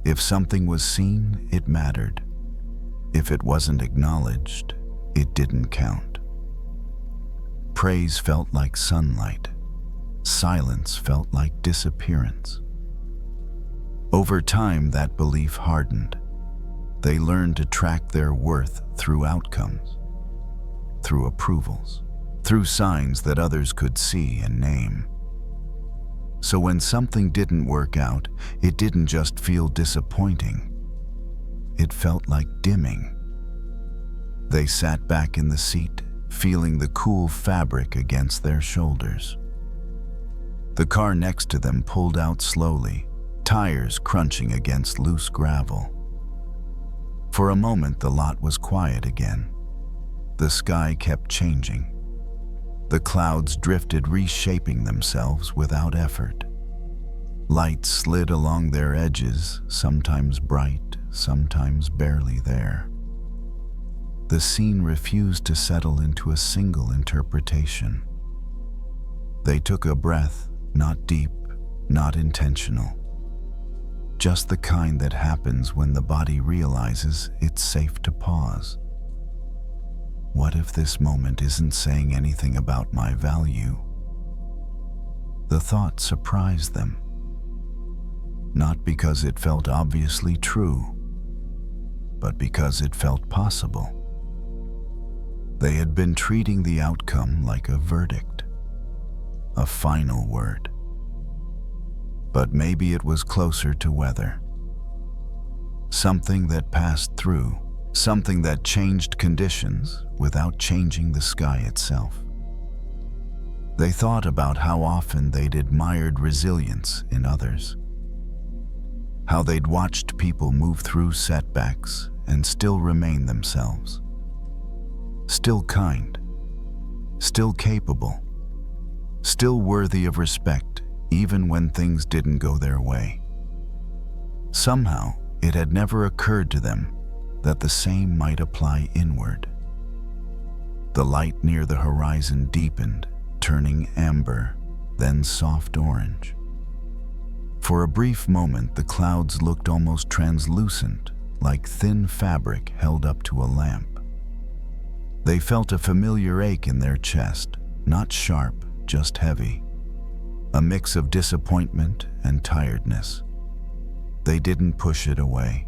If something was seen, it mattered. If it wasn't acknowledged, it didn't count. Praise felt like sunlight. Silence felt like disappearance. Over time, that belief hardened. They learned to track their worth through outcomes, through approvals, through signs that others could see and name. So when something didn't work out, it didn't just feel disappointing. It felt like dimming. They sat back in the seat, feeling the cool fabric against their shoulders. The car next to them pulled out slowly, tires crunching against loose gravel. For a moment, the lot was quiet again. The sky kept changing. The clouds drifted, reshaping themselves without effort. Light slid along their edges, sometimes bright, sometimes barely there. The scene refused to settle into a single interpretation. They took a breath, not deep, not intentional. just the kind that happens when the body realizes it's safe to pause. What if this moment isn't saying anything about my value? The thought surprised them, not because it felt obviously true, but because it felt possible. They had been treating the outcome like a verdict, a final word. But maybe it was closer to weather. Something that passed through, something that changed conditions without changing the sky itself. They thought about how often they'd admired resilience in others, how they'd watched people move through setbacks and still remain themselves, still kind, still capable, still worthy of respect even when things didn't go their way. Somehow, it had never occurred to them that the same might apply inward. The light near the horizon deepened, turning amber, then soft orange. For a brief moment, the clouds looked almost translucent, like thin fabric held up to a lamp. They felt a familiar ache in their chest, not sharp, just heavy. A mix of disappointment and tiredness. They didn't push it away,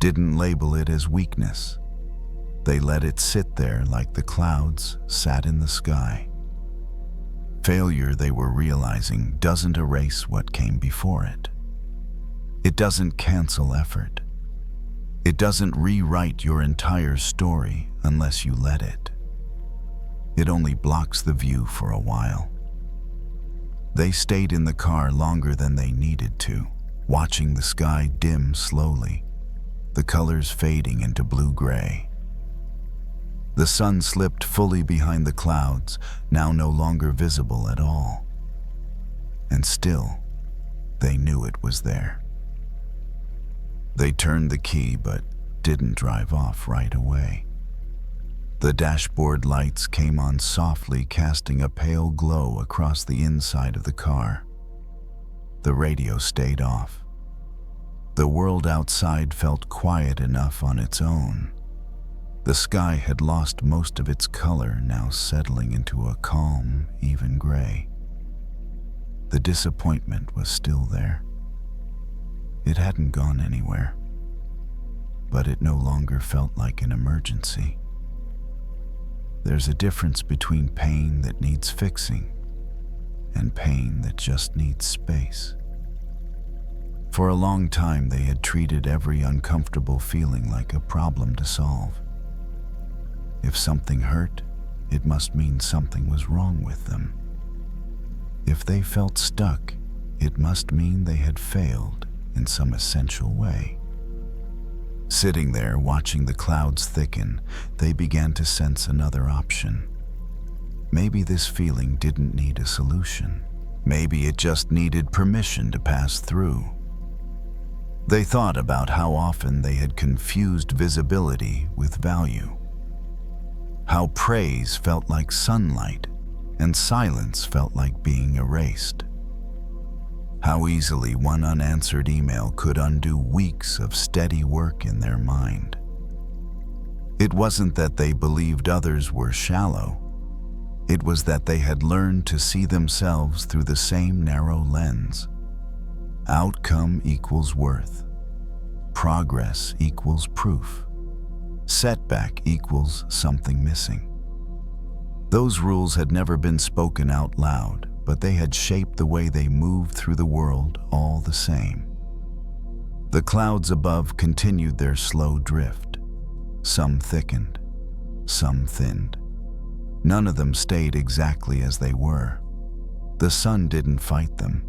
didn't label it as weakness. They let it sit there like the clouds sat in the sky. Failure, they were realizing, doesn't erase what came before it. It doesn't cancel effort. It doesn't rewrite your entire story unless you let it. It only blocks the view for a while. They stayed in the car longer than they needed to, watching the sky dim slowly, the colors fading into blue-gray. The sun slipped fully behind the clouds, now no longer visible at all. And still, they knew it was there. They turned the key but didn't drive off right away. The dashboard lights came on softly, casting a pale glow across the inside of the car. The radio stayed off. The world outside felt quiet enough on its own. The sky had lost most of its color, now settling into a calm, even gray. The disappointment was still there. It hadn't gone anywhere, but it no longer felt like an emergency. There's a difference between pain that needs fixing and pain that just needs space. For a long time, they had treated every uncomfortable feeling like a problem to solve. If something hurt, it must mean something was wrong with them. If they felt stuck, it must mean they had failed in some essential way. Sitting there, watching the clouds thicken, they began to sense another option. Maybe this feeling didn't need a solution. Maybe it just needed permission to pass through. They thought about how often they had confused visibility with value. How praise felt like sunlight and silence felt like being erased. How easily one unanswered email could undo weeks of steady work in their mind. It wasn't that they believed others were shallow. It was that they had learned to see themselves through the same narrow lens. Outcome equals worth. Progress equals proof. Setback equals something missing. Those rules had never been spoken out loud, but they had shaped the way they moved through the world all the same. The clouds above continued their slow drift. Some thickened, some thinned. None of them stayed exactly as they were. The sun didn't fight them.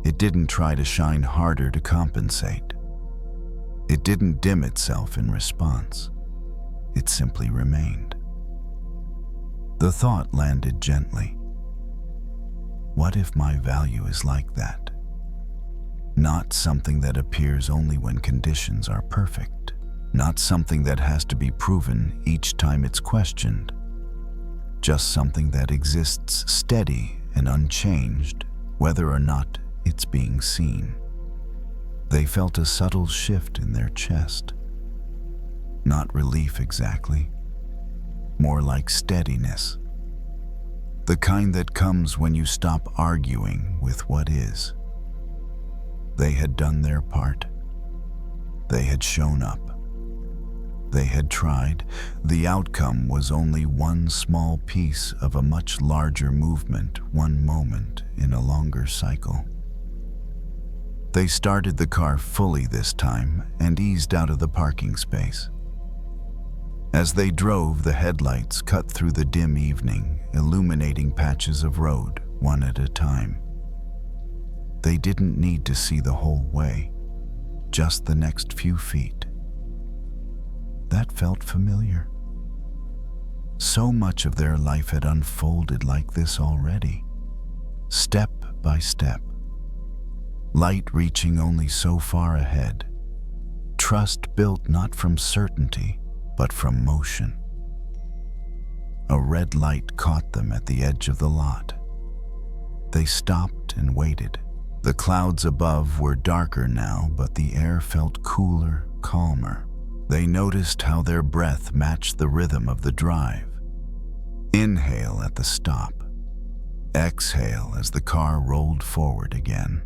It didn't try to shine harder to compensate. It didn't dim itself in response. It simply remained. The thought landed gently. What if my value is like that? Not something that appears only when conditions are perfect. Not something that has to be proven each time it's questioned. Just something that exists steady and unchanged, whether or not it's being seen. They felt a subtle shift in their chest. Not relief exactly, more like steadiness. The kind that comes when you stop arguing with what is. They had done their part. They had shown up. They had tried. The outcome was only one small piece of a much larger movement, one moment in a longer cycle. They started the car fully this time and eased out of the parking space. As they drove, the headlights cut through the dim evening, illuminating patches of road, one at a time. They didn't need to see the whole way, just the next few feet. That felt familiar. So much of their life had unfolded like this already, step by step. Light reaching only so far ahead. Trust built not from certainty, but from motion. A red light caught them at the edge of the lot. They stopped and waited. The clouds above were darker now, but the air felt cooler, calmer. They noticed how their breath matched the rhythm of the drive. Inhale at the stop. Exhale as the car rolled forward again.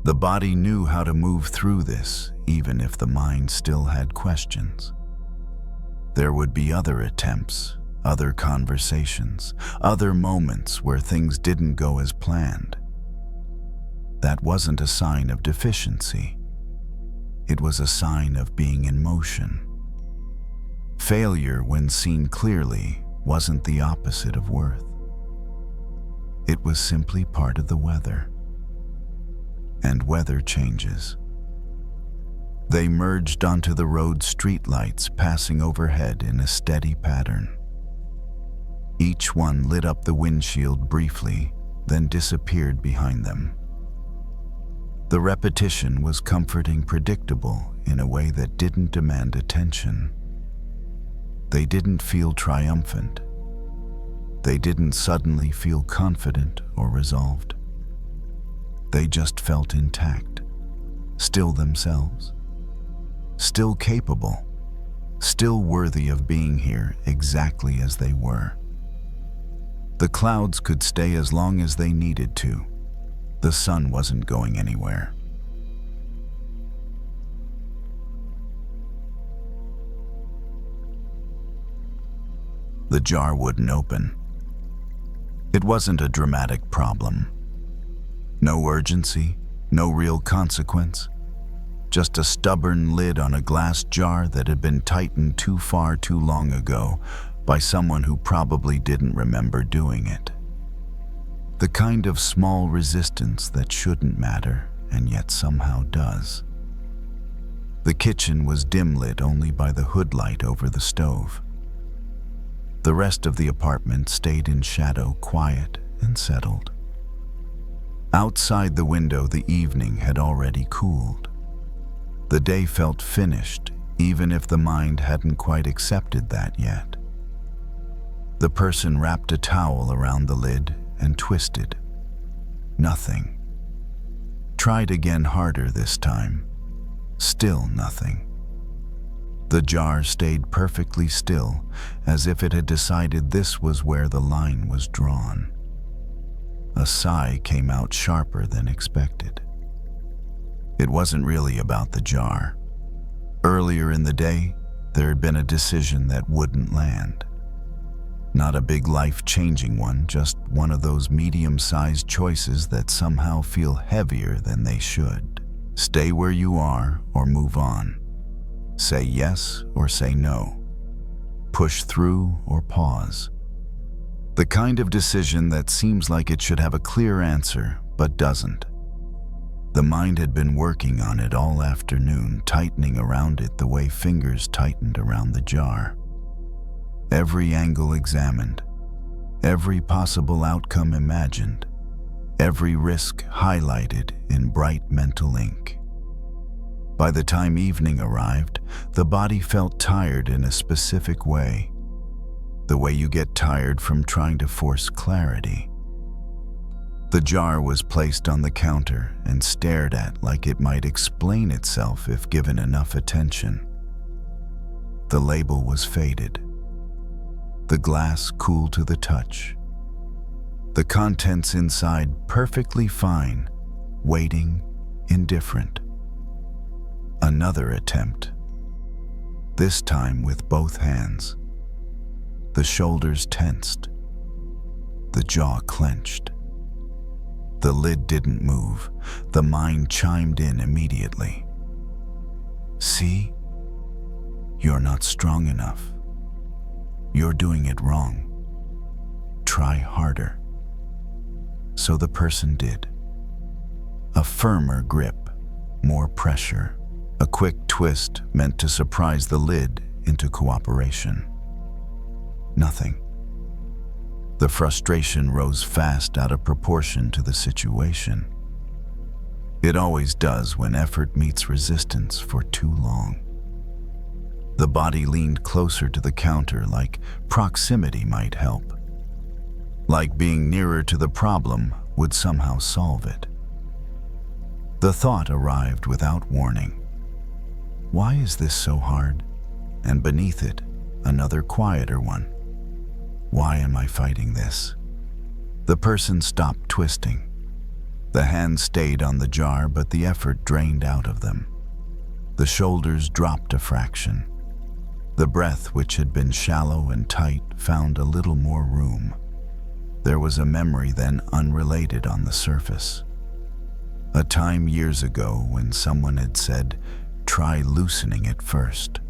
The body knew how to move through this, even if the mind still had questions. There would be other attempts, other conversations, other moments where things didn't go as planned. That wasn't a sign of deficiency. It was a sign of being in motion. Failure, when seen clearly, wasn't the opposite of worth. It was simply part of the weather. And weather changes. They merged onto the road's streetlights, passing overhead in a steady pattern. Each one lit up the windshield briefly, then disappeared behind them. The repetition was comforting, predictable in a way that didn't demand attention. They didn't feel triumphant. They didn't suddenly feel confident or resolved. They just felt intact, still themselves, still capable, still worthy of being here exactly as they were. The clouds could stay as long as they needed to. The sun wasn't going anywhere. The jar wouldn't open. It wasn't a dramatic problem. No urgency, no real consequence. Just a stubborn lid on a glass jar that had been tightened too far too long ago by someone who probably didn't remember doing it. The kind of small resistance that shouldn't matter and yet somehow does. The kitchen was dim lit only by the hood light over the stove. The rest of the apartment stayed in shadow, quiet and settled. Outside the window, the evening had already cooled. The day felt finished, even if the mind hadn't quite accepted that yet. The person wrapped a towel around the lid and twisted. Nothing. Tried again harder this time. Still nothing. The jar stayed perfectly still, as if it had decided this was where the line was drawn. A sigh came out sharper than expected. It wasn't really about the jar. Earlier in the day, there had been a decision that wouldn't land. Not a big life-changing one, just one of those medium-sized choices that somehow feel heavier than they should. Stay where you are or move on. Say yes or say no. Push through or pause. The kind of decision that seems like it should have a clear answer, but doesn't. The mind had been working on it all afternoon, tightening around it the way fingers tightened around the jar. Every angle examined, every possible outcome imagined, every risk highlighted in bright mental ink. By the time evening arrived, the body felt tired in a specific way, the way you get tired from trying to force clarity. The jar was placed on the counter and stared at like it might explain itself if given enough attention. The label was faded, the glass cool to the touch, the contents inside perfectly fine, waiting, indifferent. Another attempt, this time with both hands. The shoulders tensed, the jaw clenched. The lid didn't move. The mind chimed in immediately. See? You're not strong enough. You're doing it wrong. Try harder. So the person did. A firmer grip, more pressure. A quick twist meant to surprise the lid into cooperation. Nothing. The frustration rose fast out of proportion to the situation. It always does when effort meets resistance for too long. The body leaned closer to the counter like proximity might help. Like being nearer to the problem would somehow solve it. The thought arrived without warning. Why is this so hard? And beneath it, another quieter one. Why am I fighting this? The person stopped twisting. The hands stayed on the jar, but the effort drained out of them. The shoulders dropped a fraction. The breath, which had been shallow and tight, found a little more room. There was a memory then unrelated on the surface. A time years ago when someone had said, "Try loosening it first."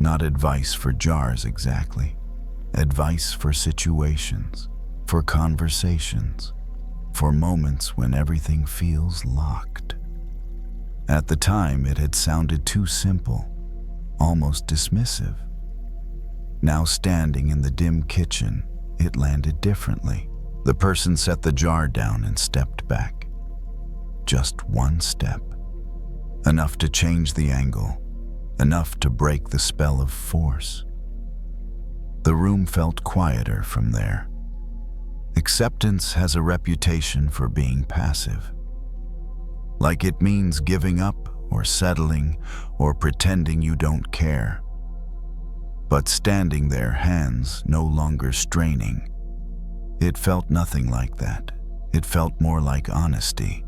Not advice for jars exactly. Advice for situations, for conversations, for moments when everything feels locked. At the time, it had sounded too simple, almost dismissive. Now standing in the dim kitchen, it landed differently. The person set the jar down and stepped back. Just one step. Enough to change the angle, enough to break the spell of force. The room felt quieter from there. Acceptance has a reputation for being passive. Like it means giving up or settling or pretending you don't care. But standing there, hands no longer straining, it felt nothing like that. It felt more like honesty,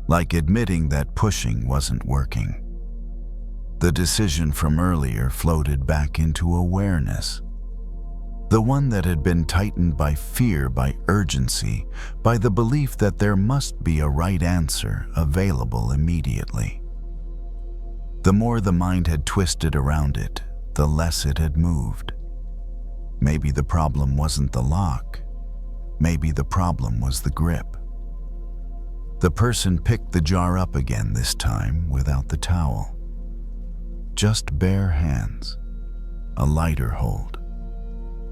like admitting that pushing wasn't working. The decision from earlier floated back into awareness. The one that had been tightened by fear, by urgency, by the belief that there must be a right answer available immediately. The more the mind had twisted around it, the less it had moved. Maybe the problem wasn't the lock. Maybe the problem was the grip. The person picked the jar up again, this time without the towel. Just bare hands, a lighter hold.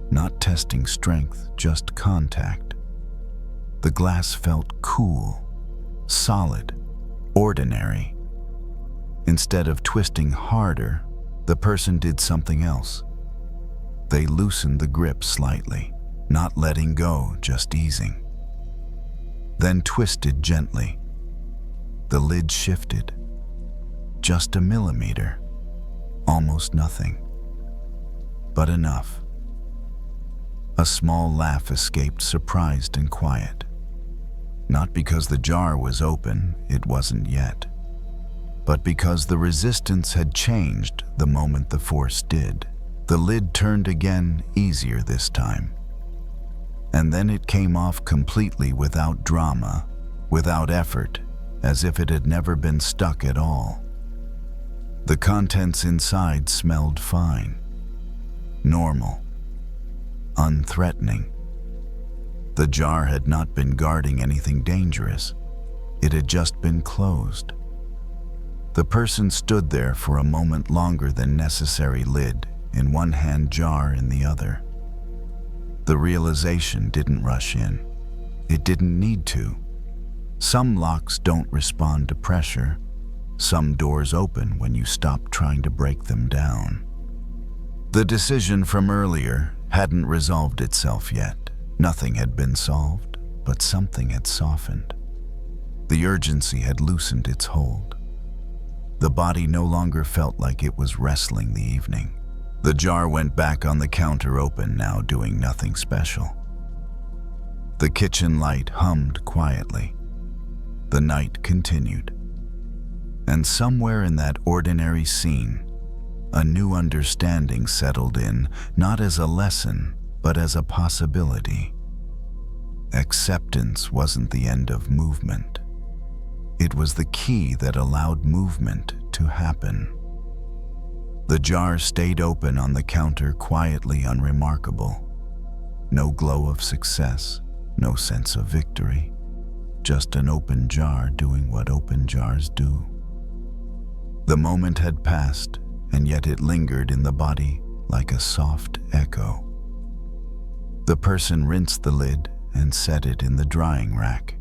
Not testing strength, just contact. The glass felt cool, solid, ordinary. Instead of twisting harder, the person did something else. They loosened the grip slightly, not letting go, just easing. Then twisted gently. The lid shifted. Just a millimeter. Almost nothing. But enough. A small laugh escaped, surprised and quiet. Not because the jar was open, it wasn't yet, but because the resistance had changed the moment the force did. The lid turned again, easier this time. And then it came off completely without drama, without effort, as if it had never been stuck at all. The contents inside smelled fine, normal, unthreatening. The jar had not been guarding anything dangerous. It had just been closed. The person stood there for a moment longer than necessary, lid in one hand, jar in the other. The realization didn't rush in. It didn't need to. Some locks don't respond to pressure. Some doors open when you stop trying to break them down. The decision from earlier hadn't resolved itself yet. Nothing had been solved. but something had softened. The urgency had loosened its hold. The body no longer felt like it was wrestling the evening. The jar went back on the counter open, now doing nothing special. The kitchen light hummed quietly. The night continued. And somewhere in that ordinary scene, a new understanding settled in, not as a lesson, but as a possibility. Acceptance wasn't the end of movement. It was the key that allowed movement to happen. The jar stayed open on the counter, quietly unremarkable. No glow of success, no sense of victory. Just an open jar doing what open jars do. The moment had passed, and yet it lingered in the body like a soft echo. The person rinsed the lid and set it in the drying rack.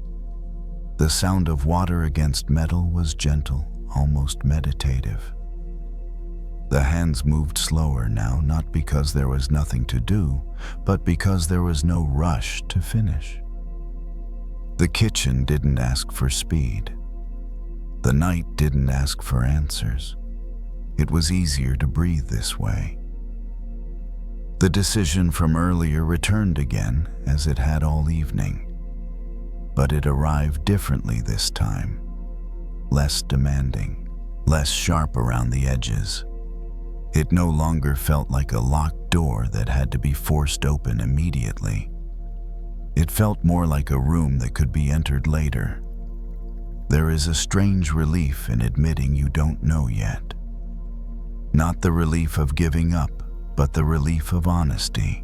The sound of water against metal was gentle, almost meditative. The hands moved slower now, not because there was nothing to do, but because there was no rush to finish. The kitchen didn't ask for speed. The night didn't ask for answers. It was easier to breathe this way. The decision from earlier returned again, as it had all evening. But it arrived differently this time. Less demanding, less sharp around the edges. It no longer felt like a locked door that had to be forced open immediately. It felt more like a room that could be entered later. There is a strange relief in admitting you don't know yet. Not the relief of giving up, but the relief of honesty.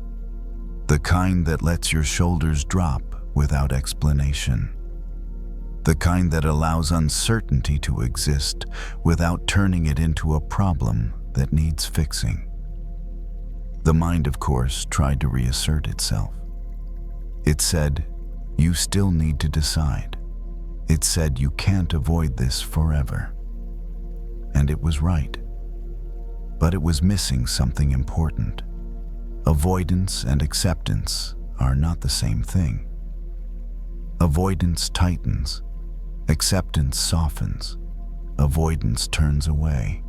The kind that lets your shoulders drop without explanation. The kind that allows uncertainty to exist without turning it into a problem that needs fixing. The mind, of course, tried to reassert itself. It said, you still need to decide. It said you can't avoid this forever. And it was right. But it was missing something important. Avoidance and acceptance are not the same thing. Avoidance tightens. Acceptance softens. Avoidance turns away.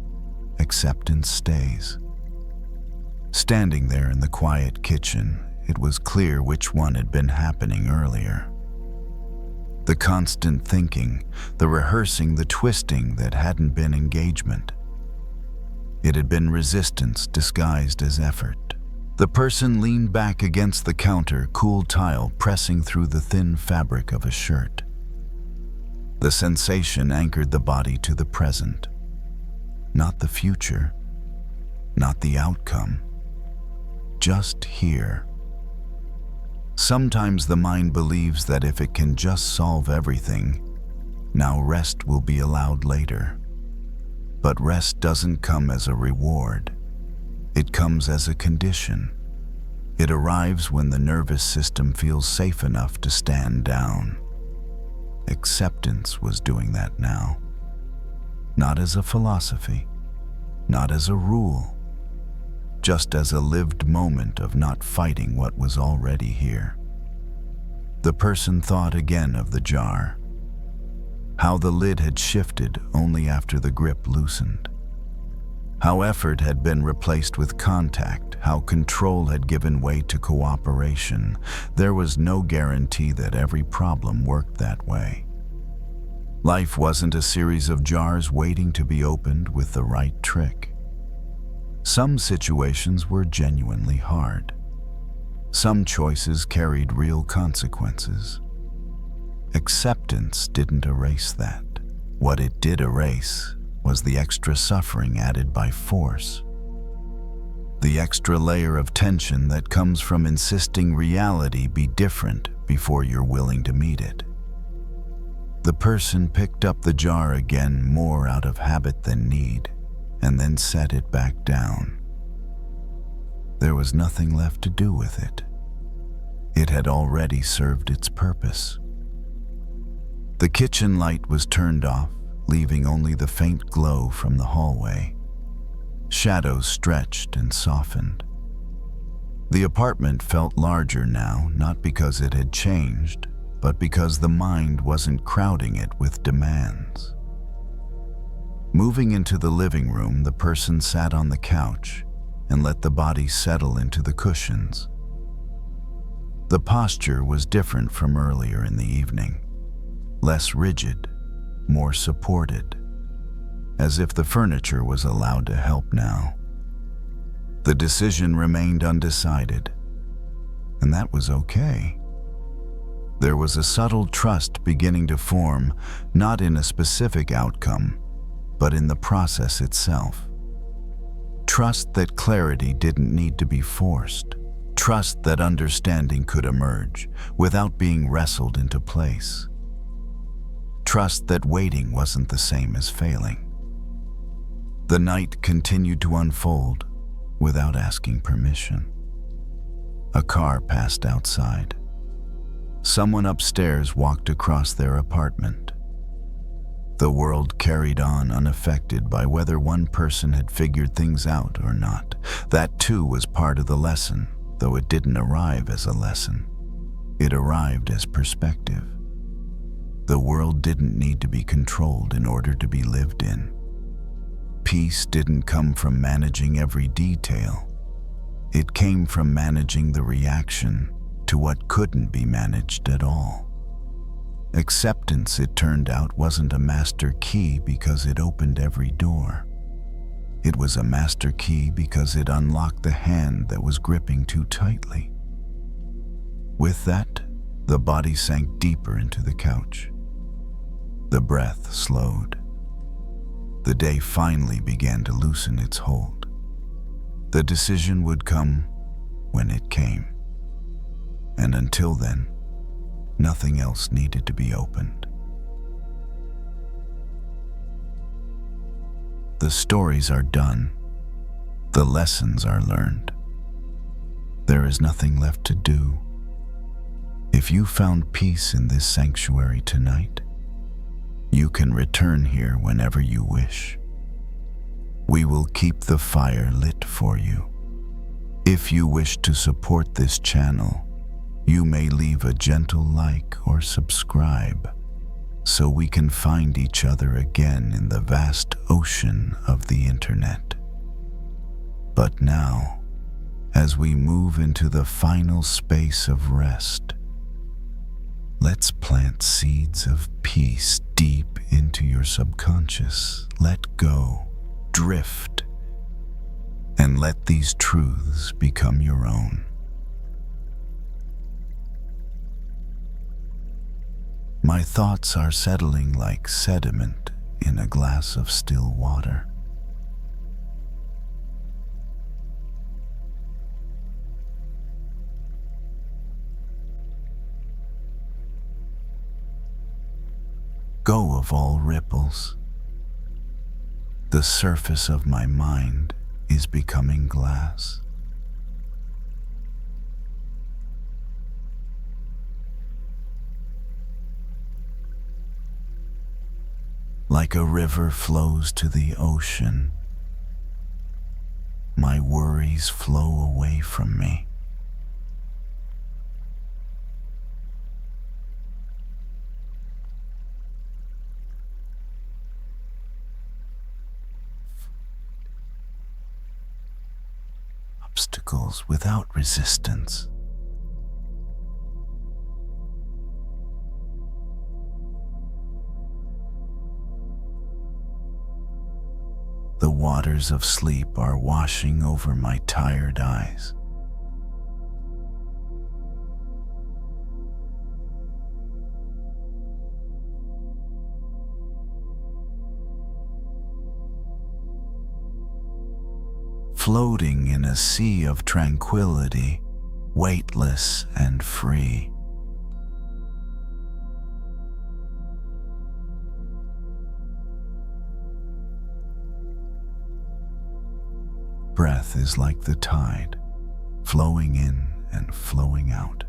Acceptance stays. Standing there in the quiet kitchen, it was clear which one had been happening earlier. The constant thinking, the rehearsing, the twisting that hadn't been engagement. It had been resistance disguised as effort. The person leaned back against the counter, cool tile pressing through the thin fabric of a shirt. The sensation anchored the body to the present. Not the future, not the outcome. Just here. Sometimes the mind believes that if it can just solve everything, now rest will be allowed later. But rest doesn't come as a reward. It comes as a condition. It arrives when the nervous system feels safe enough to stand down. Acceptance was doing that now. Not as a philosophy, not as a rule, just as a lived moment of not fighting what was already here. The person thought again of the jar, how the lid had shifted only after the grip loosened, how effort had been replaced with contact, how control had given way to cooperation. There was no guarantee that every problem worked that way. Life wasn't a series of jars waiting to be opened with the right trick. Some situations were genuinely hard. Some choices carried real consequences. Acceptance didn't erase that. What it did erase was the extra suffering added by force. The extra layer of tension that comes from insisting reality be different before you're willing to meet it. The person picked up the jar again, more out of habit than need, and then set it back down. There was nothing left to do with it. It had already served its purpose. The kitchen light was turned off, leaving only the faint glow from the hallway. Shadows stretched and softened. The apartment felt larger now, not because it had changed, but because the mind wasn't crowding it with demands. Moving into the living room, the person sat on the couch and let the body settle into the cushions. The posture was different from earlier in the evening, less rigid, more supported, as if the furniture was allowed to help now. The decision remained undecided, and that was okay. There was a subtle trust beginning to form, not in a specific outcome, but in the process itself. Trust that clarity didn't need to be forced. Trust that understanding could emerge without being wrestled into place. Trust that waiting wasn't the same as failing. The night continued to unfold without asking permission. A car passed outside. Someone upstairs walked across their apartment. The world carried on unaffected by whether one person had figured things out or not. That too was part of the lesson, though it didn't arrive as a lesson. It arrived as perspective. The world didn't need to be controlled in order to be lived in. Peace didn't come from managing every detail. It came from managing the reaction to what couldn't be managed at all. Acceptance, it turned out, wasn't a master key because it opened every door. It was a master key because it unlocked the hand that was gripping too tightly. With that, the body sank deeper into the couch. The breath slowed. The day finally began to loosen its hold. The decision would come when it came. And until then, nothing else needed to be opened. The stories are done. The lessons are learned. There is nothing left to do. If you found peace in this sanctuary tonight, you can return here whenever you wish. We will keep the fire lit for you. If you wish to support this channel, you may leave a gentle like or subscribe so we can find each other again in the vast ocean of the internet. But now, as we move into the final space of rest, let's plant seeds of peace deep into your subconscious. Let go, drift, and let these truths become your own. My thoughts are settling like sediment in a glass of still water. Go of all ripples. The surface of my mind is becoming glass. Like a river flows to the ocean, my worries flow away from me. Obstacles without resistance. The waters of sleep are washing over my tired eyes. Floating in a sea of tranquility, weightless and free. Breath is like the tide, flowing in and flowing out.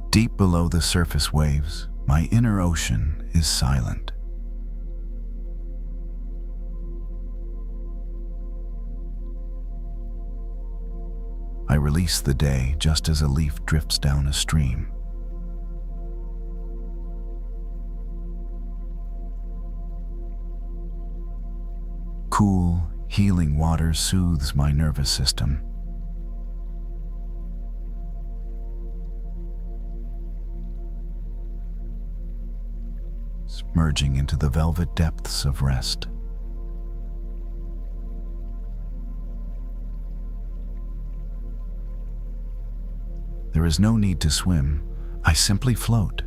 Deep below the surface waves, my inner ocean is silent. I release the day just as a leaf drifts down a stream. Cool, healing water soothes my nervous system. Merging into the velvet depths of rest. There is no need to swim, I simply float.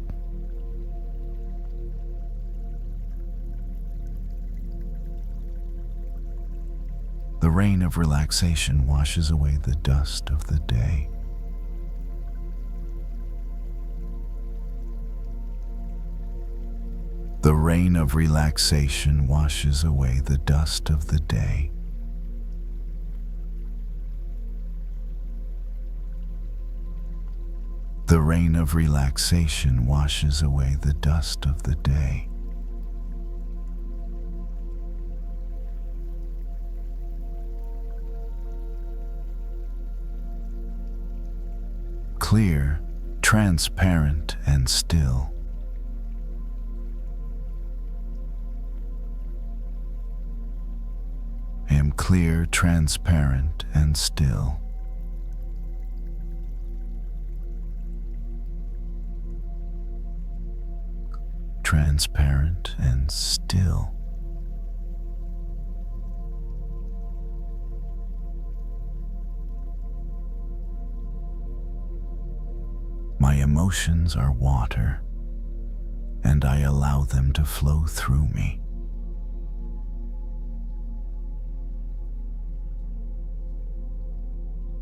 The rain of relaxation washes away the dust of the day. The rain of relaxation washes away the dust of the day. The rain of relaxation washes away the dust of the day. Clear, transparent, and still. I am clear, transparent, and still. Transparent and still. My emotions are water, and I allow them to flow through me.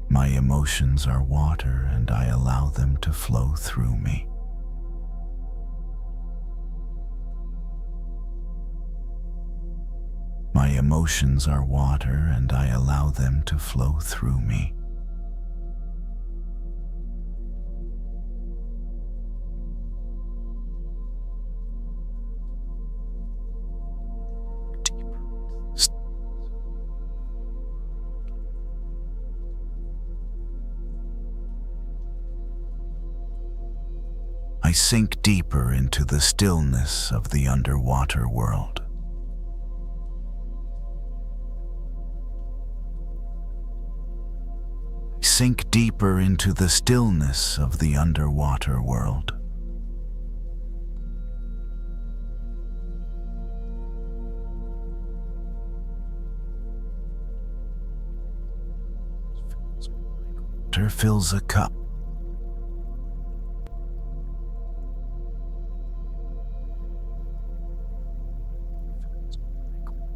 My emotions are water, and I allow them to flow through me. My emotions are water, and I allow them to flow through me. I sink deeper into the stillness of the underwater world. I sink deeper into the stillness of the underwater world. Water fills a cup.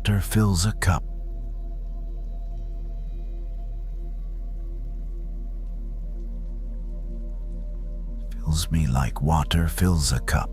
Water fills a cup. Fills me like water fills a cup.